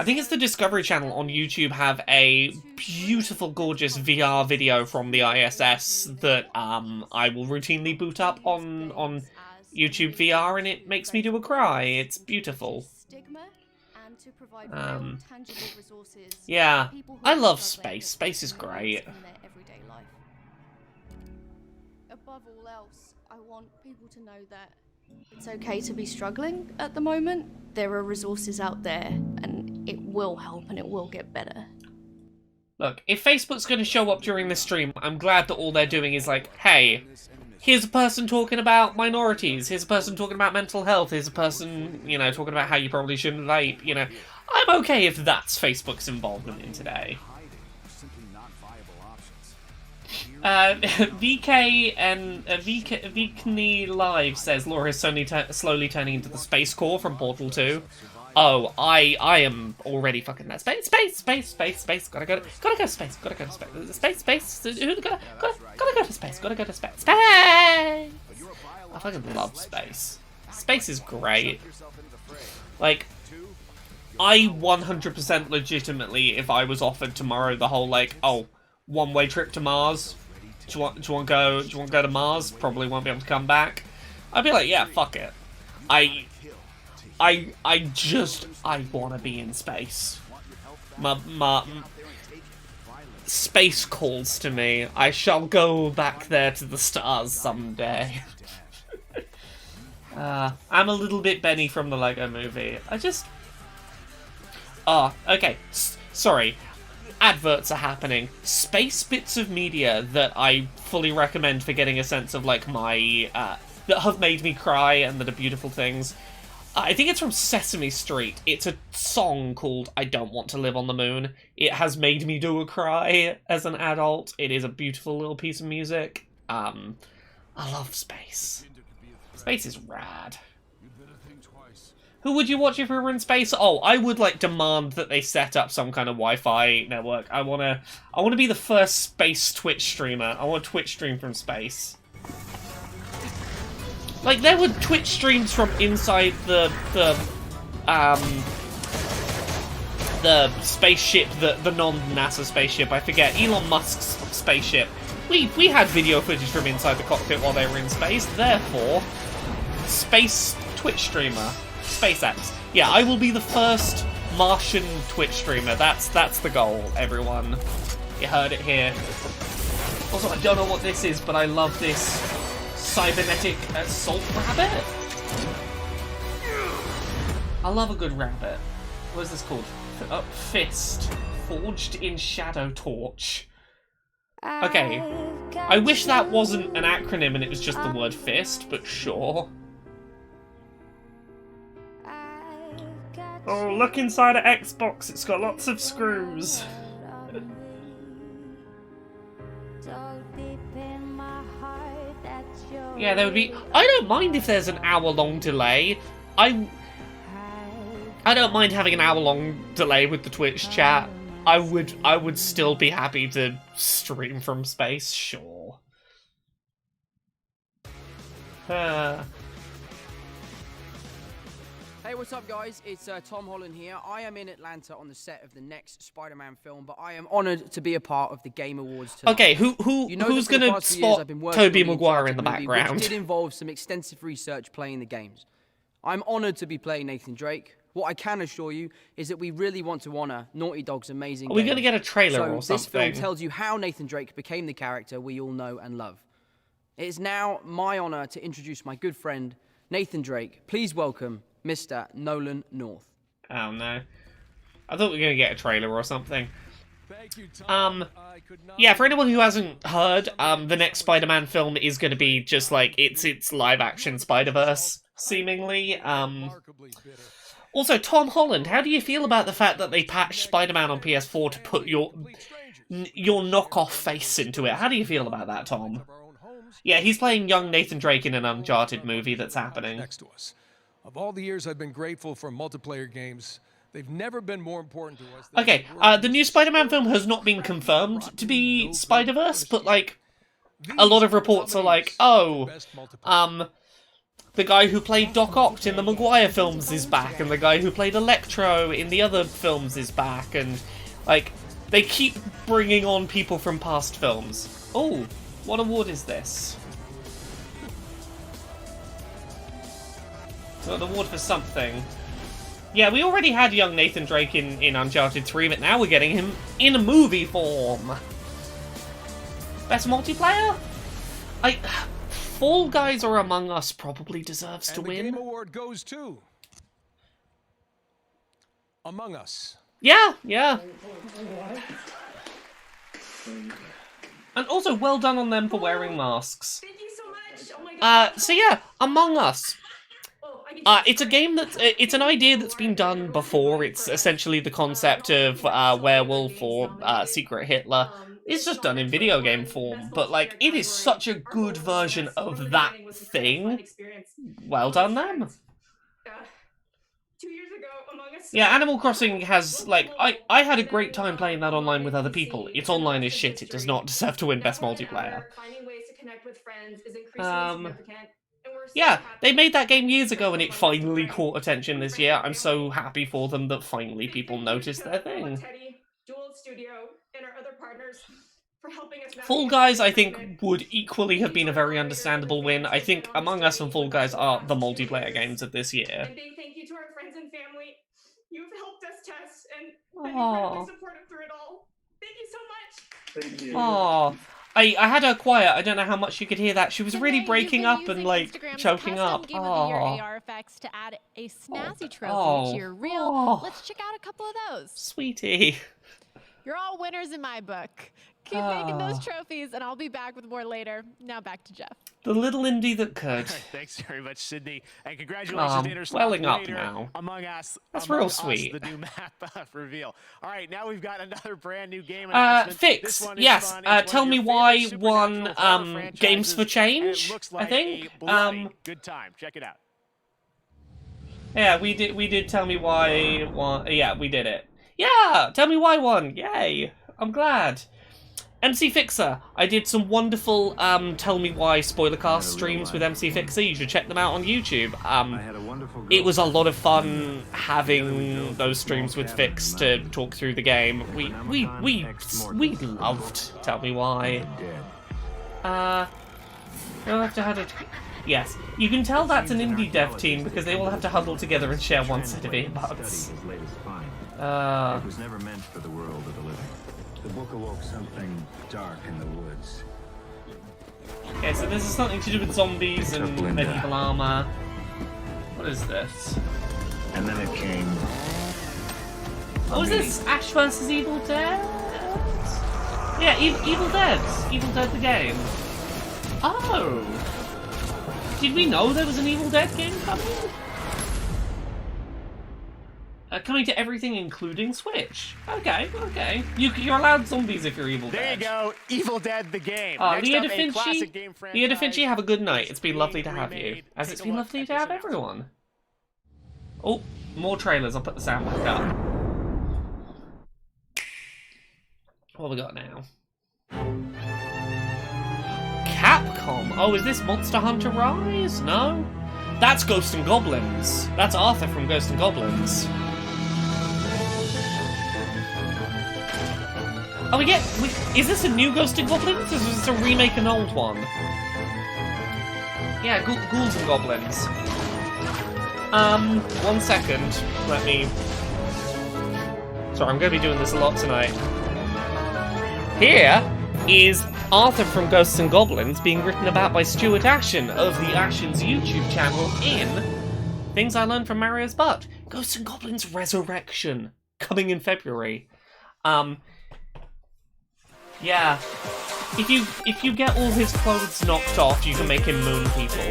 I think it's the Discovery Channel on YouTube have a beautiful, gorgeous VR video from the ISS that I will routinely boot up on YouTube VR, and it makes me do a cry. It's beautiful. Yeah, I love space. Space is great. Above all else, I want people to know that it's okay to be struggling at the moment. There are resources out there, and it will help and it will get better. Look, if Facebook's going to show up during this stream, I'm glad that all they're doing is like, hey, here's a person talking about minorities, here's a person talking about mental health, here's a person, you know, talking about how you probably shouldn't vape, you know. I'm okay if that's Facebook's involvement in today. VK and VKNI Live says Laura is slowly turning into the Space Corps from Portal 2. Oh, I am already fucking that space. Gotta go to space. Gotta go to space. I fucking love space. Space is great. Like, I 100% legitimately, if I was offered tomorrow the whole like, oh, one-way trip to Mars. Do you want to go to Mars? Probably won't be able to come back. I'd be like, yeah, fuck it. I want to be in space. Space calls to me. I shall go back there to the stars someday. I'm a little bit Benny from the Lego Movie. Okay. Sorry. Adverts are happening. Space bits of media that I fully recommend for getting a sense of, like, my, that have made me cry and that are beautiful things. I think it's from Sesame Street. It's a song called I Don't Want to Live on the Moon. It has made me do a cry as an adult. It is a beautiful little piece of music. I love space. Space is rad. Who would you watch if we were in space? Oh, I would like demand that they set up some kind of Wi-Fi network. I wanna be the first space Twitch streamer. I want to Twitch stream from space. Like there were Twitch streams from inside the spaceship, the non-NASA spaceship. I forget, Elon Musk's spaceship. We had video footage from inside the cockpit while they were in space. Therefore, space Twitch streamer. SpaceX. Yeah, I will be the first Martian Twitch streamer. That's the goal, everyone. You heard it here. Also, I don't know what this is, but I love this cybernetic assault rabbit. I love a good rabbit. What is this called? Fist. Forged in Shadow Torch. Okay. I wish that wasn't an acronym and it was just the word fist, but sure. Oh, look inside an Xbox. It's got lots of screws. Yeah, there would be... I don't mind if there's an hour-long delay. I don't mind having an hour-long delay with the Twitch chat. I would still be happy to stream from space, sure. Hey, what's up, guys? It's Tom Holland here. I am in Atlanta on the set of the next Spider-Man film, but I am honoured to be a part of the Game Awards tonight. Okay, who's gonna spot Tobey Maguire in the background? Which did involve some extensive research playing the games. I'm honoured to be playing Nathan Drake. What I can assure you is that we really want to honour Naughty Dog's amazing. Are we gonna get a trailer or something? This film tells you how Nathan Drake became the character we all know and love. It is now my honour to introduce my good friend Nathan Drake. Please welcome Mr. Nolan North. Oh no. I thought we were going to get a trailer or something. Thank you, Tom. Yeah, for anyone who hasn't heard, the next Spider-Man film is going to be just like, it's live-action Spider-Verse, seemingly. Also, Tom Holland, how do you feel about the fact that they patched Spider-Man on PS4 to put your knockoff face into it? How do you feel about that, Tom? Yeah, he's playing young Nathan Drake in an Uncharted movie that's happening. Next to us. Of all the years I've been grateful for multiplayer games, they've never been more important to us. Okay, the new Spider-Man film has not been confirmed to be Spider-Verse, but, like, a lot of reports are like, oh, the guy who played Doc Ock in the Maguire films is back, and the guy who played Electro in the other films is back, and, like, they keep bringing on people from past films. Oh, what award is this? An award for something. Yeah, we already had young Nathan Drake in Uncharted 3, but now we're getting him in a movie form. Best multiplayer? Fall Guys or Among Us probably deserves to win. The Game Award goes to Among Us. Yeah. And also, well done on them for wearing masks. Thank you so much. Oh my God. So yeah, Among Us. It's a game it's an idea that's been done before. It's essentially the concept of werewolf or secret Hitler. It's just done in video game form, but like it is such a good version of that thing. Well done, them. 2 years ago, Among Us. Yeah, Animal Crossing has like I had a great time playing that online with other people. Its online is shit. It does not deserve to win best multiplayer. Finding ways to connect with friends is increasingly significant. Yeah, they made that game years ago and it finally caught attention this year. I'm so happy for them that finally people noticed their thing. Fall Guys, I think, would equally have been a very understandable win. I think Among Us and Fall Guys are the multiplayer games of this year. And big thank you to our friends and family. You've helped us test and been incredibly supportive through it all. Thank you so much. Thank you. Aww. I had her quiet. I don't know how much you could hear that. She was really breaking up and like choking up. Game of the Year AR effects to add a snazzy trophy to your reel. Let's check out a couple of those. Sweetie. You're all winners in my book. Keep making those trophies, and I'll be back with more later. Now back to Jeff. The little indie that could. Thanks very much, Sydney, and congratulations to Intersloth welling up later now. Among Us. That's real sweet. The new map reveal. All right, now we've got another brand new game announcement. Fix. Yes. Tell me why won Games for Change. It looks like I think. a bloody good time. Check it out. Yeah, we did Tell Me Why one. Yeah, we did it. Yeah, Tell Me Why one. Yay! I'm glad. MC Fixer. I did some wonderful Tell Me Why spoilercast streams with MC Fixer. You should check them out on YouTube. It was a lot of fun having those streams with Fix to talk through the game. We loved Tell Me Why. You'll have to have it. Yes, you can tell that's an indie dev team because they all have to huddle together and share one set of earbuds. It was never meant for the world of the living. The book awoke something dark in the woods. Okay, so this is something to do with zombies and medieval armor. What is this? And then it came. Oh, is this Ash vs Evil Dead? Yeah, Evil Dead. Evil Dead the game. Oh! Did we know there was an Evil Dead game coming? Coming to everything, including Switch. Okay. You're allowed zombies if you're Evil Dead. There you go, Evil Dead the game. Leah Da Vinci, have a good night. It's been lovely to have you. As it's been lovely to have everyone. Oh, more trailers. I'll put the sound back up. What have we got now? Capcom. Oh, is this Monster Hunter Rise? No? That's Ghosts and Goblins. That's Arthur from Ghosts and Goblins. Oh, is this a new Ghosts and Goblins? Or is this a remake of an old one? Yeah, Ghouls and Goblins. 1 second. Let me... Sorry, I'm going to be doing this a lot tonight. Here is Arthur from Ghosts and Goblins being written about by Stuart Ashen of the Ashen's YouTube channel in Things I Learned from Mario's Butt. Ghosts and Goblins Resurrection, coming in February. Yeah. If you get all his clothes knocked off, you can make him moon people.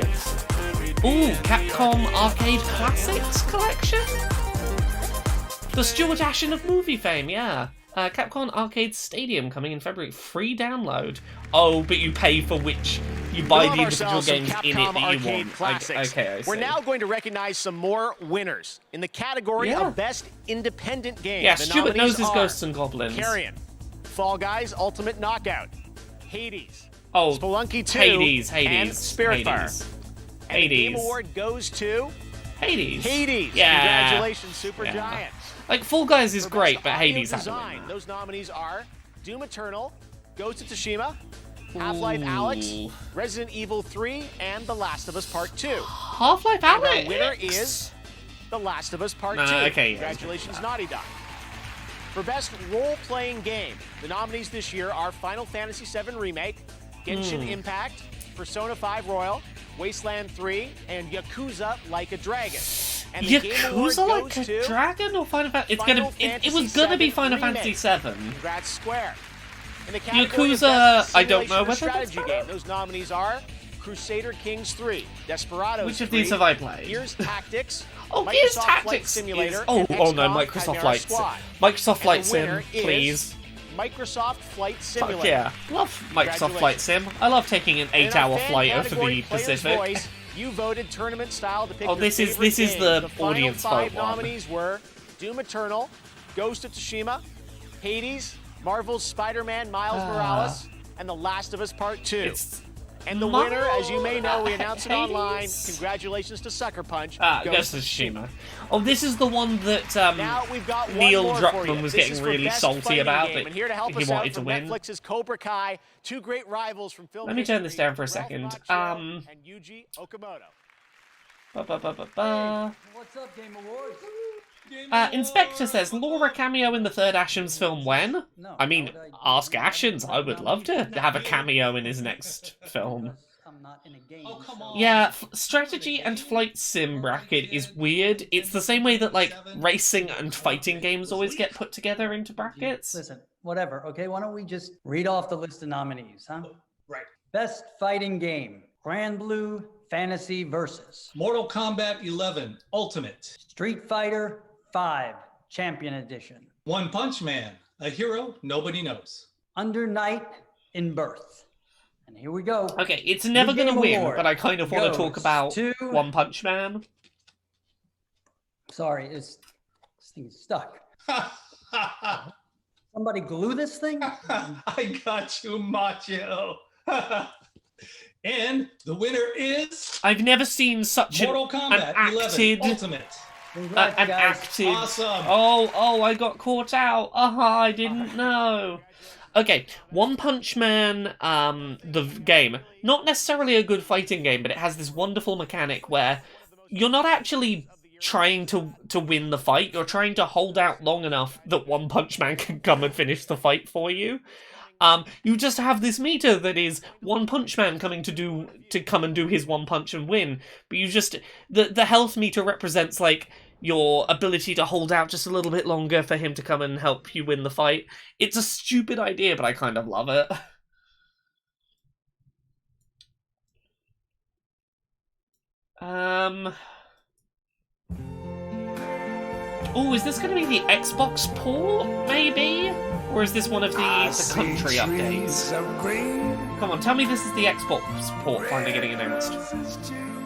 Ooh, Capcom Arcade Classics Collection? The Stuart Ashen of movie fame, yeah. Capcom Arcade Stadium coming in February. Free download. Oh, but you pay for which you buy the individual games in it that you want. Classics. Okay, I see. We're now going to recognize some more winners in the category of Best Independent Game. Yeah, the Stuart knows his are Ghosts and Goblins. Carrion, Fall Guys Ultimate Knockout, Hades, oh, Spelunky 2, Hades, and Spiritfire. And the Game Hades. Award goes to Hades. Yeah. Congratulations, Supergiant. Like, Fall Guys is great, but Hades has to win. Those nominees are Doom Eternal, Ghost of Tsushima, Half-Life Alyx, Resident Evil 3, and The Last of Us Part 2. Half-Life Alyx? And our winner is The Last of Us Part 2. Okay, Congratulations, Naughty Dog. For Best Role-Playing Game, the nominees this year are Final Fantasy VII Remake, Genshin Impact, Persona 5 Royal, Wasteland 3, and Yakuza Like a Dragon. And the Yakuza Like a Dragon or Final Fantasy? It was gonna be Final Fantasy VII. Congrats, Square. In the category of Yakuza, Best I don't know Simulation whether strategy game, those nominees are Crusader Kings 3, Desperados Which of 3, these have I played? Gears Tactics, Oh, Microsoft Gears Flight Tactics Simulator, is... and Oh no, XCOM Microsoft Chimera Flight Squad. Microsoft Flight And the Sim, winner is please. Microsoft Flight Simulator. Fuck yeah. Love Microsoft Flight Sim. I love taking an 8-hour flight over the Pacific. Voice, you voted tournament style to pick Oh, your this is favorite game. the final audience 5 vote one. nominees were Doom Eternal, Ghost of Tsushima, Hades, Marvel's Spider-Man Miles Morales, and The Last of Us Part 2. And the winner, as you may know, we announced it online. Congratulations to Sucker Punch. Ghost of Tsushima. Oh, this is the one that now we've got one Neil more for you. Druckmann was This getting is for really Best salty Fighting about. Game. That And here to help he us out wanted to from win. Netflix's Cobra Kai, two great rivals from film Let me turn this history, down for a Ralph second. Macchio and Yuji Okamoto. What's up, Game Awards? Inspector says, Laura cameo in the third Ashen's film when? I mean, ask Ashens. I would love to have a cameo in his next film. Yeah, strategy and flight sim bracket is weird. It's the same way that, like, racing and fighting games always get put together into brackets. Listen, whatever, okay? Why don't we just read off the list of nominees, huh? Right. Best Fighting Game, Grand Blue Fantasy Versus. Mortal Kombat 11 Ultimate. Street Fighter 5 Champion Edition. One Punch Man, a hero nobody knows. Under Night in Birth. And here we go. Okay, it's never going to win, but I kind of want to talk about to One Punch Man. Sorry, this thing is stuck. Somebody glue this thing? I got you, Macho. And the winner is I've never seen such Mortal Kombat an 11 acted Ultimate. Congrats, an guys. acted. Awesome. Oh, I got caught out. I didn't know. Okay, One Punch Man, the game, not necessarily a good fighting game, but it has this wonderful mechanic where you're not actually trying to win the fight, you're trying to hold out long enough that One Punch Man can come and finish the fight for you. You just have this meter that is One Punch Man coming to come and do his one punch and win, but you just, the health meter represents, like, your ability to hold out just a little bit longer for him to come and help you win the fight. It's a stupid idea, but I kind of love it. Oh, is this going to be the Xbox port, maybe? Or is this one of the country updates? Come on, tell me this is the Xbox port finally getting announced.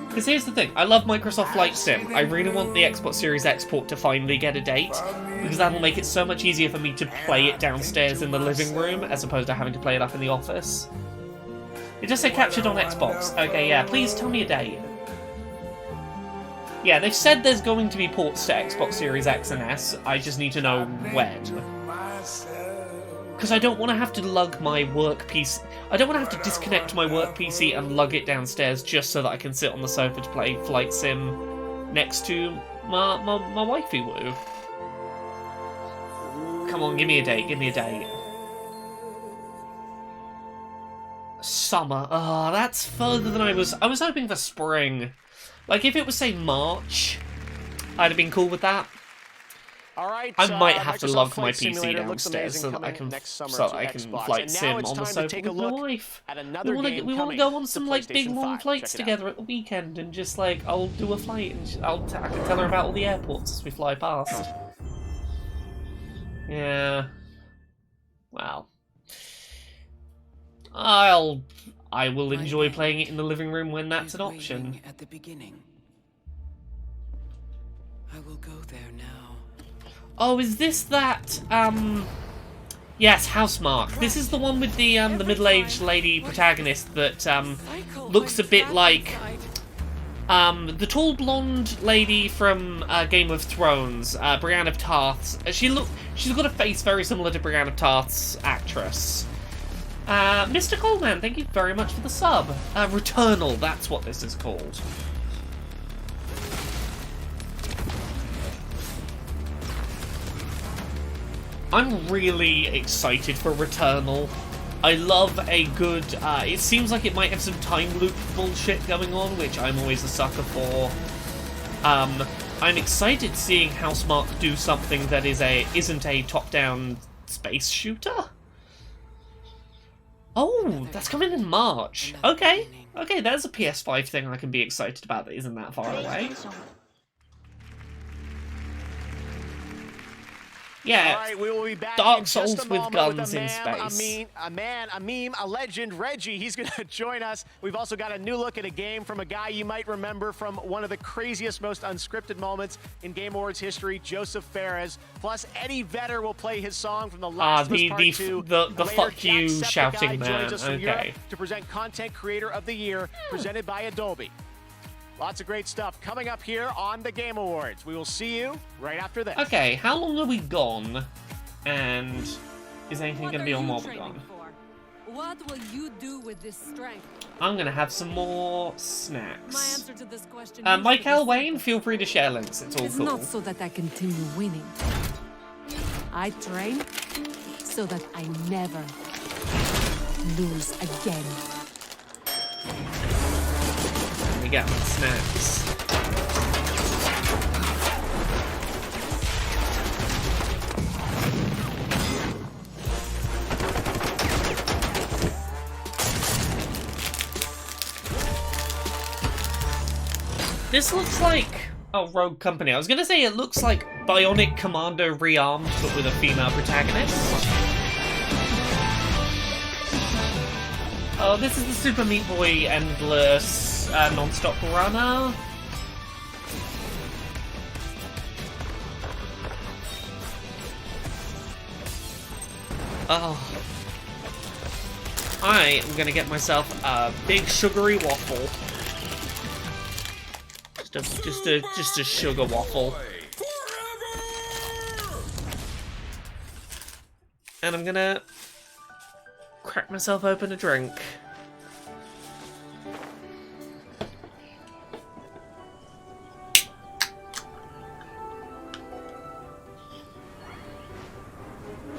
Because here's the thing, I love Microsoft Flight Sim. I really want the Xbox Series X port to finally get a date, because that'll make it so much easier for me to play it downstairs in the living room, as opposed to having to play it up in the office. It just said captured on Xbox. Okay, yeah, please tell me a date. Yeah, they've said there's going to be ports to Xbox Series X and S, I just need to know when. Because I don't want to have to lug my work PC... I don't want to have to disconnect my work PC and lug it downstairs just so that I can sit on the sofa to play Flight Sim next to my wifey woo. Come on, give me a date, give me a date. Summer. Oh, that's further than I was hoping for spring. Like, if it was, say, March, I'd have been cool with that. All right, I might have to Microsoft lug my Flight PC Simulator looks downstairs so amazing that I can next summer so to I can Xbox. flight And now sim it's on the time to sofa take a with my look wife. at another We game want to go on coming some to like big PlayStation long 5. flights Check it out. together at the weekend, and just like I'll do a flight and I can tell her about all the airports as we fly past. Yeah. Wow. I will enjoy playing it in the living room when that's an option. At the beginning. I will go there now. Oh, is this that, yes, Housemarque. This is the one with the middle-aged lady protagonist that, looks a bit like, the tall blonde lady from, Game of Thrones, Brienne of Tarth's. She's got a face very similar to Brienne of Tarth's actress. Mr. Coleman, thank you very much for the sub. Returnal, that's what this is called. I'm really excited for Returnal. I love a good, it seems like it might have some time loop bullshit going on, which I'm always a sucker for. I'm excited seeing Housemarque do something that isn't a top-down space shooter. Oh, that's coming in March. Okay, there's a PS5 thing I can be excited about that isn't that far away. Yeah, all right, we will be back Dark in Souls just a with moment guns with in a space. meme, a legend, Reggie. He's going to join us. We've also got a new look at a game from a guy you might remember from one of the craziest, most unscripted moments in Game Awards history, Joseph Fares. Plus, Eddie Vedder will play his song from The Last of Us Part 2. the Later, fuck you Jacksepticeye shouting man. joins us from Europe Okay. to present Content Creator of the Year, presented by Adobe. Lots of great stuff coming up here on the Game Awards. We will see you right after this. Okay, how long are we gone? And is anything going to be on while we're gone? What will you do with this strength? I'm going to have some more snacks. My answer to this question Michael Wayne, feel free to share links. It's all It's cool. not so that I continue winning. I train so that I never lose again. Let me get my snacks. This looks like... Oh, Rogue Company. I was going to say it looks like Bionic Commando Rearmed, but with a female protagonist. Oh, this is the Super Meat Boy Endless non-stop runner. Oh. I am gonna get myself a big sugary waffle. Just a sugar waffle. And I'm gonna crack myself open a drink.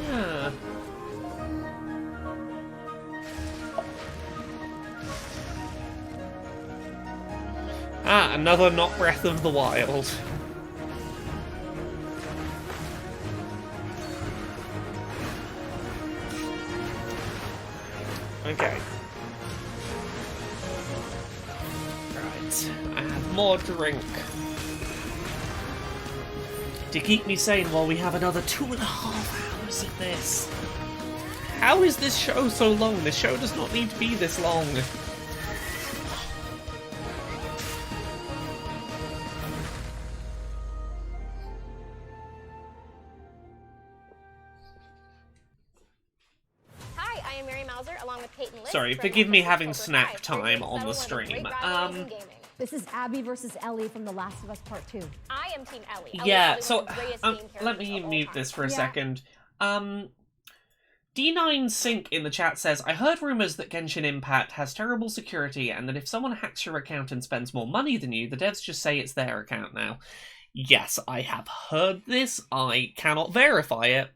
Yeah. Ah, another not Breath of the Wild. Okay. Right. I have more drink. To keep me sane while we have another 2.5 hours of this. How is this show so long? This show does not need to be this long. Sorry, forgive me having snack time on the stream. This is Abby versus Ellie from The Last of Us Part 2. I am Team Ellie. Yeah, so let me mute this for a second. D9 Sync in the chat says, I heard rumors that Genshin Impact has terrible security and that if someone hacks your account and spends more money than you, the devs just say it's their account now. Yes, I have heard this. I cannot verify it.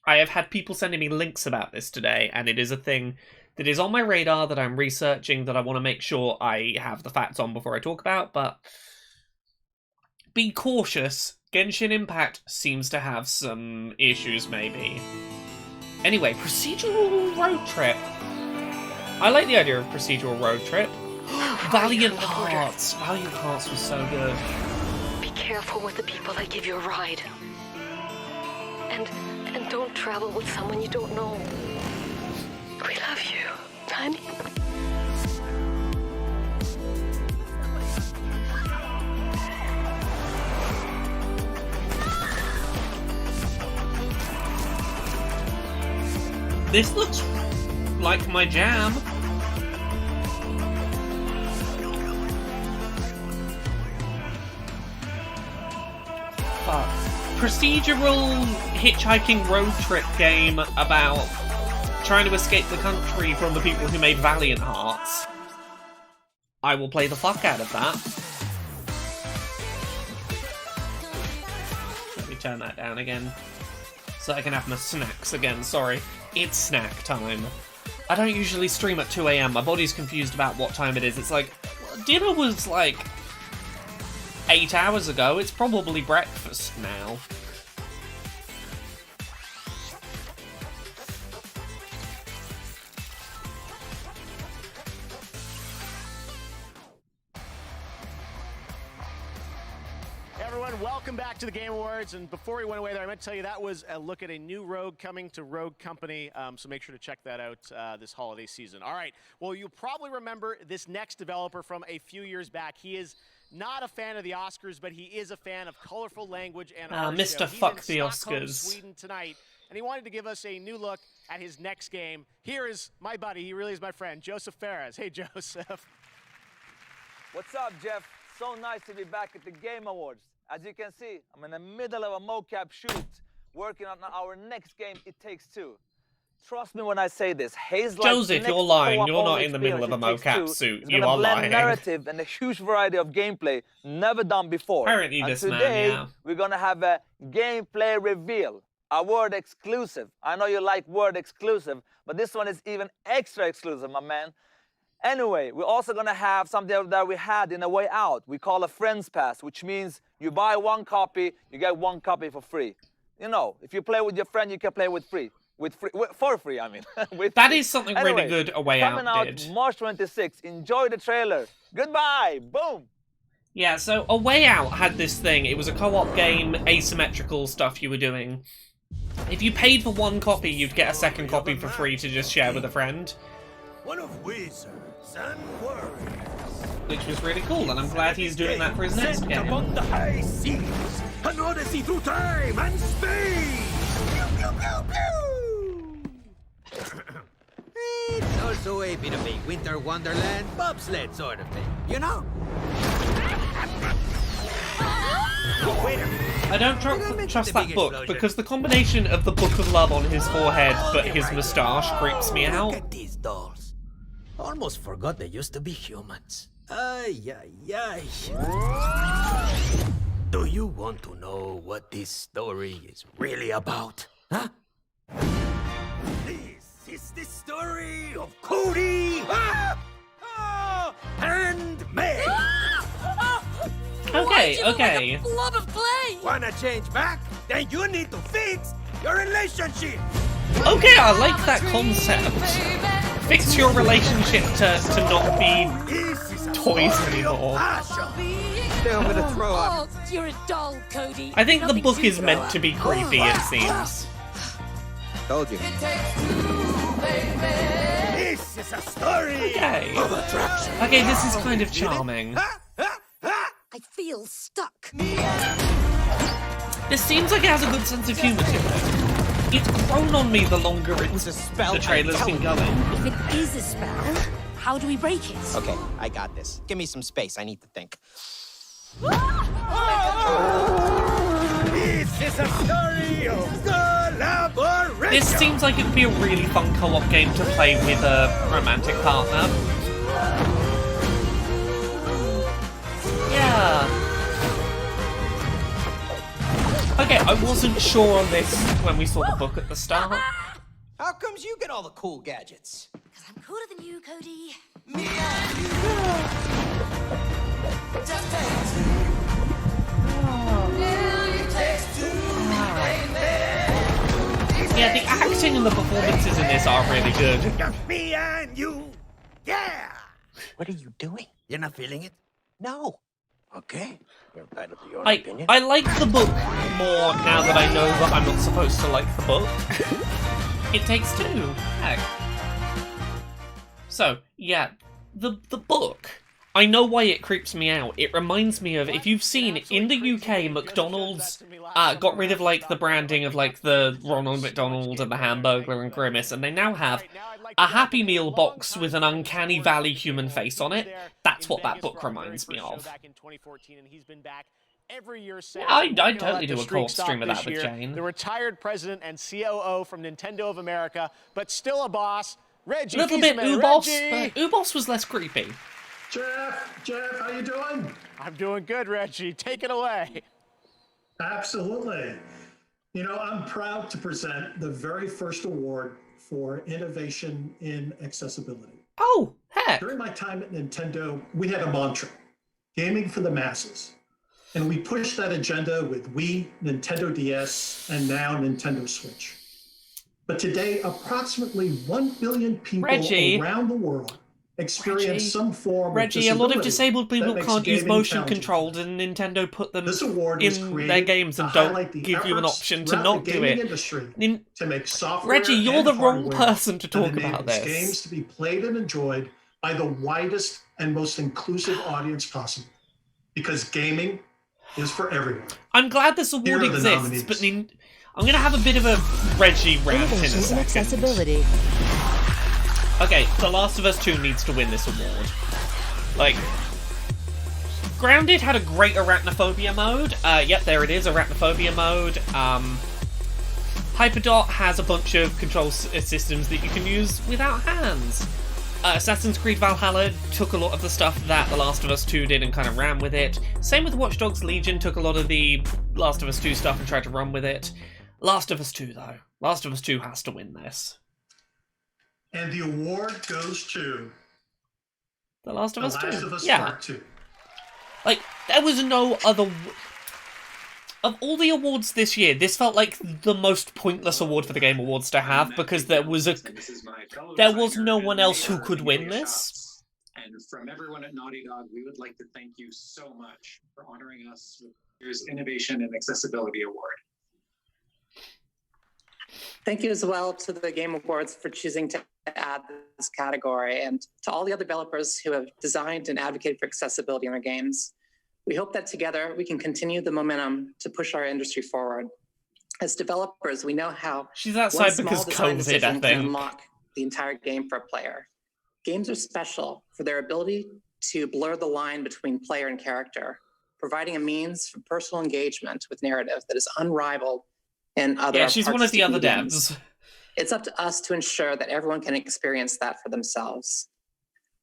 I have had people sending me links about this today, and it is a thing that is on my radar that I'm researching, that I want to make sure I have the facts on before I talk about, but be cautious. Genshin Impact seems to have some issues, maybe. Anyway, procedural road trip. I like the idea of procedural road trip. Valiant Hearts. Valiant Hearts was so good. Be careful with the people that give you a ride. And don't travel with someone you don't know. We love you, honey. This looks like my jam. Fuck. Procedural hitchhiking road trip game about trying to escape the country from the people who made Valiant Hearts. I will play the fuck out of that. Let me turn that down again so I can have my snacks again. Sorry, it's snack time. I don't usually stream at 2 AM. My body's confused about what time it is. It's like, dinner was like 8 hours ago. It's probably breakfast now. Welcome back to the Game Awards, and before we went away there, I meant to tell you that was a look at a new Rogue coming to Rogue Company, so make sure to check that out this holiday season. All right, well, you'll probably remember this next developer from a few years back. He is not a fan of the Oscars, but he is a fan of colorful language and art. Mr. Fuck the Oscars. Sweden tonight, and he wanted to give us a new look at his next game. Here is my buddy, he really is my friend, Joseph Ferres. Hey, Joseph. What's up, Jeff? So nice to be back at the Game Awards. As you can see, I'm in the middle of a mocap shoot, working on our next game, It Takes Two. Trust me when I say this, Joseph, you're lying. You're not in the middle of a mocap suit. You are lying. Narrative and a huge variety of gameplay never done before. Apparently and this today, man, yeah. We're gonna have a gameplay reveal, a word exclusive. I know you like word exclusive, but this one is even extra exclusive, my man. Anyway, we're also gonna have something that we had in A Way Out. We call a Friends Pass, which means you buy one copy, you get one copy for free. You know, if you play with your friend, you can play for free, I mean. That is something really good A Way Out did. Coming out March 26th. Enjoy the trailer. Goodbye. Boom. Yeah, so A Way Out had this thing. It was a co-op game, asymmetrical stuff you were doing. If you paid for one copy, you'd get a second copy for free to just share with a friend. One of wizards and warriors. Which was really cool, and I'm glad he's doing that for his next game. Upon the high seas, an odyssey through time and space. Pew, pew, pew, pew. also a bit of a winter wonderland bobsled sort of thing, you know? Wait a minute. I don't trust that book because the combination of the Book of Love on his forehead but his moustache creeps me out. Look at these dolls. Almost forgot they used to be humans. Ay, ay, ay. Do you want to know what this story is really about? Huh? This is the story of Cody and May. Okay. Love of clay. Wanna change back? Then you need to fix your relationship. Okay, I like that concept. Fix your relationship to not be toys anymore. I'm gonna throw up. Oh, you're a doll, Cody. I think the book is meant to be creepy, it seems. Told you. This is a story of attraction. Okay, this is kind of charming. I feel stuck. This seems like it has a good sense of humour to it. It's grown on me the longer the trailer's been going. If it is a spell, how do we break it? Okay, I got this. Give me some space. I need to think. This is a story of collaboration. This seems like it would be a really fun co-op game to play with a romantic partner. Yeah. Okay, I wasn't sure on this when we saw the book at the start. How comes you get all the cool gadgets? Because I'm cooler than you, Cody. Yeah, the acting and the performances in this are really good. Just me and you. Yeah. What are you doing? You're not feeling it? No. Okay. You're entitled to your I opinion. like the book more now that I know that I'm not supposed to like the book. It Takes Two. Heck. So, yeah, the book. I know why it creeps me out. It reminds me of, if you've seen, in the UK, McDonald's got rid of, like, the branding of, like, the Ronald McDonald and the Hamburglar and Grimace, and they now have a Happy Meal box with an Uncanny Valley human face on it. That's what that book reminds me of. Yeah, I'd totally do a co-op stream of that with Jane. The retired president and COO from Nintendo of America, but still a boss, Reggie. A little bit Ubos, but Ubos was less creepy. Jeff, how you doing? I'm doing good, Reggie. Take it away. Absolutely. You know, I'm proud to present the very first award for innovation in accessibility. Oh, heck. During my time at Nintendo, we had a mantra, gaming for the masses. And we pushed that agenda with Wii, Nintendo DS, and now Nintendo Switch. But today, approximately 1 billion people around the world experience some form of disability. A lot of disabled people can't use motion controls, and Nintendo put them in their games and don't give you an option to not do it. To make software Reggie, you're and the wrong hardware person to talk that about enables this. games to be played and enjoyed by the widest and most inclusive audience possible. Because gaming is for everyone. I'm glad this award exists, but I'm going to have a bit of a Reggie rant in a second. Accessibility. Okay, The Last of Us 2 needs to win this award. Like, Grounded had a great arachnophobia mode. Yep, there it is, arachnophobia mode. Hyperdot has a bunch of control systems that you can use without hands. Assassin's Creed Valhalla took a lot of the stuff that The Last of Us 2 did and kind of ran with it. Same with Watch Dogs Legion, took a lot of the Last of Us 2 stuff and tried to run with it. Last of Us 2, though. Last of Us 2 has to win this. And the award goes to The Last of Us 2. The Last of Us Yeah. Part 2. Like, there was no other... Of all the awards this year, this felt like the most pointless award for the Game Awards to have, because there was no one else who could win this. And from everyone at Naughty Dog, we would like to thank you so much for honoring us with this year's Innovation and Accessibility Award. Thank you as well to the Game Awards for choosing to add this category, and to all the other developers who have designed and advocated for accessibility in their games. We hope that together we can continue the momentum to push our industry forward. As developers, we know how She's outside one because small design COVID, decision I can think. unlock the entire game for a player. Games are special for their ability to blur the line between player and character, providing a means for personal engagement with narrative that is unrivaled in other. Yeah, she's one of the other devs. It's up to us to ensure that everyone can experience that for themselves.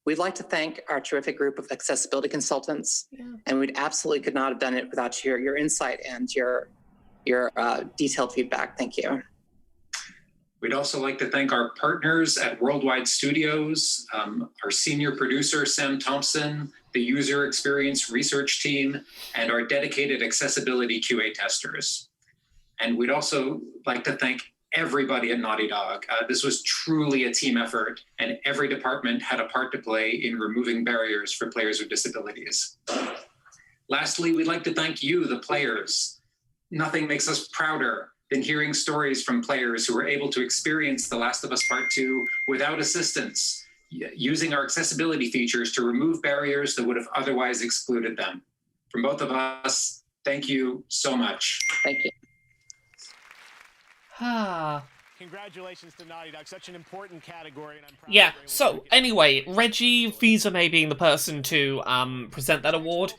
We'd like to thank our terrific group of accessibility consultants, and we absolutely could not have done it without your insight and your detailed feedback. Thank you. We'd also like to thank our partners at Worldwide Studios, our senior producer, Sam Thompson, the user experience research team, and our dedicated accessibility QA testers. And we'd also like to thank everybody at Naughty Dog. This was truly a team effort, and every department had a part to play in removing barriers for players with disabilities. Lastly, we'd like to thank you, the players. Nothing makes us prouder than hearing stories from players who were able to experience The Last of Us Part 2 without assistance, using our accessibility features to remove barriers that would have otherwise excluded them. From both of us, thank you so much. Thank you. Congratulations to Naughty Dog, such an important category. And I'm proud Yeah, so anyway, Reggie Fils-Aimé being the person to present that award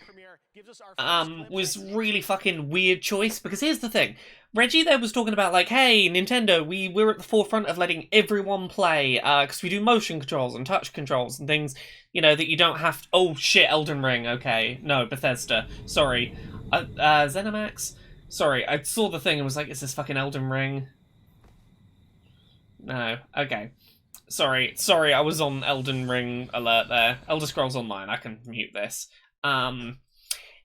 was really fucking weird choice, because here's the thing. Reggie there was talking about, like, hey, Nintendo, we're at the forefront of letting everyone play, because we do motion controls and touch controls and things, you know, that you don't have to... Oh, shit, Elden Ring, okay. No, Bethesda. Sorry. ZeniMax? Sorry, I saw the thing and was like, is this fucking Elden Ring? No, okay. Sorry, I was on Elden Ring alert there. Elder Scrolls Online, I can mute this.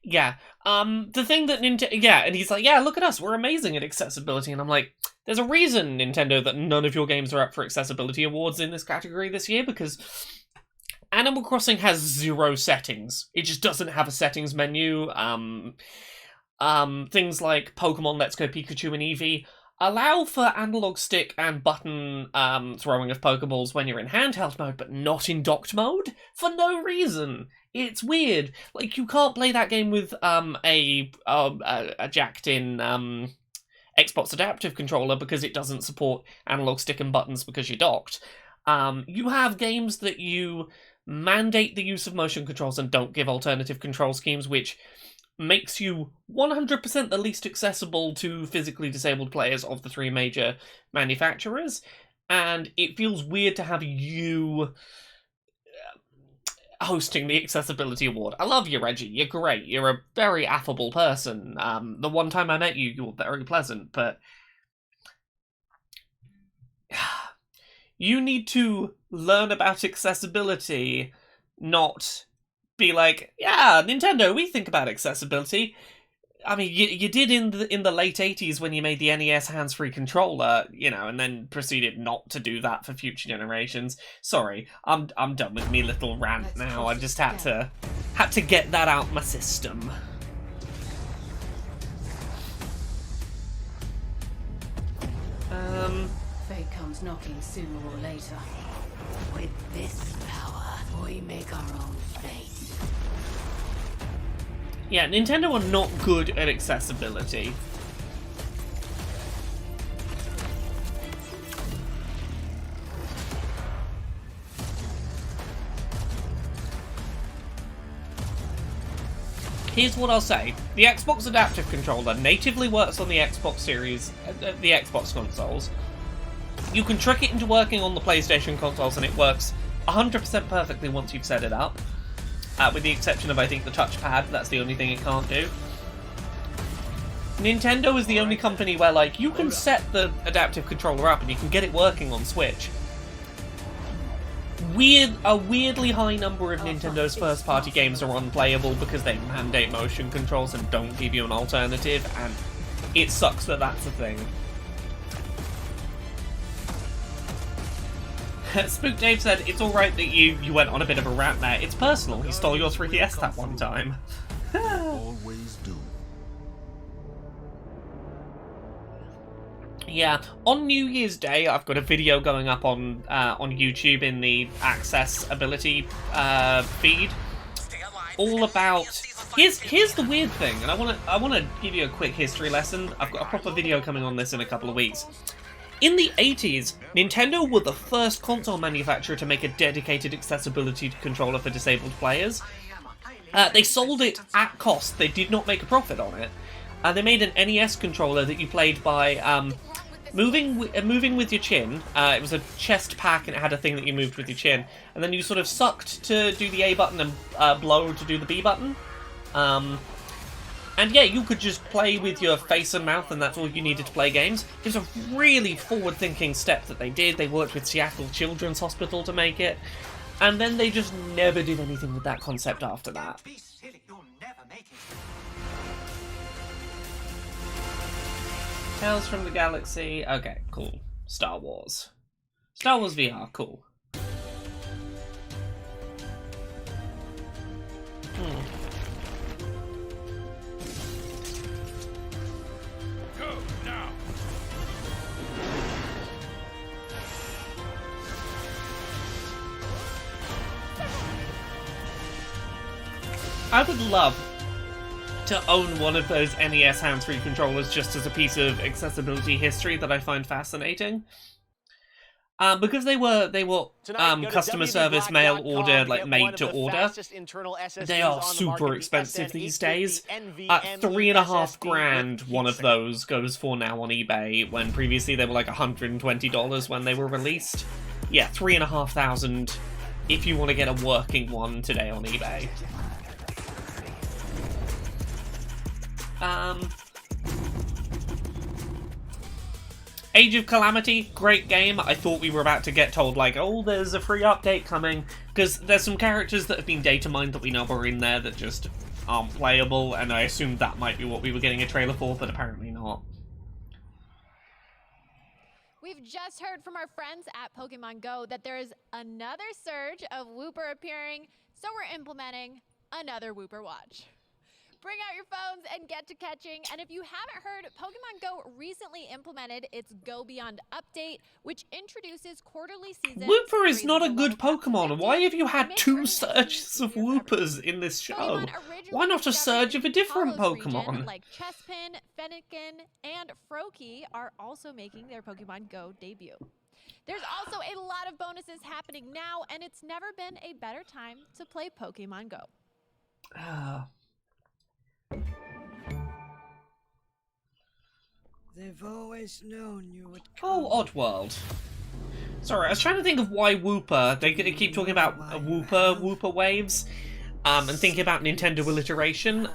Yeah. The thing that Nintendo... Yeah, and he's like, yeah, look at us, we're amazing at accessibility. And I'm like, there's a reason, Nintendo, that none of your games are up for accessibility awards in this category this year, because Animal Crossing has 0 settings. It just doesn't have a settings menu. Things like Pokemon Let's Go Pikachu and Eevee allow for analog stick and button throwing of Pokeballs when you're in handheld mode, but not in docked mode for no reason. It's weird. Like, you can't play that game with a jacked-in Xbox Adaptive Controller because it doesn't support analog stick and buttons because you're docked. You have games that you mandate the use of motion controls and don't give alternative control schemes, which makes you 100% the least accessible to physically disabled players of the 3 major manufacturers, and it feels weird to have you hosting the Accessibility Award. I love you, Reggie. You're great. You're a very affable person. The one time I met you, you were very pleasant, but you need to learn about accessibility, not be like, yeah, Nintendo, we think about accessibility. I mean, you did in the late 80s when you made the NES hands-free controller, you know, and then proceeded not to do that for future generations. Sorry, I'm done with me little rant now. I just had to get that out my system. Fate comes knocking sooner or later. With this power, we make our own fate. Yeah, Nintendo are not good at accessibility. Here's what I'll say. The Xbox Adaptive Controller natively works on the Xbox Series, the Xbox consoles. You can trick it into working on the PlayStation consoles and it works 100% perfectly once you've set it up. With the exception of, I think, the touchpad. That's the only thing it can't do. Nintendo is the only company where, like, you can set the adaptive controller up and you can get it working on Switch. A weirdly high number of Nintendo's first-party games are unplayable because they mandate motion controls and don't give you an alternative, and it sucks that that's a thing. Spook Dave said, it's alright that you went on a bit of a rant there. It's personal. He stole your 3DS that one time. Always do. Yeah, on New Year's Day, I've got a video going up on YouTube in the accessibility feed, all about. Here's the weird thing, and I wanna give you a quick history lesson. I've got a proper video coming on this in a couple of weeks. In the 80s, Nintendo were the first console manufacturer to make a dedicated accessibility controller for disabled players. They sold it at cost. They did not make a profit on it. They made an NES controller that you played by moving with your chin. It was a chest pack and it had a thing that you moved with your chin. And then you sort of sucked to do the A button and blow to do the B button. And yeah, you could just play with your face and mouth, and that's all you needed to play games. It was a really forward-thinking step that they did. They worked with Seattle Children's Hospital to make it, and then they just never did anything with that concept after that. Tales from the Galaxy. Okay, cool. Star Wars. Star Wars VR, cool. I would love to own one of those NES hands-free controllers just as a piece of accessibility history that I find fascinating. Because they were customer service, mail order, like made to order. They are super expensive these days. $3.5 grand one of those goes for now on eBay, when previously they were like $120 when they were released. Yeah, $3,500 if you want to get a working one today on eBay. Age of Calamity, great game. I thought we were about to get told, like, oh, there's a free update coming, because there's some characters that have been data mined that we know are in there that just aren't playable, and I assumed that might be what we were getting a trailer for, but apparently not. We've just heard from our friends at Pokemon Go that there is another surge of Wooper appearing, so we're implementing another Wooper Watch. Bring out your phones and get to catching. And if you haven't heard, Pokemon Go recently implemented its Go Beyond update, which introduces quarterly seasons. Wooper is not a good Pokemon. Why have you had two surges of Woopers in this show? Why not a surge of a different Pokemon? Like Chespin, Fennekin, and Froakie are also making their Pokemon Go debut. There's also a lot of bonuses happening now, and it's never been a better time to play Pokemon Go. They've always known you would come. Oh, Oddworld. Sorry, I was trying to think of why Wooper. They keep talking about Wooper waves, and thinking about Nintendo alliteration.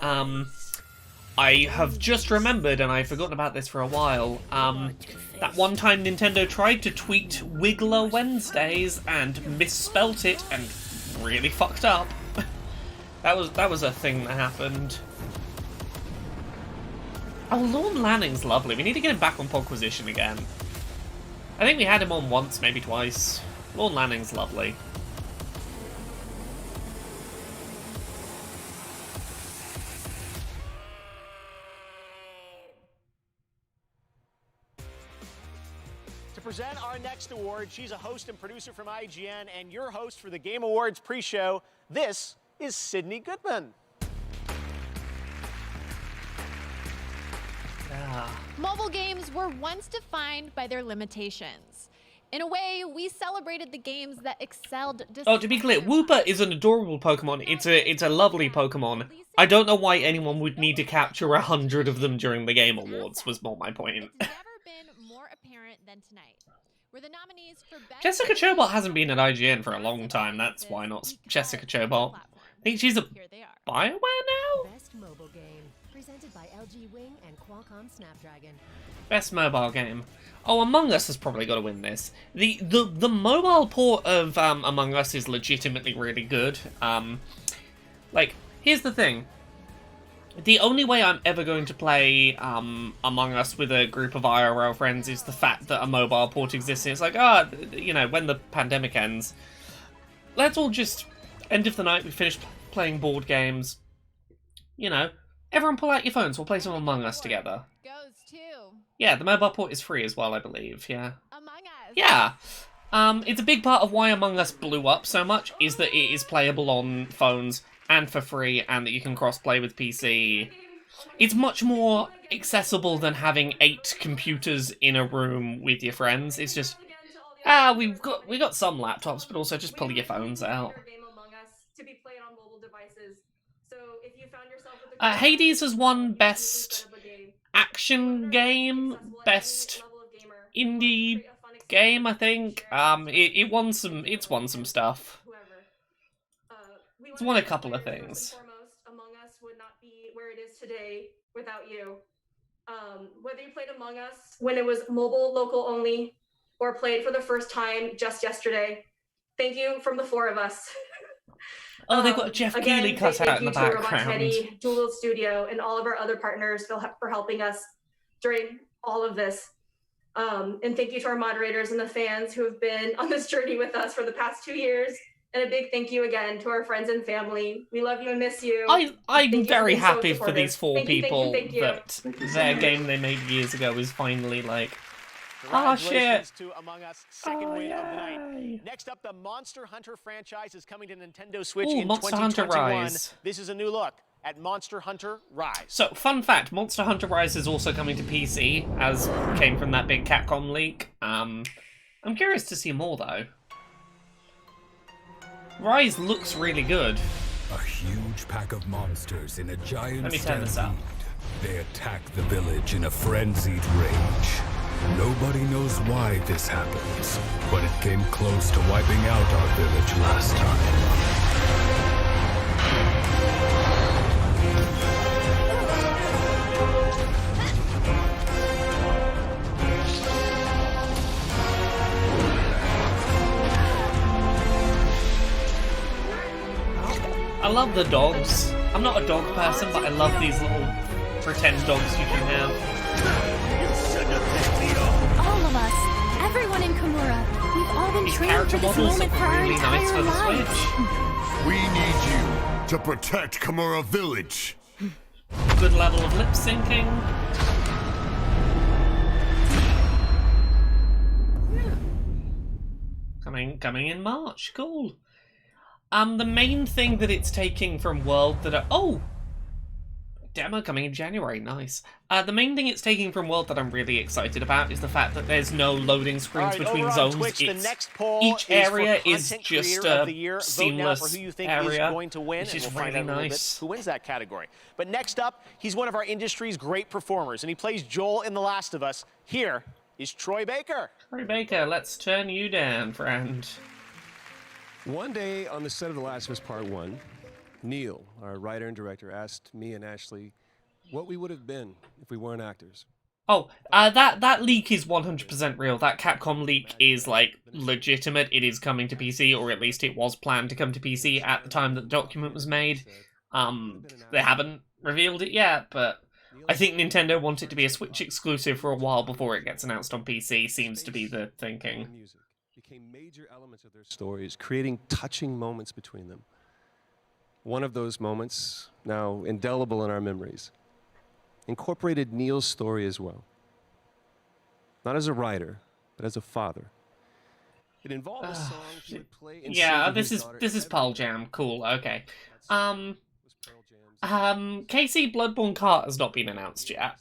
I have just remembered, and I've forgotten about this for a while, that one time Nintendo tried to tweet Wiggler Wednesdays and misspelt it and really fucked up. That was a thing that happened. Oh, Lorne Lanning's lovely. We need to get him back on Pogquisition again. I think we had him on once, maybe twice. Lorne Lanning's lovely. To present our next award, she's a host and producer from IGN, and your host for the Game Awards pre-show. This is Sydney Goodman. Mobile games were once defined by their limitations. In a way, we celebrated the games that excelled. Oh, to be clear, Wooper is an adorable Pokemon. It's a lovely Pokemon. I don't know why anyone would need to capture 100 of them during the Game Awards, was more my point. It's never been more apparent than tonight. We're the nominees for Best Jessica Chobot hasn't been at IGN for a long time, that's why not Jessica Chobot. I think she's a Bioware now? Best mobile game, presented by LG Wing and Qualcomm Snapdragon. Best mobile game. Oh, Among Us has probably got to win this. The mobile port of Among Us is legitimately really good. Like, here's the thing. The only way I'm ever going to play Among Us with a group of IRL friends is the fact that a mobile port exists. And it's like, you know, when the pandemic ends, let's all just, end of the night, we finish playing board games. You know, everyone pull out your phones, we'll play some Among Us together. Goes too. Yeah, the mobile port is free as well, I believe, yeah. Among Us. Yeah. It's a big part of why Among Us blew up so much, is that it is playable on phones and for free, and that you can cross-play with PC. it's much more accessible than having 8 computers in a room with your friends. It's just, we got some laptops, but also just pull your phones out. Hades has won Best Action Game, Best Indie Game, I think. It's won some stuff. It's won a couple of things. Among Us would not be where it is today without you. Whether you played Among Us when it was mobile, local only, or played for the first time just yesterday, thank you from the 4 of us. Oh, they've got Jeff Keighley cut out in the background. Thank you to Robot Teddy, Dual Studio, and all of our other partners for helping us during all of this. And thank you to our moderators and the fans who have been on this journey with us for the past 2 years. And a big thank you again to our friends and family. We love you and miss you. I'm very happy for these 4 thank you, people thank you. that their game they made years ago is finally like, oh shit. To Among Us, second win of the night. Next up, the Monster Hunter franchise is coming to Nintendo Switch in Monster Hunter 2021. Rise. This is a new look at Monster Hunter Rise. So, fun fact, Monster Hunter Rise is also coming to PC, as came from that big Capcom leak. I'm curious to see more, though. Rise looks really good. A huge pack of monsters in a giant Let me turn this up. They attack the village in a frenzied rage. Nobody knows why this happens, but it came close to wiping out our village last time. I love the dogs. I'm not a dog person, but I love these little pretend dogs you can have. All of us, everyone in Kimura, we've all been These trained character for this models moment look for our really entire nice for the lives. Switch. We need you to protect Kimura Village. Good level of lip syncing. Yeah. Coming in March. Cool. The main thing that it's taking from World that demo coming in January, nice. The main thing it's taking from World that I'm really excited about is the fact that there's no loading screens between zones. Twitch, the next poll Each area is content just creator of the a year. seamless Vote now for who you think area, is going to win, which and is we'll find really out a little bit nice. who wins that category. But next up, he's one of our industry's great performers, and he plays Joel in The Last of Us. Here is Troy Baker. Troy Baker, let's turn you down, friend. One day on the set of The Last of Us Part 1, Neil, our writer and director, asked me and Ashley what we would have been if we weren't actors. Oh, that leak is 100% real. That Capcom leak is, like, legitimate. It is coming to PC, or at least it was planned to come to PC at the time that the document was made. They haven't revealed it yet, but I think Nintendo want it to be a Switch exclusive for a while before it gets announced on PC, seems to be the thinking. Became major elements of their stories, creating touching moments between them. One of those moments, now indelible in our memories, incorporated Neil's story as well. Not as a writer, but as a father. It involved a song he would play and Yeah, sing to this his is daughter Pearl Jam. Cool. Okay. KC Bloodborne Kart has not been announced yet.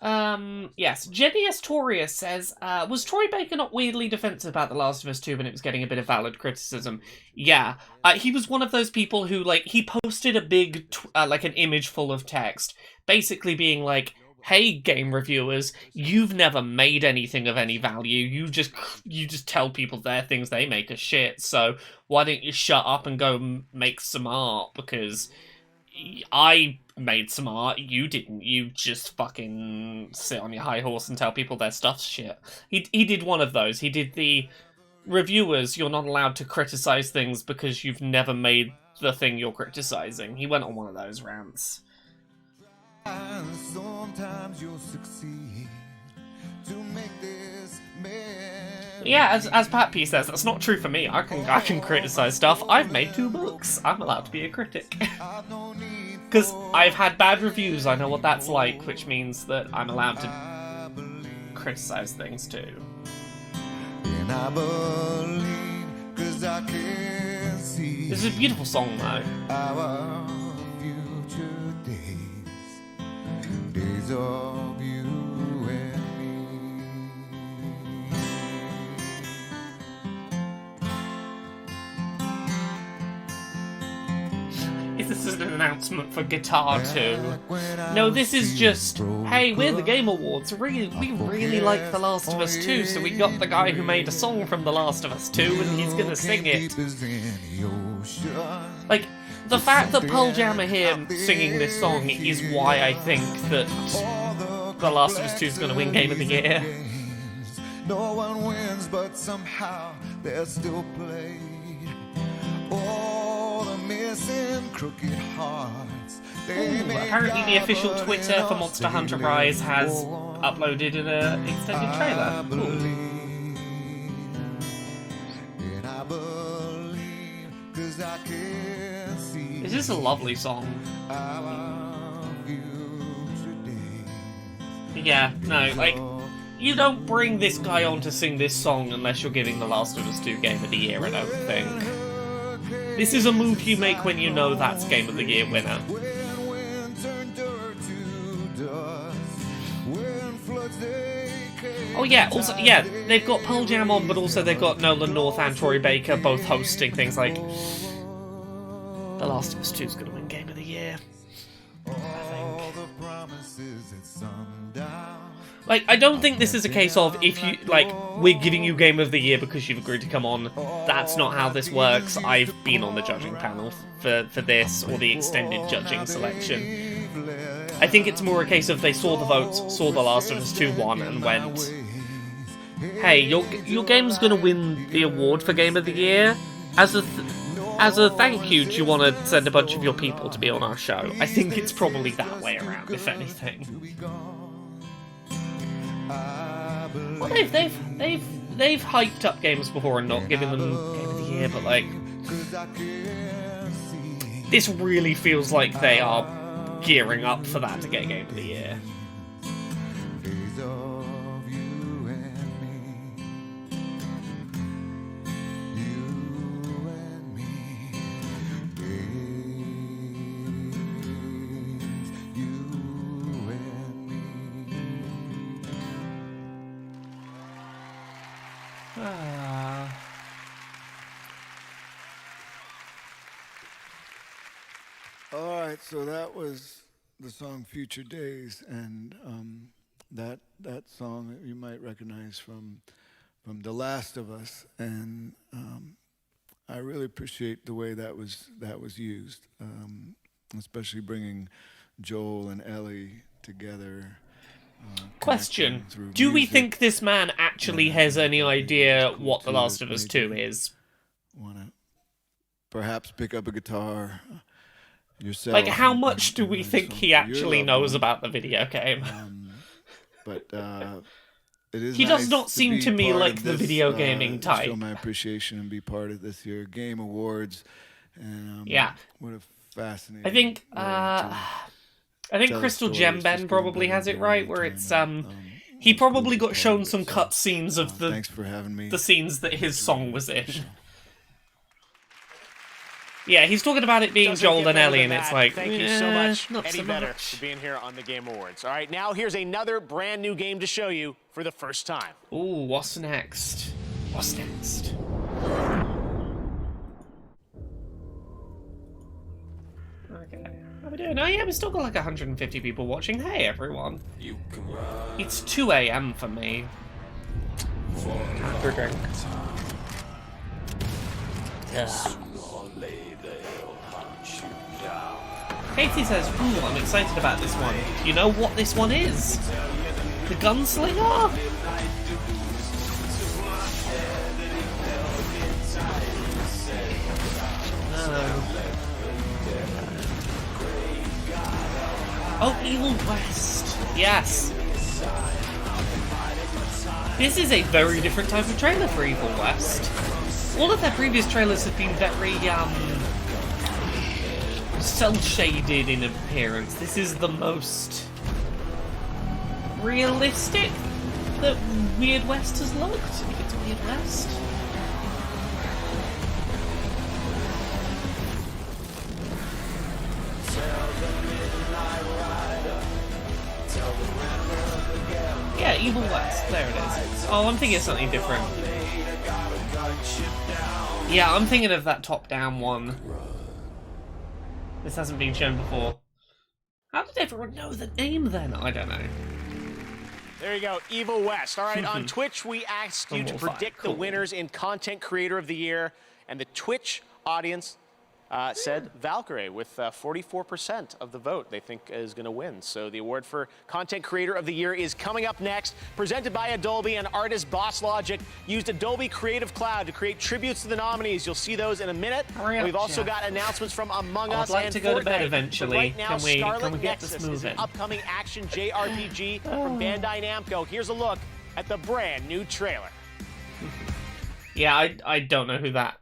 Yes, Jenny Astorius says, was Troy Baker not weirdly defensive about The Last of Us 2 when it was getting a bit of valid criticism? Yeah, he was one of those people who, like, he posted a big, like, an image full of text, basically being like, hey, game reviewers, you've never made anything of any value, you just tell people their things they make are shit, so why don't you shut up and go make some art, because I made some art, you didn't. You just fucking sit on your high horse and tell people their stuff's shit. He did one of those. He did the reviewers, you're not allowed to criticize things because you've never made the thing you're criticizing. He went on one of those rants. Sometimes you'll succeed to make this Yeah, as Pat P says, that's not true for me. I can criticize stuff. I've made 2 books. I'm allowed to be a critic. Because I've had bad reviews, I know what that's like, which means that I'm allowed to criticize things too. And I believe 'cause I can see This is a beautiful song though. our future. Days of you and Is this an announcement for Guitar 2? No, this is just, hey, we're the Game Awards. We really like The Last of Us 2, so we got the guy who made a song from The Last of Us 2, and he's gonna sing it. Like, the fact that Pearl Jam are here singing this song is why I think that The Last of Us 2 is gonna win Game of the Year. no one wins, but somehow they're still played. All the missing crooked hearts. Apparently the official Twitter for Monster Hunter Rise has uploaded an extended trailer. Cool. This is a lovely song. Yeah, no, like, you don't bring this guy on to sing this song unless you're giving The Last of Us 2 Game of the Year, I don't think. This is a move you make when you know that's Game of the Year winner. Oh yeah, also, yeah, they've got Pearl Jam on, but also they've got Nolan North and Troy Baker both hosting things like The Last of Us 2 is going to win Game of the Year. Like, I don't think this is a case of, if you, like, we're giving you Game of the Year because you've agreed to come on. That's not how this works. I've been on the judging panel for this, or the extended judging selection. I think it's more a case of they saw the votes, saw The Last of Us 2 won, and went, hey, your game's gonna win the award for Game of the Year. As a thank you, do you want to send a bunch of your people to be on our show? I think it's probably that way around, if anything. Well, they've hyped up games before and not given them Game of the Year, but like, this really feels like they are gearing up for that to get Game of the Year. All right, so that was the song "Future Days," and that song you might recognize from The Last of Us, and I really appreciate the way that was used, especially bringing Joel and Ellie together. Question: do we think this man actually has any idea what The Last of Us 2 is? Wanna perhaps pick up a guitar yourself. Like, how much do we think he actually knows about the video game? But it is he nice does not seem to me like the video gaming type. Show my appreciation and be part of this year Game Awards. And yeah, what a fascinating. I think Crystal Gem Ben probably has it right, where it's he probably got shown some cut scenes of the thanks for having me. The scenes that his song was in. Yeah, he's talking about it being Joel and Ellie, and it's like, thank you so much, not Eddie so Vedder, much. for being here on the Game Awards. All right, now here's another brand new game to show you for the first time. Ooh, what's next? What's next? Okay, how are we doing? Oh yeah, we've still got like 150 people watching. Hey everyone. It's 2 AM for me. Time for a drink. Katie says, ooh, I'm excited about this one. Do you know what this one is? The Gunslinger? No. Oh, Evil West. Yes. This is a very different type of trailer for Evil West. All of their previous trailers have been very, cel-shaded in appearance. This is the most realistic that Weird West has looked, if it's Weird West. Evil West. There it is. Oh, I'm thinking of something different. Yeah, I'm thinking of that top-down one. This hasn't been shown before. How did everyone know the name then? I don't know. There you go, Evil West. All right, on Twitch, we asked you to predict the winners in Content Creator of the Year, and the Twitch audience said Valkyrie with 44% of the vote they think is going to win. So the award for Content Creator of the Year is coming up next. Presented by Adobe and artist Boss Logic. Used Adobe Creative Cloud to create tributes to the nominees. You'll see those in a minute. We've also got announcements from Among Us I'd like and to go to bed Fortnite. eventually. But right now, Can we Scarlet get Nexus this is moving? an upcoming action JRPG from Bandai Namco. Here's a look at the brand new trailer. Yeah, I don't know who that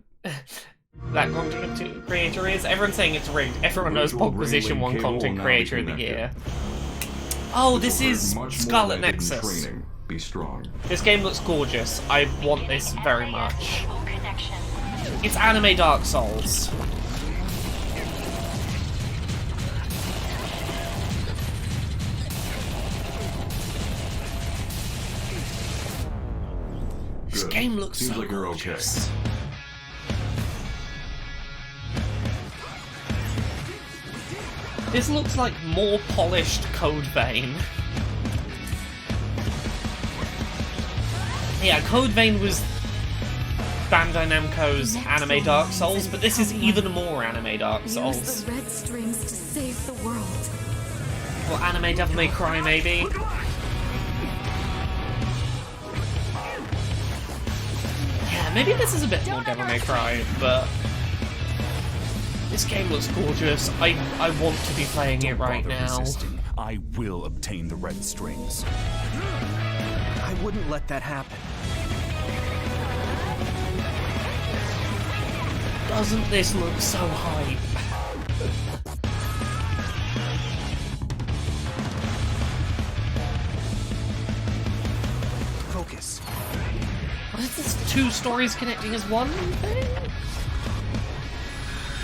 that content creator is. Everyone's saying it's rigged. Everyone knows Position 1 Content Creator of the Year. Oh, this is Scarlet Nexus. Be strong. This game looks gorgeous. I want this very much. It's anime Dark Souls. This game looks Seems so like you're gorgeous. okay. This looks like more polished Code Vein. Yeah, Code Vein was Bandai Namco's anime Dark Souls, but this is even more anime Dark Souls. Use the red strings to save the world. Or anime Devil May Cry, maybe. Yeah, maybe this is a bit more Devil May Cry, but this game looks gorgeous. I want to be playing it right now. I will obtain the red strings. I wouldn't let that happen. Doesn't this look so hype? Focus. What is this? 2 stories connecting as one thing?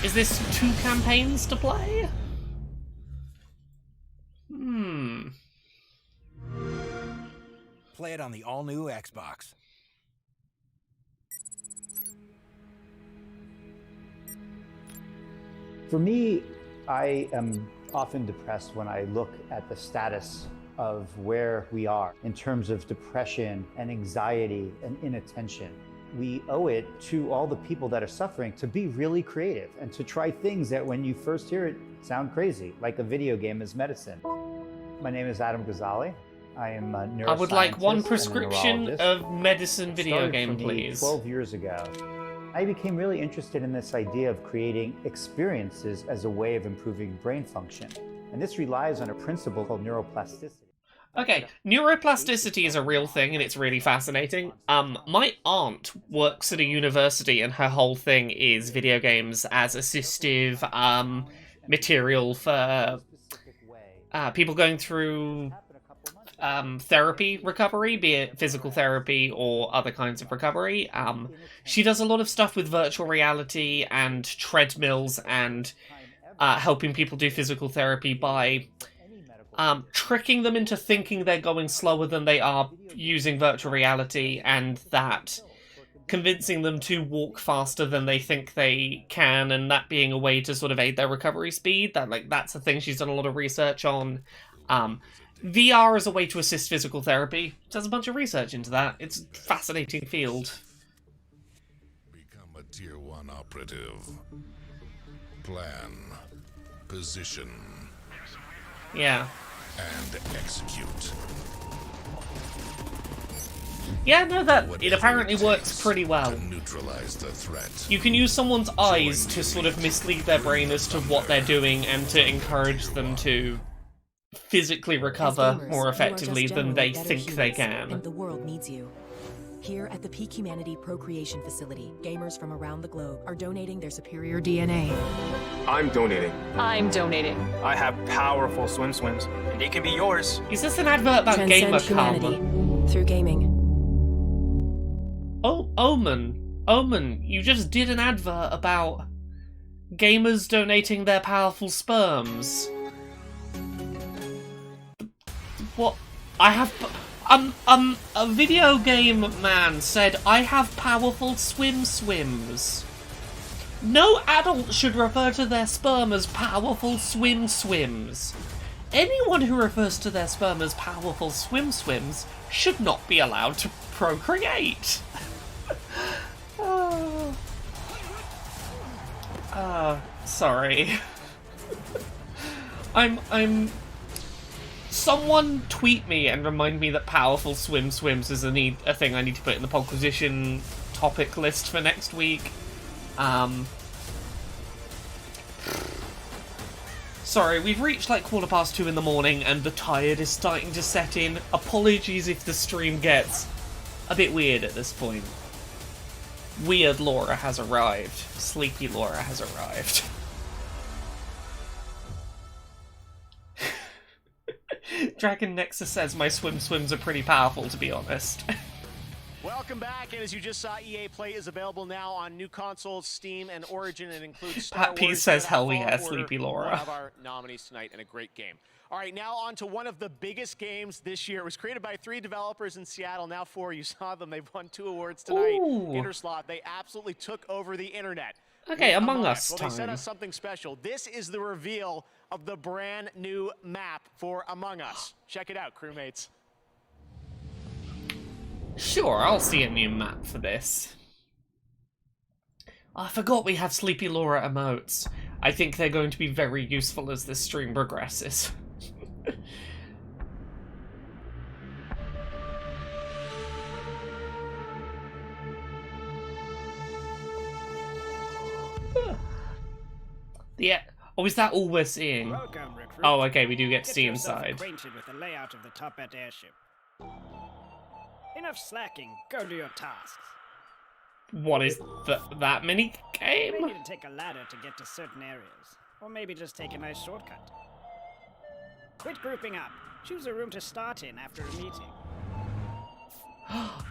Is this 2 campaigns to play? Play it on the all-new Xbox. For me, I am often depressed when I look at the status of where we are in terms of depression and anxiety and inattention. We owe it to all the people that are suffering to be really creative and to try things that when you first hear it sound crazy, like a video game as medicine. My name is Adam Ghazali. I am a neuroscientist. I would like one and a prescription neurologist. of medicine video Started game, for me please. 12 years ago. I became really interested in this idea of creating experiences as a way of improving brain function. And this relies on a principle called neuroplasticity. Okay, neuroplasticity is a real thing and it's really fascinating. My aunt works at a university and her whole thing is video games as assistive material for people going through therapy recovery, be it physical therapy or other kinds of recovery. She does a lot of stuff with virtual reality and treadmills and helping people do physical therapy by tricking them into thinking they're going slower than they are using virtual reality, and that convincing them to walk faster than they think they can, and that being a way to sort of aid their recovery speed. That's a thing she's done a lot of research on. VR as a way to assist physical therapy. Does a bunch of research into that. It's a fascinating field. Become a Tier 1 operative. Plan. Position. Yeah. And execute. Yeah, no, it apparently works pretty well. Neutralize the threat. You can use someone's eyes to sort of mislead their brain as to what they're doing and to encourage them to physically recover more effectively than they think they can. And the world needs you. Here at the Peak Humanity Procreation Facility, gamers from around the globe are donating their superior DNA. I'm donating. I'm donating. I have powerful swims, and it can be yours. Is this an advert about Transcend humanity through gaming. Oh, Omen, you just did an advert about gamers donating their powerful sperms. What? I A video game man said, "I have powerful swims." No adult should refer to their sperm as powerful swims. Anyone who refers to their sperm as powerful swims should not be allowed to procreate. Sorry. I'm... Someone tweet me and remind me that powerful swims is a thing I need to put in the Podquisition topic list for next week. Sorry, we've reached like 2:15 in the morning and the tired is starting to set in. Apologies if the stream gets a bit weird at this point. Weird Laura has arrived. Sleepy Laura has arrived. Dragon Nexus says my swims are pretty powerful, to be honest. Welcome back, and as you just saw, EA Play is available now on new consoles, Steam, and Origin. It includes Star Pat P Wars says, Jedi hell Fallen yeah, Order, Sleepy Laura. One of our nominees tonight, and a great game. All right, now on to one of the biggest games this year. It was created by 3 developers in Seattle, now 4. You saw them. They've won 2 awards tonight. Ooh. Interslot, they absolutely took over the internet. Okay, with Among Us Well, time. they sent us something special. This is the reveal of the brand new map for Among Us. Check it out, crewmates. Sure, I'll see a new map for this. I forgot we have Sleepy Laura emotes. I think they're going to be very useful as this stream progresses. Yeah. Oh, is that all we're seeing? Welcome, recruit. Oh, okay, we do get to Get see yourself inside. acquainted with the layout of the Toppat airship. Enough slacking. Go do your tasks. What is that mini game? Maybe to take a ladder to get to certain areas, or maybe just take a nice shortcut. Quit grouping up. Choose a room to start in after a meeting.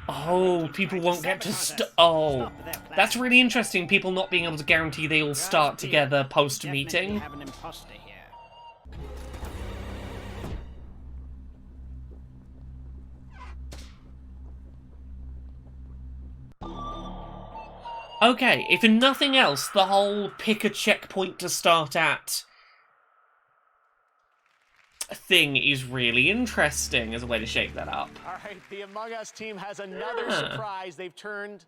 Oh, people won't get to oh, that's really interesting. People not being able to guarantee they all start together post-meeting. Have an imposter here. Okay, if in nothing else, the whole pick a checkpoint to start at thing is really interesting as a way to shake that up. All right, the Among Us team has another surprise. They've turned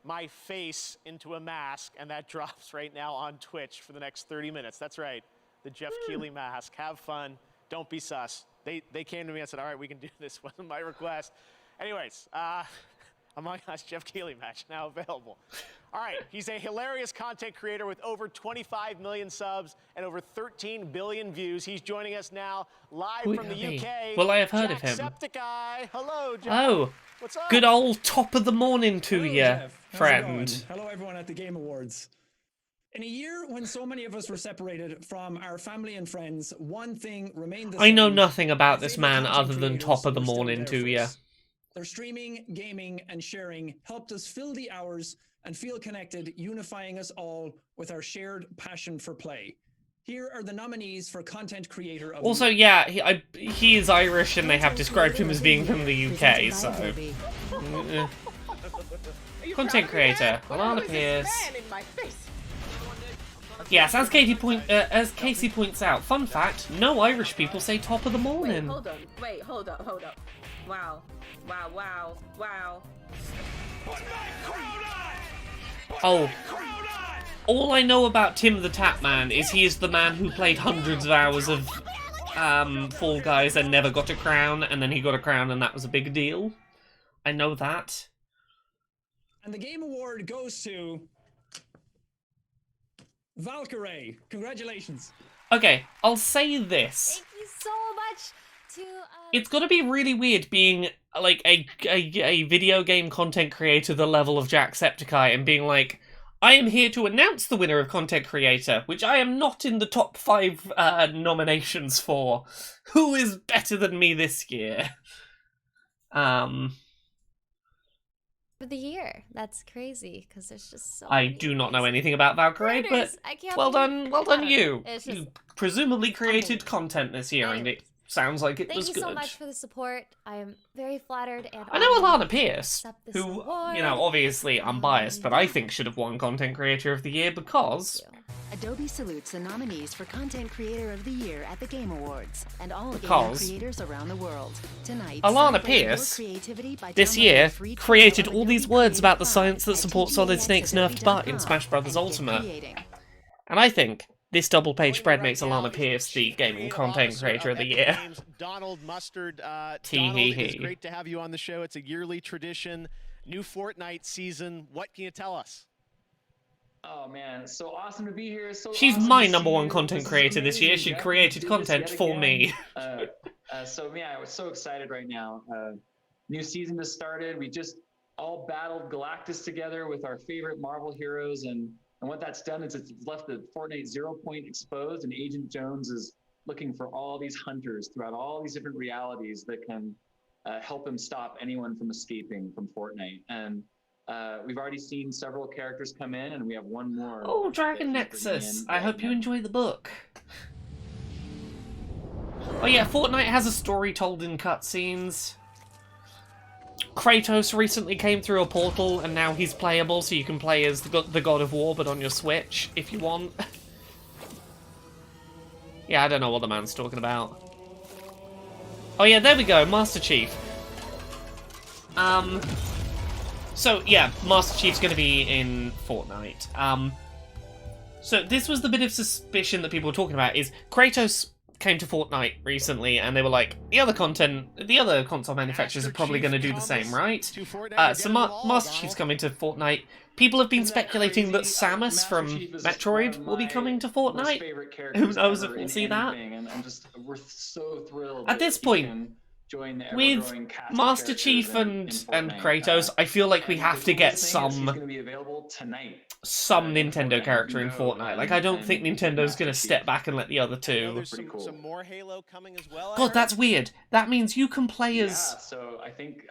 my face into a mask, and that drops right now on Twitch for the next 30 minutes. That's right, the Jeff Keighley mask. Have fun. Don't be sus. They came to me and said, all right, we can do this. Wasn't my request. Anyways, Among Us Jeff Keighley match now available. All right, he's a hilarious content creator with over 25 million subs and over 13 billion views. He's joining us now live from the UK. Well, I have heard of him. Jacksepticeye. Hello, Jack. Oh, what's up? Good old top of the morning to you, Jeff. How's it friend. going? Hello, everyone at the Game Awards. In a year when so many of us were separated from our family and friends, one thing remained the same. I know nothing about this Favorite man content other than creators top of the were still morning there to for you. us. Their streaming, gaming, and sharing helped us fill the hours and feel connected, unifying us all with our shared passion for play. Here are the nominees for Content Creator of Also, the Year. yeah, he is Irish and they have described him as being from the UK, so... Content creator, Alana Pierce. Yes, as Casey points out, fun fact, no Irish people say top of the morning. Wait, hold up. Wow. Oh. All I know about Tim the Tap Man is he is the man who played hundreds of hours of Fall Guys and never got a crown, and then he got a crown and that was a big deal. I know that. And the Game Award goes to Valkyrie. Congratulations. Okay, I'll say this. Thank you so much to... It's gotta be really weird being, like, a video game content creator the level of Jacksepticeye and being like, I am here to announce the winner of Content Creator, which I am not in the top 5 nominations for. Who is better than me this year? For the year. That's crazy, because there's just so I many do not know anything about Valkyrie, but I can't well believe done you. It's You just presumably created content this year, and it sounds like it was Thank good. you so much for the support. I am very flattered and I know honored Alana Pierce, to accept this who, award. you know, obviously I'm biased, but I think should have won Content Creator of the Year because Adobe salutes the nominees for Content Creator of the Year at the Game Awards and all gamer Because creators around the world. Tonight, Alana celebrate your Pierce creativity by this downloading year the free trial created of all these Adobe words about the Creative science that Cloud supports at Solid Snake's nerfed butt in Smash Bros. Ultimate. And I think this double-page spread makes Alana Pierce the Gaming Content Creator of the Year. Donald Mustard. Donald, Tee-hee-hee. it's great to have you on the show. It's a yearly tradition. New Fortnite season. What can you tell us? Oh man, it's so awesome to be here. So She's awesome my to number see one you. content This is creator this year. amazing. She Jeff, created you did this content yet for again. me. So yeah, I was so excited right now. New season just started. We just all battled Galactus together with our favorite Marvel heroes, and what that's done is it's left the Fortnite 0 point exposed, and Agent Jones is looking for all these hunters throughout all these different realities that can help him stop anyone from escaping from Fortnite. And we've already seen several characters come in, and we have one more. Oh, Dragon Nexus. I hope you enjoy the book. Oh yeah, Fortnite has a story told in cutscenes. Kratos recently came through a portal, and now he's playable, so you can play as the God of War, but on your Switch, if you want. Yeah, I don't know what the man's talking about. Oh yeah, there we go, Master Chief. So yeah, Master Chief's gonna be in Fortnite. So this was the bit of suspicion that people were talking about, is Kratos came to Fortnite recently, and they were like, the other console manufacturers are probably going to do the same, right? So Master Chief's coming to Fortnite. People have been speculating that Samus from Metroid will be coming to Fortnite. Who knows if we'll see that? We're so thrilled. At this point, with Master Chief and Kratos, I feel like we have to get some Nintendo character in Fortnite. Like, I don't think Nintendo's gonna step back and let the other two. There's some more Halo coming as well. God, that's weird. That means you can play as. Yeah, so I think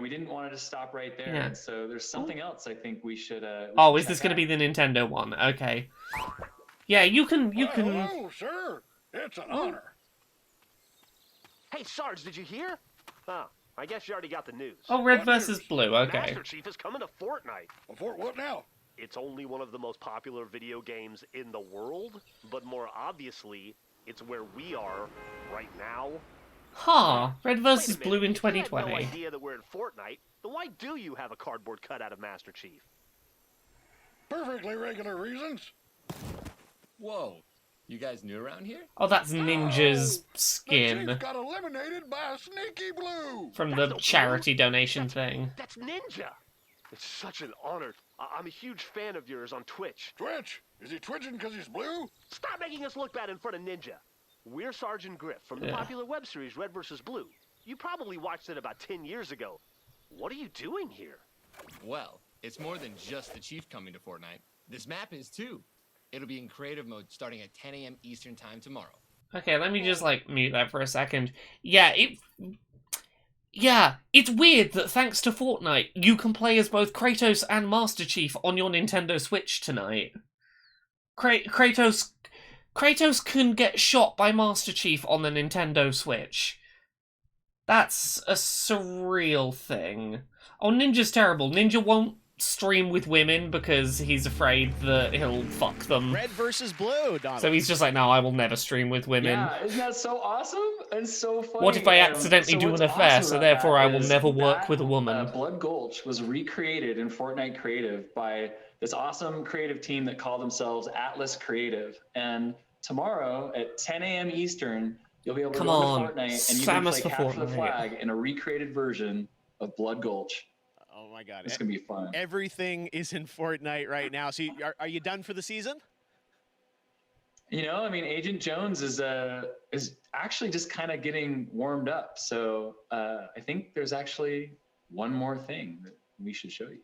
we didn't want to just stop right there. Yeah. And so there's something else I think we should. Oh, is this gonna be the Nintendo one? Okay. Yeah, you can. Hello, sir. It's an honor. Hey, Sarge, did you hear? Oh, I guess you already got the news. Oh, red versus blue. Okay. Master Chief is coming to Fortnite. Fort what now? It's only one of the most popular video games in the world, but more obviously, it's where we are right now. Huh. Red versus Wait a minute, blue in if you had 2020. no idea that we're in Fortnite, then why do you have a cardboard cutout of Master Chief? Perfectly regular reasons. Whoa. You guys new around here? Oh, that's Ninja's The skin chief got eliminated by a sneaky blue. from the charity donation thing. That's Ninja! It's such an honor. I'm a huge fan of yours on Twitch. Twitch? Is he twitching because he's blue? Stop making us look bad in front of Ninja. We're Sergeant Griff from the Yeah. popular web series Red vs. Blue. You probably watched it about 10 years ago. What are you doing here? Well, it's more than just the chief coming to Fortnite. This map is too. It'll be in creative mode starting at 10 a.m. Eastern time tomorrow. Okay, let me just, like, mute that for a second. Yeah, it's weird that thanks to Fortnite, you can play as both Kratos and Master Chief on your Nintendo Switch tonight. Kratos can get shot by Master Chief on the Nintendo Switch. That's a surreal thing. Oh, Ninja's terrible. Ninja won't stream with women because he's afraid that he'll fuck them. Red versus blue, Donald. So he's just like, no, I will never stream with women. Yeah, isn't that so awesome and so funny? What if I accidentally do what's an affair, awesome so about therefore that I will is never work that, with a woman? Blood Gulch was recreated in Fortnite Creative by this awesome creative team that call themselves Atlas Creative. And tomorrow at 10 a.m. Eastern, you'll be able to Come go on, to Fortnite and you can Samus play for Capture the Fortnite. Flag in a recreated version of Blood Gulch. Oh my God. It's going to be fun. Everything is in Fortnite right now. So are you done for the season? You know, I mean, Agent Jones is actually just kind of getting warmed up. So I think there's actually one more thing that we should show you.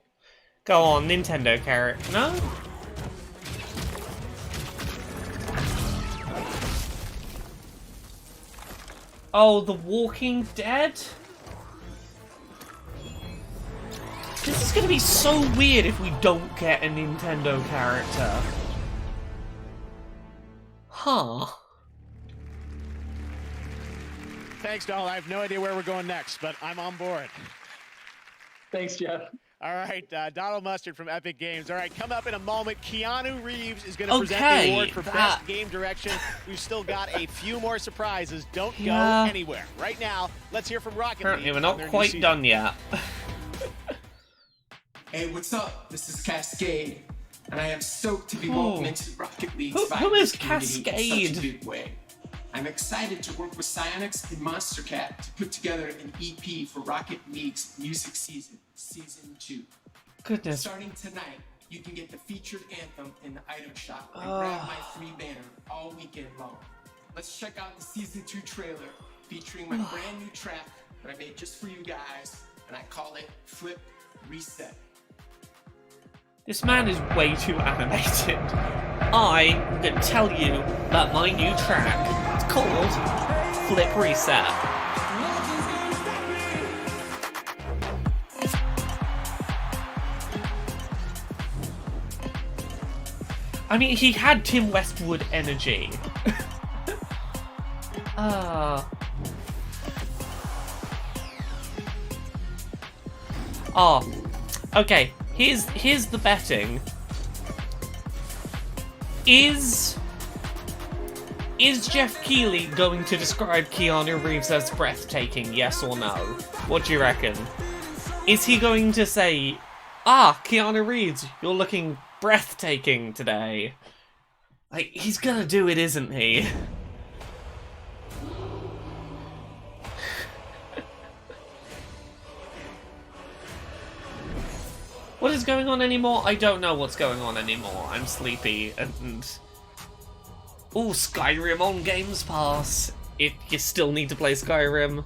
Go on, Nintendo carrot. No? Oh, The Walking Dead? This is gonna be so weird if we don't get a Nintendo character. Huh. Thanks, Donald. I have no idea where we're going next, but I'm on board. Thanks, Jeff. All right, Donald Mustard from Epic Games. All right, coming up in a moment, Keanu Reeves is going to present the award for Best Game Direction. We've still got a few more surprises. Don't go anywhere. Right now, let's hear from Rocket League. Apparently, we're not quite done yet. Hey, what's up? This is Cascade, and I am stoked to be welcomed into Rocket League's Who is community Cascade? in such a big way. I'm excited to work with Psyonix and Monster Cat to put together an EP for Rocket League's music season 2. Goodness. Starting tonight, you can get the featured anthem in the item shop and grab my free banner all weekend long. Let's check out the season 2 trailer featuring my brand new track that I made just for you guys, and I call it Flip Reset. This man is way too animated. I'm gonna tell you about my new track. It's called Flip Reset. I mean, he had Tim Westwood energy. Okay. Here's the betting. Is Jeff Keighley going to describe Keanu Reeves as breathtaking, yes or no? What do you reckon? Is he going to say, Keanu Reeves, you're looking breathtaking today? Like, he's gonna do it, isn't he? What is going on anymore? I don't know what's going on anymore. I'm sleepy and... Ooh, Skyrim on Games Pass. If you still need to play Skyrim.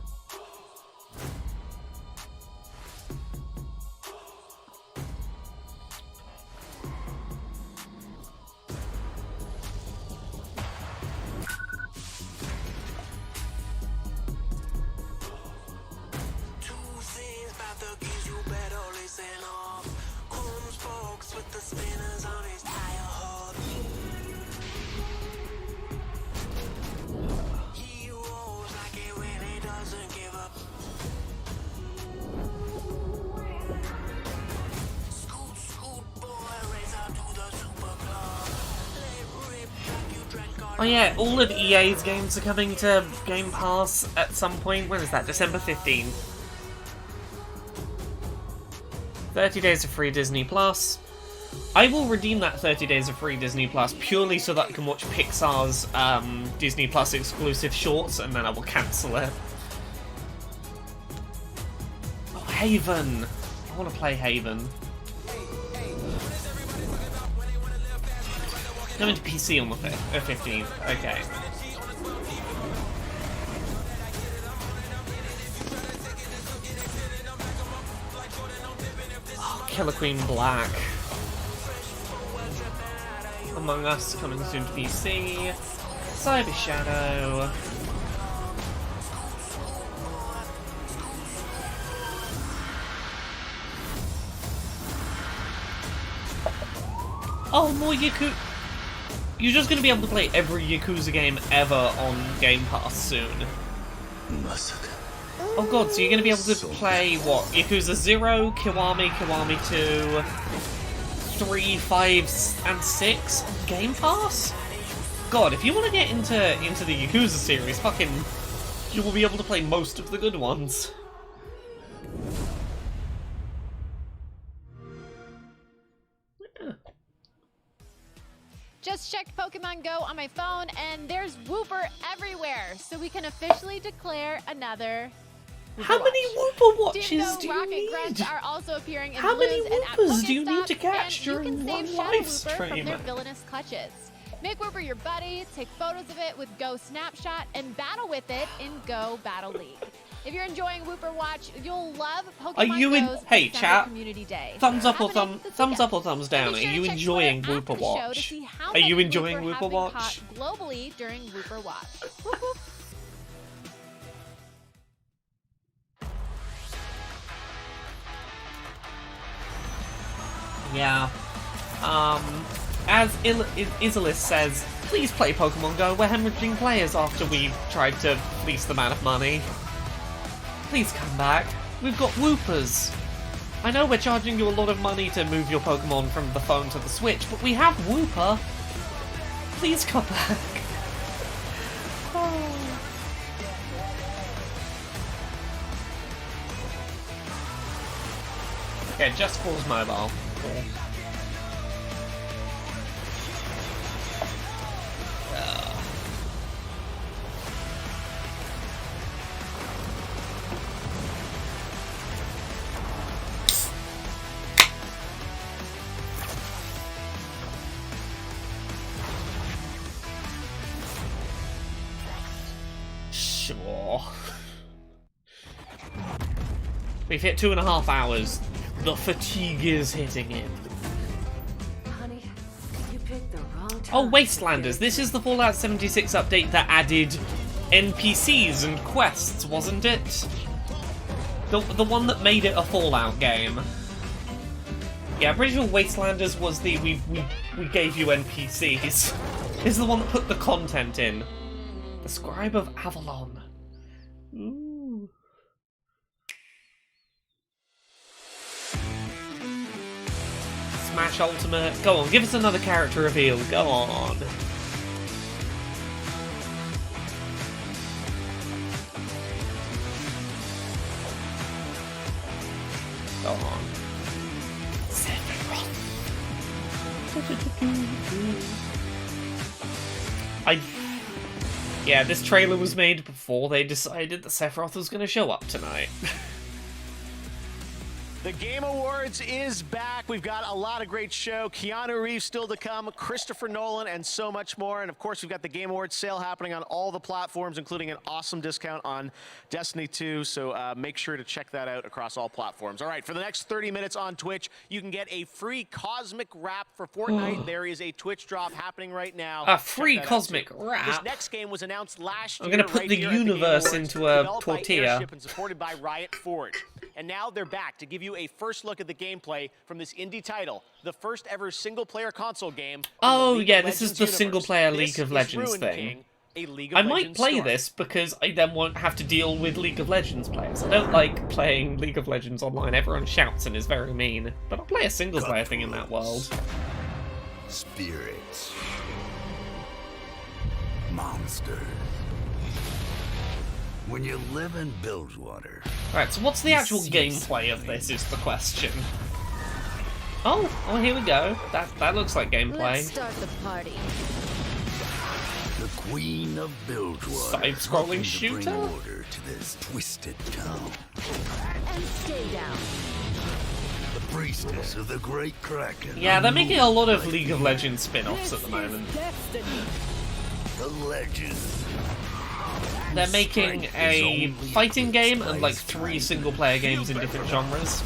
Oh yeah, all of EA's games are coming to Game Pass at some point. When is that? December 15th. 30 days of free Disney Plus. I will redeem that 30 days of free Disney Plus purely so that I can watch Pixar's Disney Plus exclusive shorts, and then I will cancel it. Oh, Haven! I want to play Haven. Coming to PC on the 15th. Okay. Oh, Killer Queen Black. Among Us coming soon to PC. Cyber Shadow. Oh, more Yakuza. You're just going to be able to play every Yakuza game ever on Game Pass soon. Oh god, so you're going to be able to play, what, Yakuza 0, Kiwami, Kiwami 2, 3, 5, and 6 on Game Pass? God, if you want to get into the Yakuza series, fucking, you will be able to play most of the good ones. Just checked Pokemon Go on my phone, and there's Wooper everywhere, so we can officially declare another Wooper How many Wooper watches do you Rocket need? Grunts are also appearing in How many balloons and at Woopers do you need to Pokestops, catch and you during can one save Shadow live Wooper from stream? their villainous clutches. Make Wooper your buddy, take photos of it with Go Snapshot, and battle with it in Go Battle League. If you're enjoying Wooper Watch, you'll love Pokemon Are you in? Go's Hey, December chat. Community Day. Thumbs up or Happening thumbs up or thumbs down. Are you enjoying Wooper Watch? Are you enjoying Wooper Watch? Globally during Wooper Watch. Whoop, whoop. Yeah. as Isolis says, please play Pokemon Go. We're hemorrhaging players after we tried to fleece them out of money. Please come back. We've got Whoopers. I know we're charging you a lot of money to move your Pokemon from the phone to the Switch, but we have Whooper. Please come back. Oh. Okay, Just Cause Mobile. Cool. Sure. We've hit 2.5 hours. The fatigue is hitting in. Honey, you picked the wrong time. Oh, Wastelanders. This is the Fallout 76 update that added NPCs and quests, wasn't it? The one that made it a Fallout game. Yeah, I'm pretty sure Wastelanders was the we gave you NPCs. This is the one that put the content in. The Scribe of Avalon. Ooh. Smash Ultimate. Go on, give us another character reveal. Go on. Go on. Sephiroth. Yeah, this trailer was made before they decided that Sephiroth was going to show up tonight. The Game Awards is back. We've got a lot of great show. Keanu Reeves still to come, Christopher Nolan, and so much more. And of course, we've got the Game Awards sale happening on all the platforms, including an awesome discount on Destiny 2. So make sure to check that out across all platforms. All right, for the next 30 minutes on Twitch, you can get a free Cosmic Wrap for Fortnite. There is a Twitch drop happening right now. A free Cosmic Wrap? This next game was announced last year. I'm going to put the universe into a tortilla. And supported by Riot Forge. And now they're back to give you a first look at the gameplay from this indie title, the first ever single-player console game. Oh yeah, this is the single-player League of Legends thing. I might play this because I then won't have to deal with League of Legends players. I don't like playing League of Legends online. Everyone shouts and is very mean. But I'll play a single-player thing in that world. Spirits. Monsters. When you live in Bilgewater. Right, so what's the actual gameplay of this is the question. Oh, here we go. That looks like gameplay. Let's start the party. The Queen of Bilgewater. Side-scrolling shooter? To bring order to this twisted town. And stay down. The priestess of the Great Kraken. Yeah, they're making a lot of League of Legends spin-offs at the moment. The legend. They're making a fighting game and like 3 single-player games in different genres.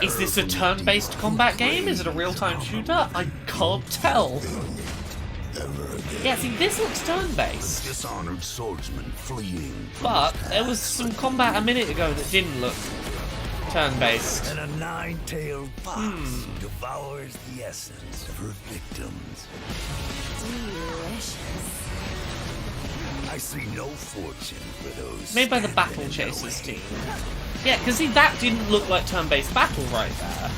Is this a turn-based combat game? Is it a real-time shooter? I can't tell. Yeah, see, this looks turn-based. Dishonored swordsman fleeing. But there was some combat a minute ago that didn't look turn-based. And a nine-tailed fox devours the essence of her victims. Delicious. I see no fortune for those. Made by the Battle Chasers team. Yeah, because see, that didn't look like turn-based battle right there.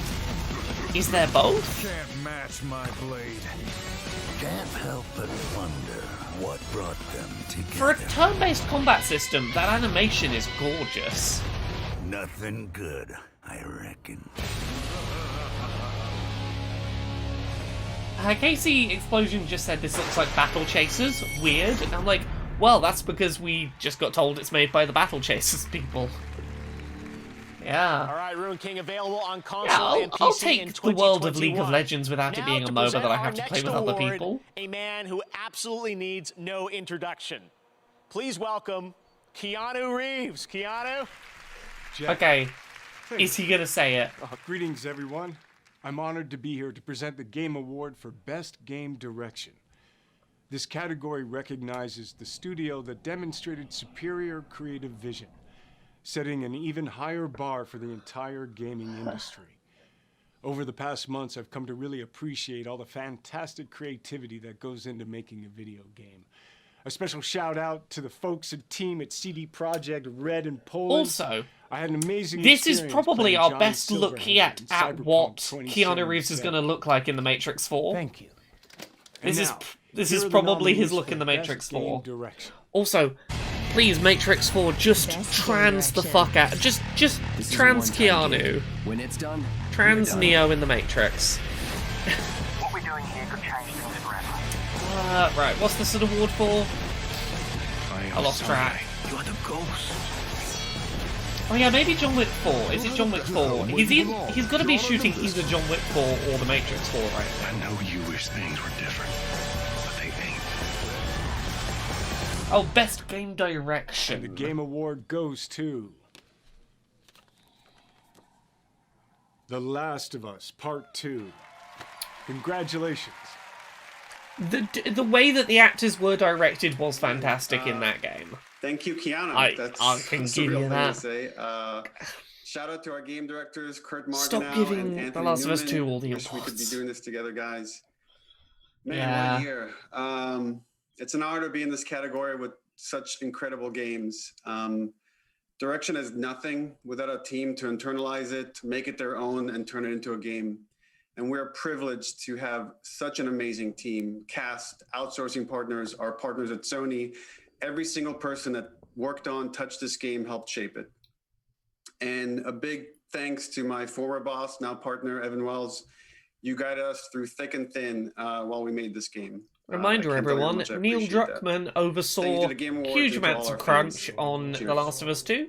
Is there both? Can't match my blade. Can't help but wonder what brought them together. For a turn-based combat system, that animation is gorgeous. Nothing good, I reckon. Casey Explosion just said this looks like Battle Chasers. Weird. And I'm like, well, that's because we just got told it's made by the Battle Chasers people. Yeah. All right, Ruin King available on console and PC I'll take in the world of 2021. League of Legends without it being a MOBA that I have to play with other people. A man who absolutely needs no introduction. Please welcome Keanu Reeves. Keanu? Okay, is he gonna say it? Greetings, everyone. I'm honored to be here to present the Game Award for Best Game Direction. This category recognizes the studio that demonstrated superior creative vision, setting an even higher bar for the entire gaming industry. Over the past months, I've come to really appreciate all the fantastic creativity that goes into making a video game. A special shout out to the folks and team at CD Projekt Red in Poland. Also, I had an amazing this is experience probably playing our John best look Silverhand yet in at Cyberpunk what 2077. Keanu Reeves is going to look like in The Matrix 4. Thank you. This And is now, this here is are the probably his nominees look for in The Best Matrix Game 4. Direction. Also, please, Matrix 4, just trans the fuck out. Just trans Keanu. When it's done, Trans Neo in The Matrix. what we're doing here could change things forever. Right, what's this an award for? I lost track. You are the ghost. Oh yeah, maybe John Wick 4. Is it John Wick 4? He's got to be shooting either John Wick 4 or The Matrix 4 right now. I know you wish things were different, but they ain't. Oh, Best Game Direction. And the Game Award goes to The Last of Us Part 2. Congratulations. The way that the actors were directed was fantastic in that game. Thank you, Keanu. I can that's give a real you thing that. to say. Shout out to our game directors, Kurt Marganow Stop giving and The Anthony Last of Us Newman. 2 all the Wish we could be awards. doing this together, guys. Man, Yeah. what a year. It's an honor to be in this category with such incredible games. Direction is nothing without a team to internalize it, to make it their own, and turn it into a game. And we're privileged to have such an amazing team, cast, outsourcing partners, our partners at Sony. Every single person that worked on, touched this game, helped shape it. And a big thanks to my former boss, now partner, Evan Wells. You guided us through thick and thin while we made this game. Reminder, I can't tell you how everyone, much I Neil appreciate that. Druckmann Thank you oversaw to the Game Awards huge and to all amounts our of crunch fans. on Cheers. The Last of Us 2.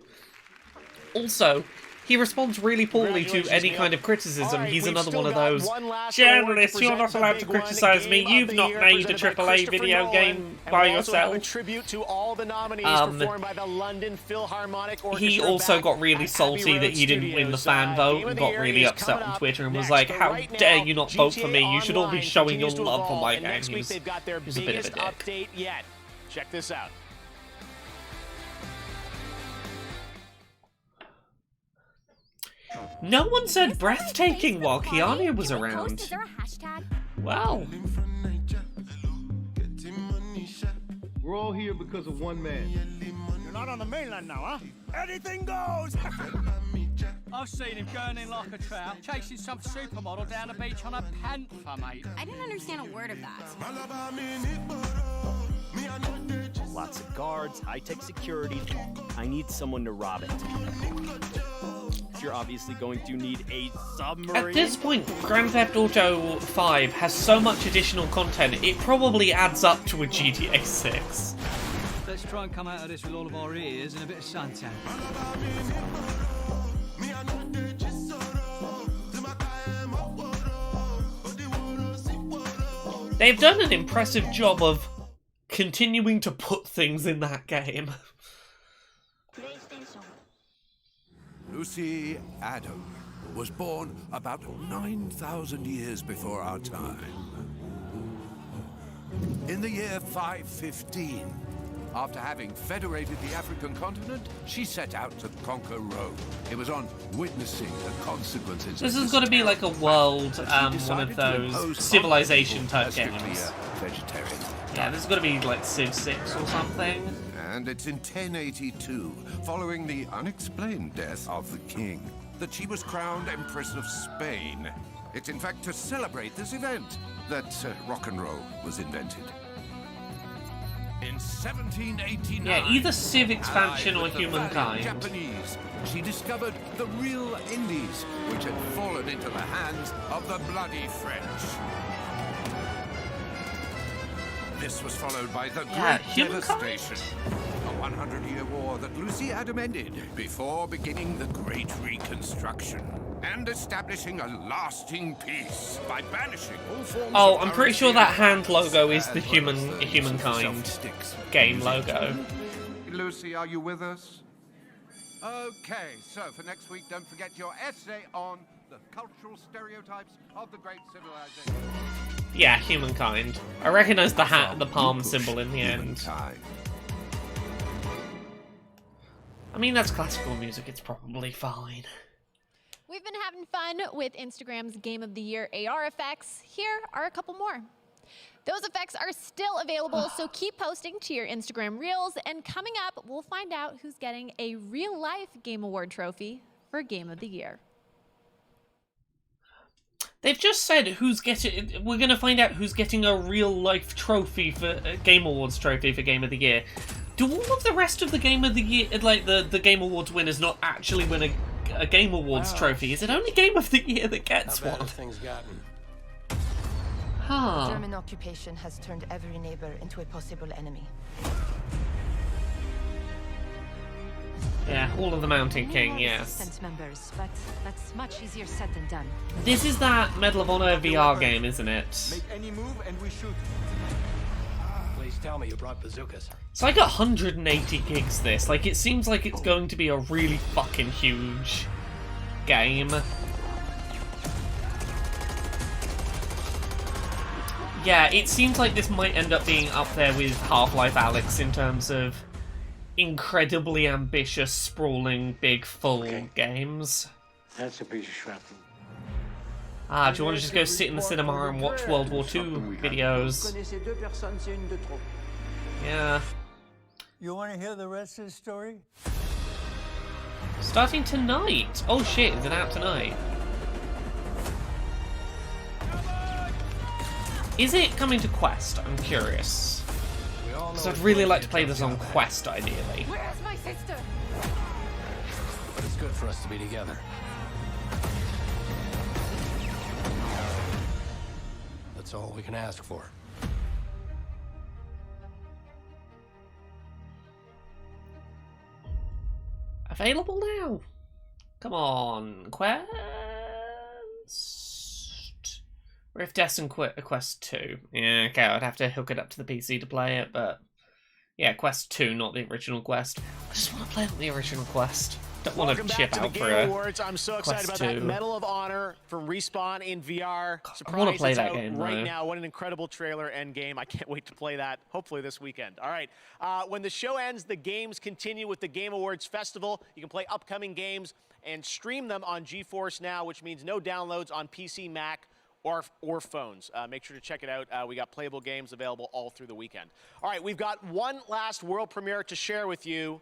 Also, he responds really poorly to any kind of criticism. He's another one of those journalists. You're not allowed to criticize me. You've not made a AAA video game by yourself. A tribute to all the nominees performed by the London Philharmonic Orchestra. He also back got really at Abbey salty Road that he didn't win the Studios. fan vote Game of and the got Year really is upset coming on up Twitter and was next. like, But how right dare now, you not vote for me? GTA You should all be Online showing your continues to love for evolve, my and game. next week they've got their He was a bit of biggest a dick. update yet. Check this out. No one said breathtaking while Keanu was around. Is there a hashtag? Wow. We're all here because of one man. You're not on the mainland now, huh? Anything goes! I've seen him going in like a trout, chasing some supermodel down the beach on a panther, mate. I didn't understand a word of that. Lots of guards, high-tech security. I need someone to rob it. You're obviously going to need a submarine. At this point, Grand Theft Auto 5 has so much additional content, it probably adds up to a GTA 6. Let's try and come out of this with all of our ears and a bit of suntan. They've done an impressive job of continuing to put things in that game. Lucy Adam was born about 9,000 years before our time. In the year 515, after having federated the African continent, she set out to conquer Rome. It was on witnessing the consequences. This of has got to be like a world, that she one of decided to those impose civilization type as strictly games. a vegetarian. Yeah, this has got to be like Civ 6 or something. And it's in 1082, following the unexplained death of the king, that she was crowned Empress of Spain. It's in fact to celebrate this event that rock and roll was invented. In 1789, Yeah, either Civ expansion or allied with the valiant Humankind. Japanese, she discovered the real Indies, which had fallen into the hands of the bloody French. This was followed by the Yeah, Great Humankind? Devastation, a 100-year war that Lucy Adam ended before beginning the Great Reconstruction and establishing a lasting peace by banishing all forms Oh, of I'm pretty sure piracy that hand logo is the as well as the Humankind self-sticks. game logo. Lucy, are you with us? Okay, so for next week, don't forget your essay on the cultural stereotypes of the great civilization. Yeah, Humankind. I recognize the hat and the palm symbol in the end. I mean, that's classical music, it's probably fine. We've been having fun with Instagram's Game of the Year AR effects. Here are a couple more. Those effects are still available, so keep posting to your Instagram Reels. And coming up, we'll find out who's getting a real-life Game Award trophy for Game of the Year. They've just said who's getting. We're going to find out who's getting a real-life trophy for Game Awards trophy for Game of the Year. Do all of the rest of the Game of the Year, like the Game Awards winners, not actually win a Game Awards trophy? Is it only Game of the Year that gets one? Things gotten. Huh. German occupation has turned every neighbor into a possible enemy. Yeah, all of the Mountain King, yes. Resistance members, but that's much easier said than done. This is that Medal of Honor VR game, isn't it? Make any move and we shoot. Please tell me you brought bazookas. It's like 180 gigs, this. Like, it seems like it's going to be a really fucking huge game. Yeah, it seems like this might end up being up there with Half-Life Alyx in terms of incredibly ambitious, sprawling, big, full games. That's a piece of shrapnel. Ah, do you want to just go sit in the cinema and watch World War II videos? Yeah. You want to hear the rest of the story? Starting tonight! Oh shit, is it out tonight? Is it coming to Quest? I'm curious. Because I'd really like to play this on Quest, ideally. Where's my sister? But it's good for us to be together. That's all we can ask for. Available now? Come on, Quest? Rift S and Quest 2. Yeah, okay, I'd have to hook it up to the PC to play it, but... Yeah, Quest 2, not the original Quest. I just want to play on the original Quest. Don't want to chip out for a Awards. I'm so excited about that Medal of Honor from Respawn in VR. I want to play that game, right though. now. What an incredible trailer and game. I can't wait to play that, hopefully this weekend. All right, when the show ends, the games continue with the Game Awards Festival. You can play upcoming games and stream them on GeForce Now, which means no downloads on PC, Mac, or phones. Make sure to check it out. We got playable games available all through the weekend. All right, we've got one last world premiere to share with you.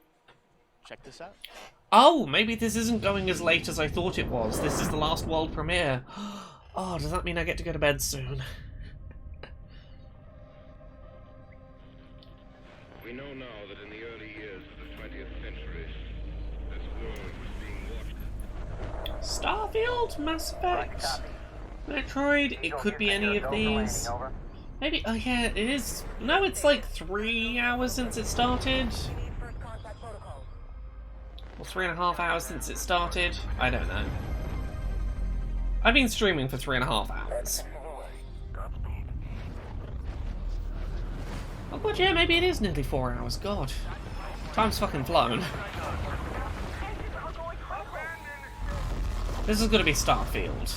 Check this out. Oh, maybe this isn't going as late as I thought it was. This is the last world premiere. Oh, does that mean I get to go to bed soon? We know now that in the early years of the 20th century, this world was being watched. Starfield? Mass Effect? Metroid? It could be any of these. Maybe, oh yeah, it is. No, it's like 3 hours since it started. Or 3.5 hours since it started. I don't know. I've been streaming for 3.5 hours. Oh god, yeah, maybe it is nearly 4 hours. God. Time's fucking flown. This is gonna be Starfield.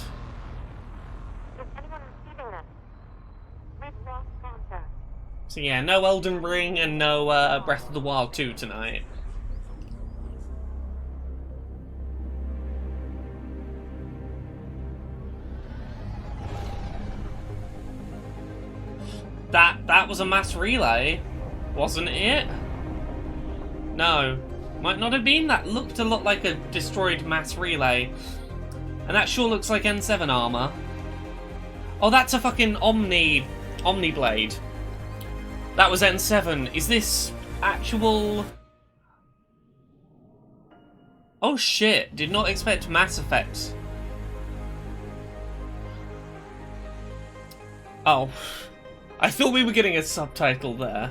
So yeah, no Elden Ring and no Breath of the Wild 2 tonight. That was a mass relay, wasn't it? No, might not have been. That looked a lot like a destroyed mass relay. And that sure looks like N7 armor. Oh, that's a fucking Omni Blade. That was N7. Is this actual... Oh shit, did not expect Mass Effect. Oh. I thought we were getting a subtitle there.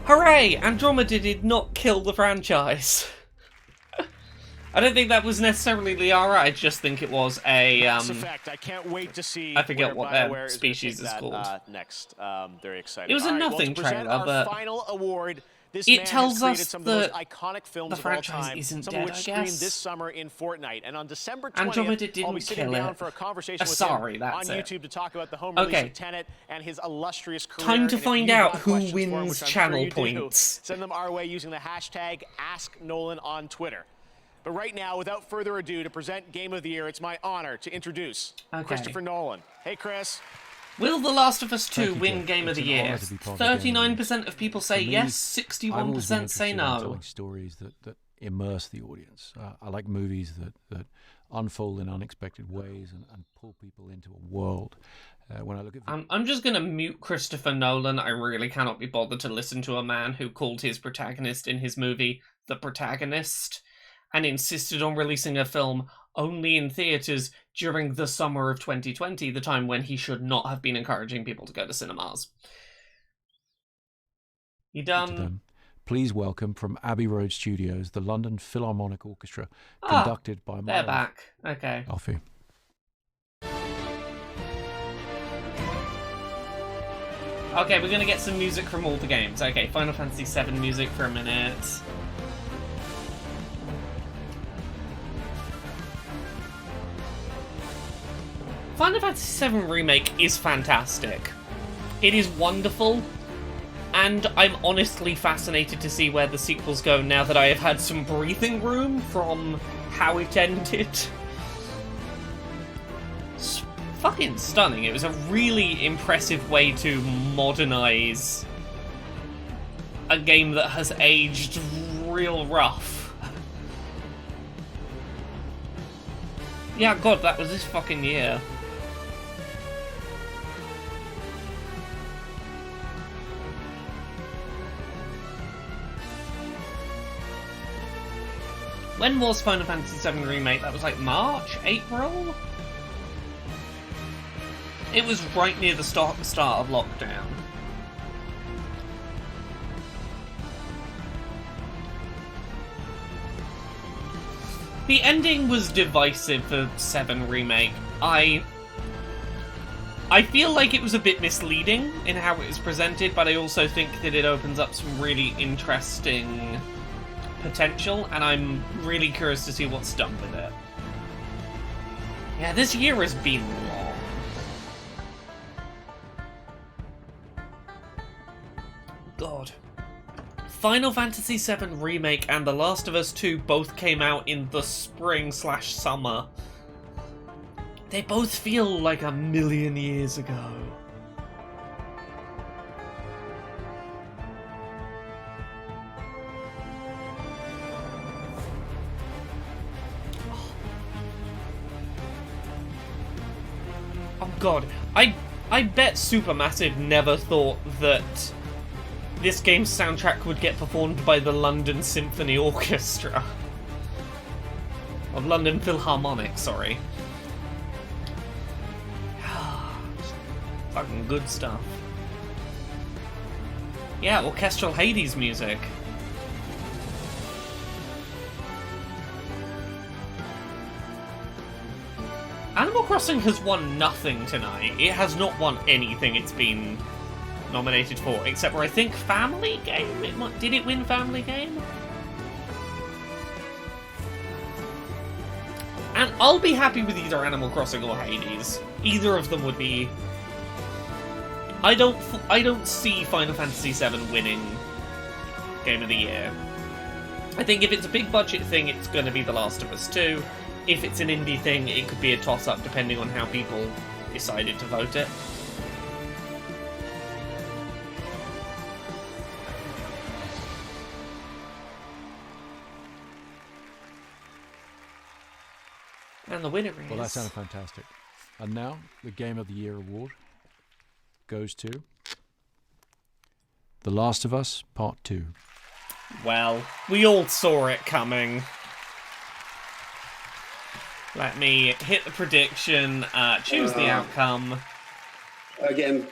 Hooray! Andromeda did not kill the franchise. I don't think that was necessarily the RI, I just think it was a... Mass Effect. I can't wait to see. I forget what their BioWare species is that, called. Next. Very excited. It was a nothing trailer, but final award. This it man tells has created us some of the most that iconic films the of all franchise time, isn't some dead, of which I screened guess. this summer in Fortnite. And on December 20th, Andromeda I'll be didn't sitting kill down it. for a conversation with Sorry, him that's on it. YouTube to talk about the home release Okay. of Tenet and his illustrious career. Time to And if find you've out got who questions for him, wins which I'm sure channel you do, points. Send them our way using the hashtag AskNolan on Twitter. But right now, without further ado, to present Game of the Year, it's my honor to introduce Okay. Christopher Nolan. Hey, Chris. Will The Last of Us 2 Thank you, win Jeff. Game of It's the an Year? honour to be part of the Game of the Year. 39% of people say For me, yes, I've always been 61% say interested in no. telling stories that immerse the audience. I like movies that unfold in unexpected ways and pull people into a world. When I look at I'm just going to mute Christopher Nolan. I really cannot be bothered to listen to a man who called his protagonist in his movie The Protagonist and insisted on releasing a film only in theatres during the summer of 2020, the time when he should not have been encouraging people to go to cinemas. You done? Please welcome from Abbey Road Studios, the London Philharmonic Orchestra, conducted by they're back. Okay. Alfie. Okay, we're going to get some music from all the games. Okay, Final Fantasy VII music for a minute. Final Fantasy VII Remake is fantastic. It is wonderful, and I'm honestly fascinated to see where the sequels go now that I have had some breathing room from how it ended. It's fucking stunning. It was a really impressive way to modernize a game that has aged real rough. Yeah, God, that was this fucking year. When was Final Fantasy VII Remake? That was like March? April? It was right near the start of lockdown. The ending was divisive for 7 Remake. I feel like it was a bit misleading in how it was presented, but I also think that it opens up some really interesting potential, and I'm really curious to see what's done with it. Yeah, this year has been long. God. Final Fantasy VII Remake and The Last of Us 2 both came out in the spring/summer. They both feel like a million years ago. Oh god, I bet Supermassive never thought that this game's soundtrack would get performed by the London Symphony Orchestra. Of London Philharmonic, sorry. Fucking good stuff. Yeah, orchestral Hades music. Animal Crossing has won nothing tonight. It has not won anything it's been nominated for, except for I think Family Game? Did it win Family Game? And I'll be happy with either Animal Crossing or Hades. Either of them would be... I don't see Final Fantasy VII winning Game of the Year. I think if it's a big budget thing, it's going to be The Last of Us 2. If it's an indie thing, it could be a toss-up depending on how people decided to vote it. And the winner is... Well, that sounded fantastic. And now, the Game of the Year award goes to The Last of Us Part 2. Well, we all saw it coming. Let me hit the prediction, choose the outcome. Again,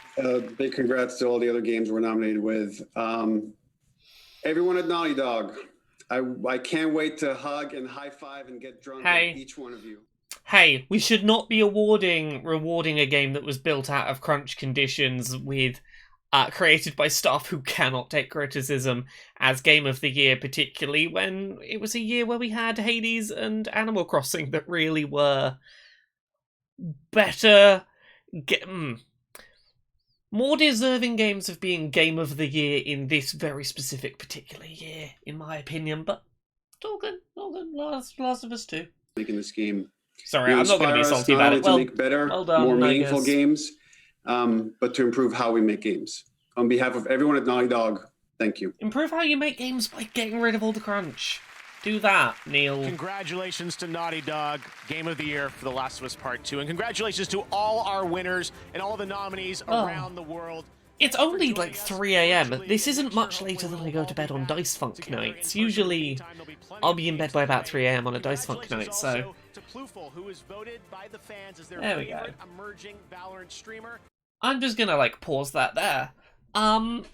big congrats to all the other games we're nominated with. Everyone at Naughty Dog, I can't wait to hug and high five and get drunk with each one of you. Hey, we should not be rewarding a game that was built out of crunch conditions with created by staff who cannot take criticism as Game of the Year, particularly when it was a year where we had Hades and Animal Crossing that really were better, more deserving games of being Game of the Year in this very specific particular year, in my opinion, but it's all good, all well done, Last of Us 2. Making this game. Sorry, You I'm not going to be inspire us salty not about only it. Well, to make better, well done, more I meaningful guess. games, but to improve how we make games. On behalf of everyone at Naughty Dog, thank you. Improve how you make games by getting rid of all the crunch. Do that, Neil. Congratulations to Naughty Dog, Game of the Year for The Last of Us Part 2. And congratulations to all our winners and all the nominees around the world. It's only like 3 a.m. This isn't much later than I go to bed on Dice Funk nights. Usually, I'll be in bed by about 3 a.m. on a Dice Funk night, so... There we go. I'm just gonna, like, pause that there. I'm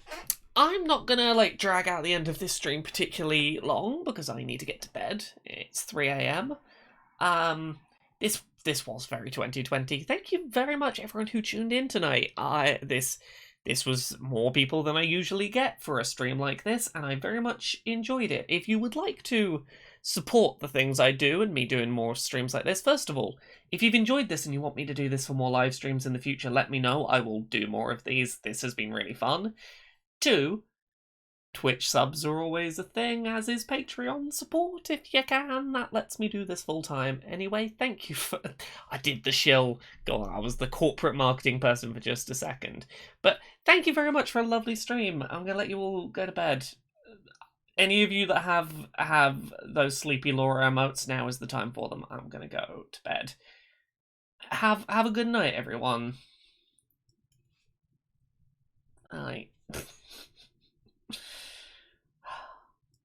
not gonna, like, drag out the end of this stream particularly long, because I need to get to bed. It's 3 a.m. This was very 2020. Thank you very much, everyone who tuned in tonight. This was more people than I usually get for a stream like this, and I very much enjoyed it. If you would like to support the things I do and me doing more streams like this, first of all, if you've enjoyed this and you want me to do this for more live streams in the future, let me know. I will do more of these. This has been really fun. 2, Twitch subs are always a thing, as is Patreon support, if you can. That lets me do this full time. Anyway, thank you for... I did the shill. God, I was the corporate marketing person for just a second. But thank you very much for a lovely stream. I'm going to let you all go to bed. Any of you that have those sleepy Laura emotes, now is the time for them. I'm going to go to bed. Have a good night, everyone. Night.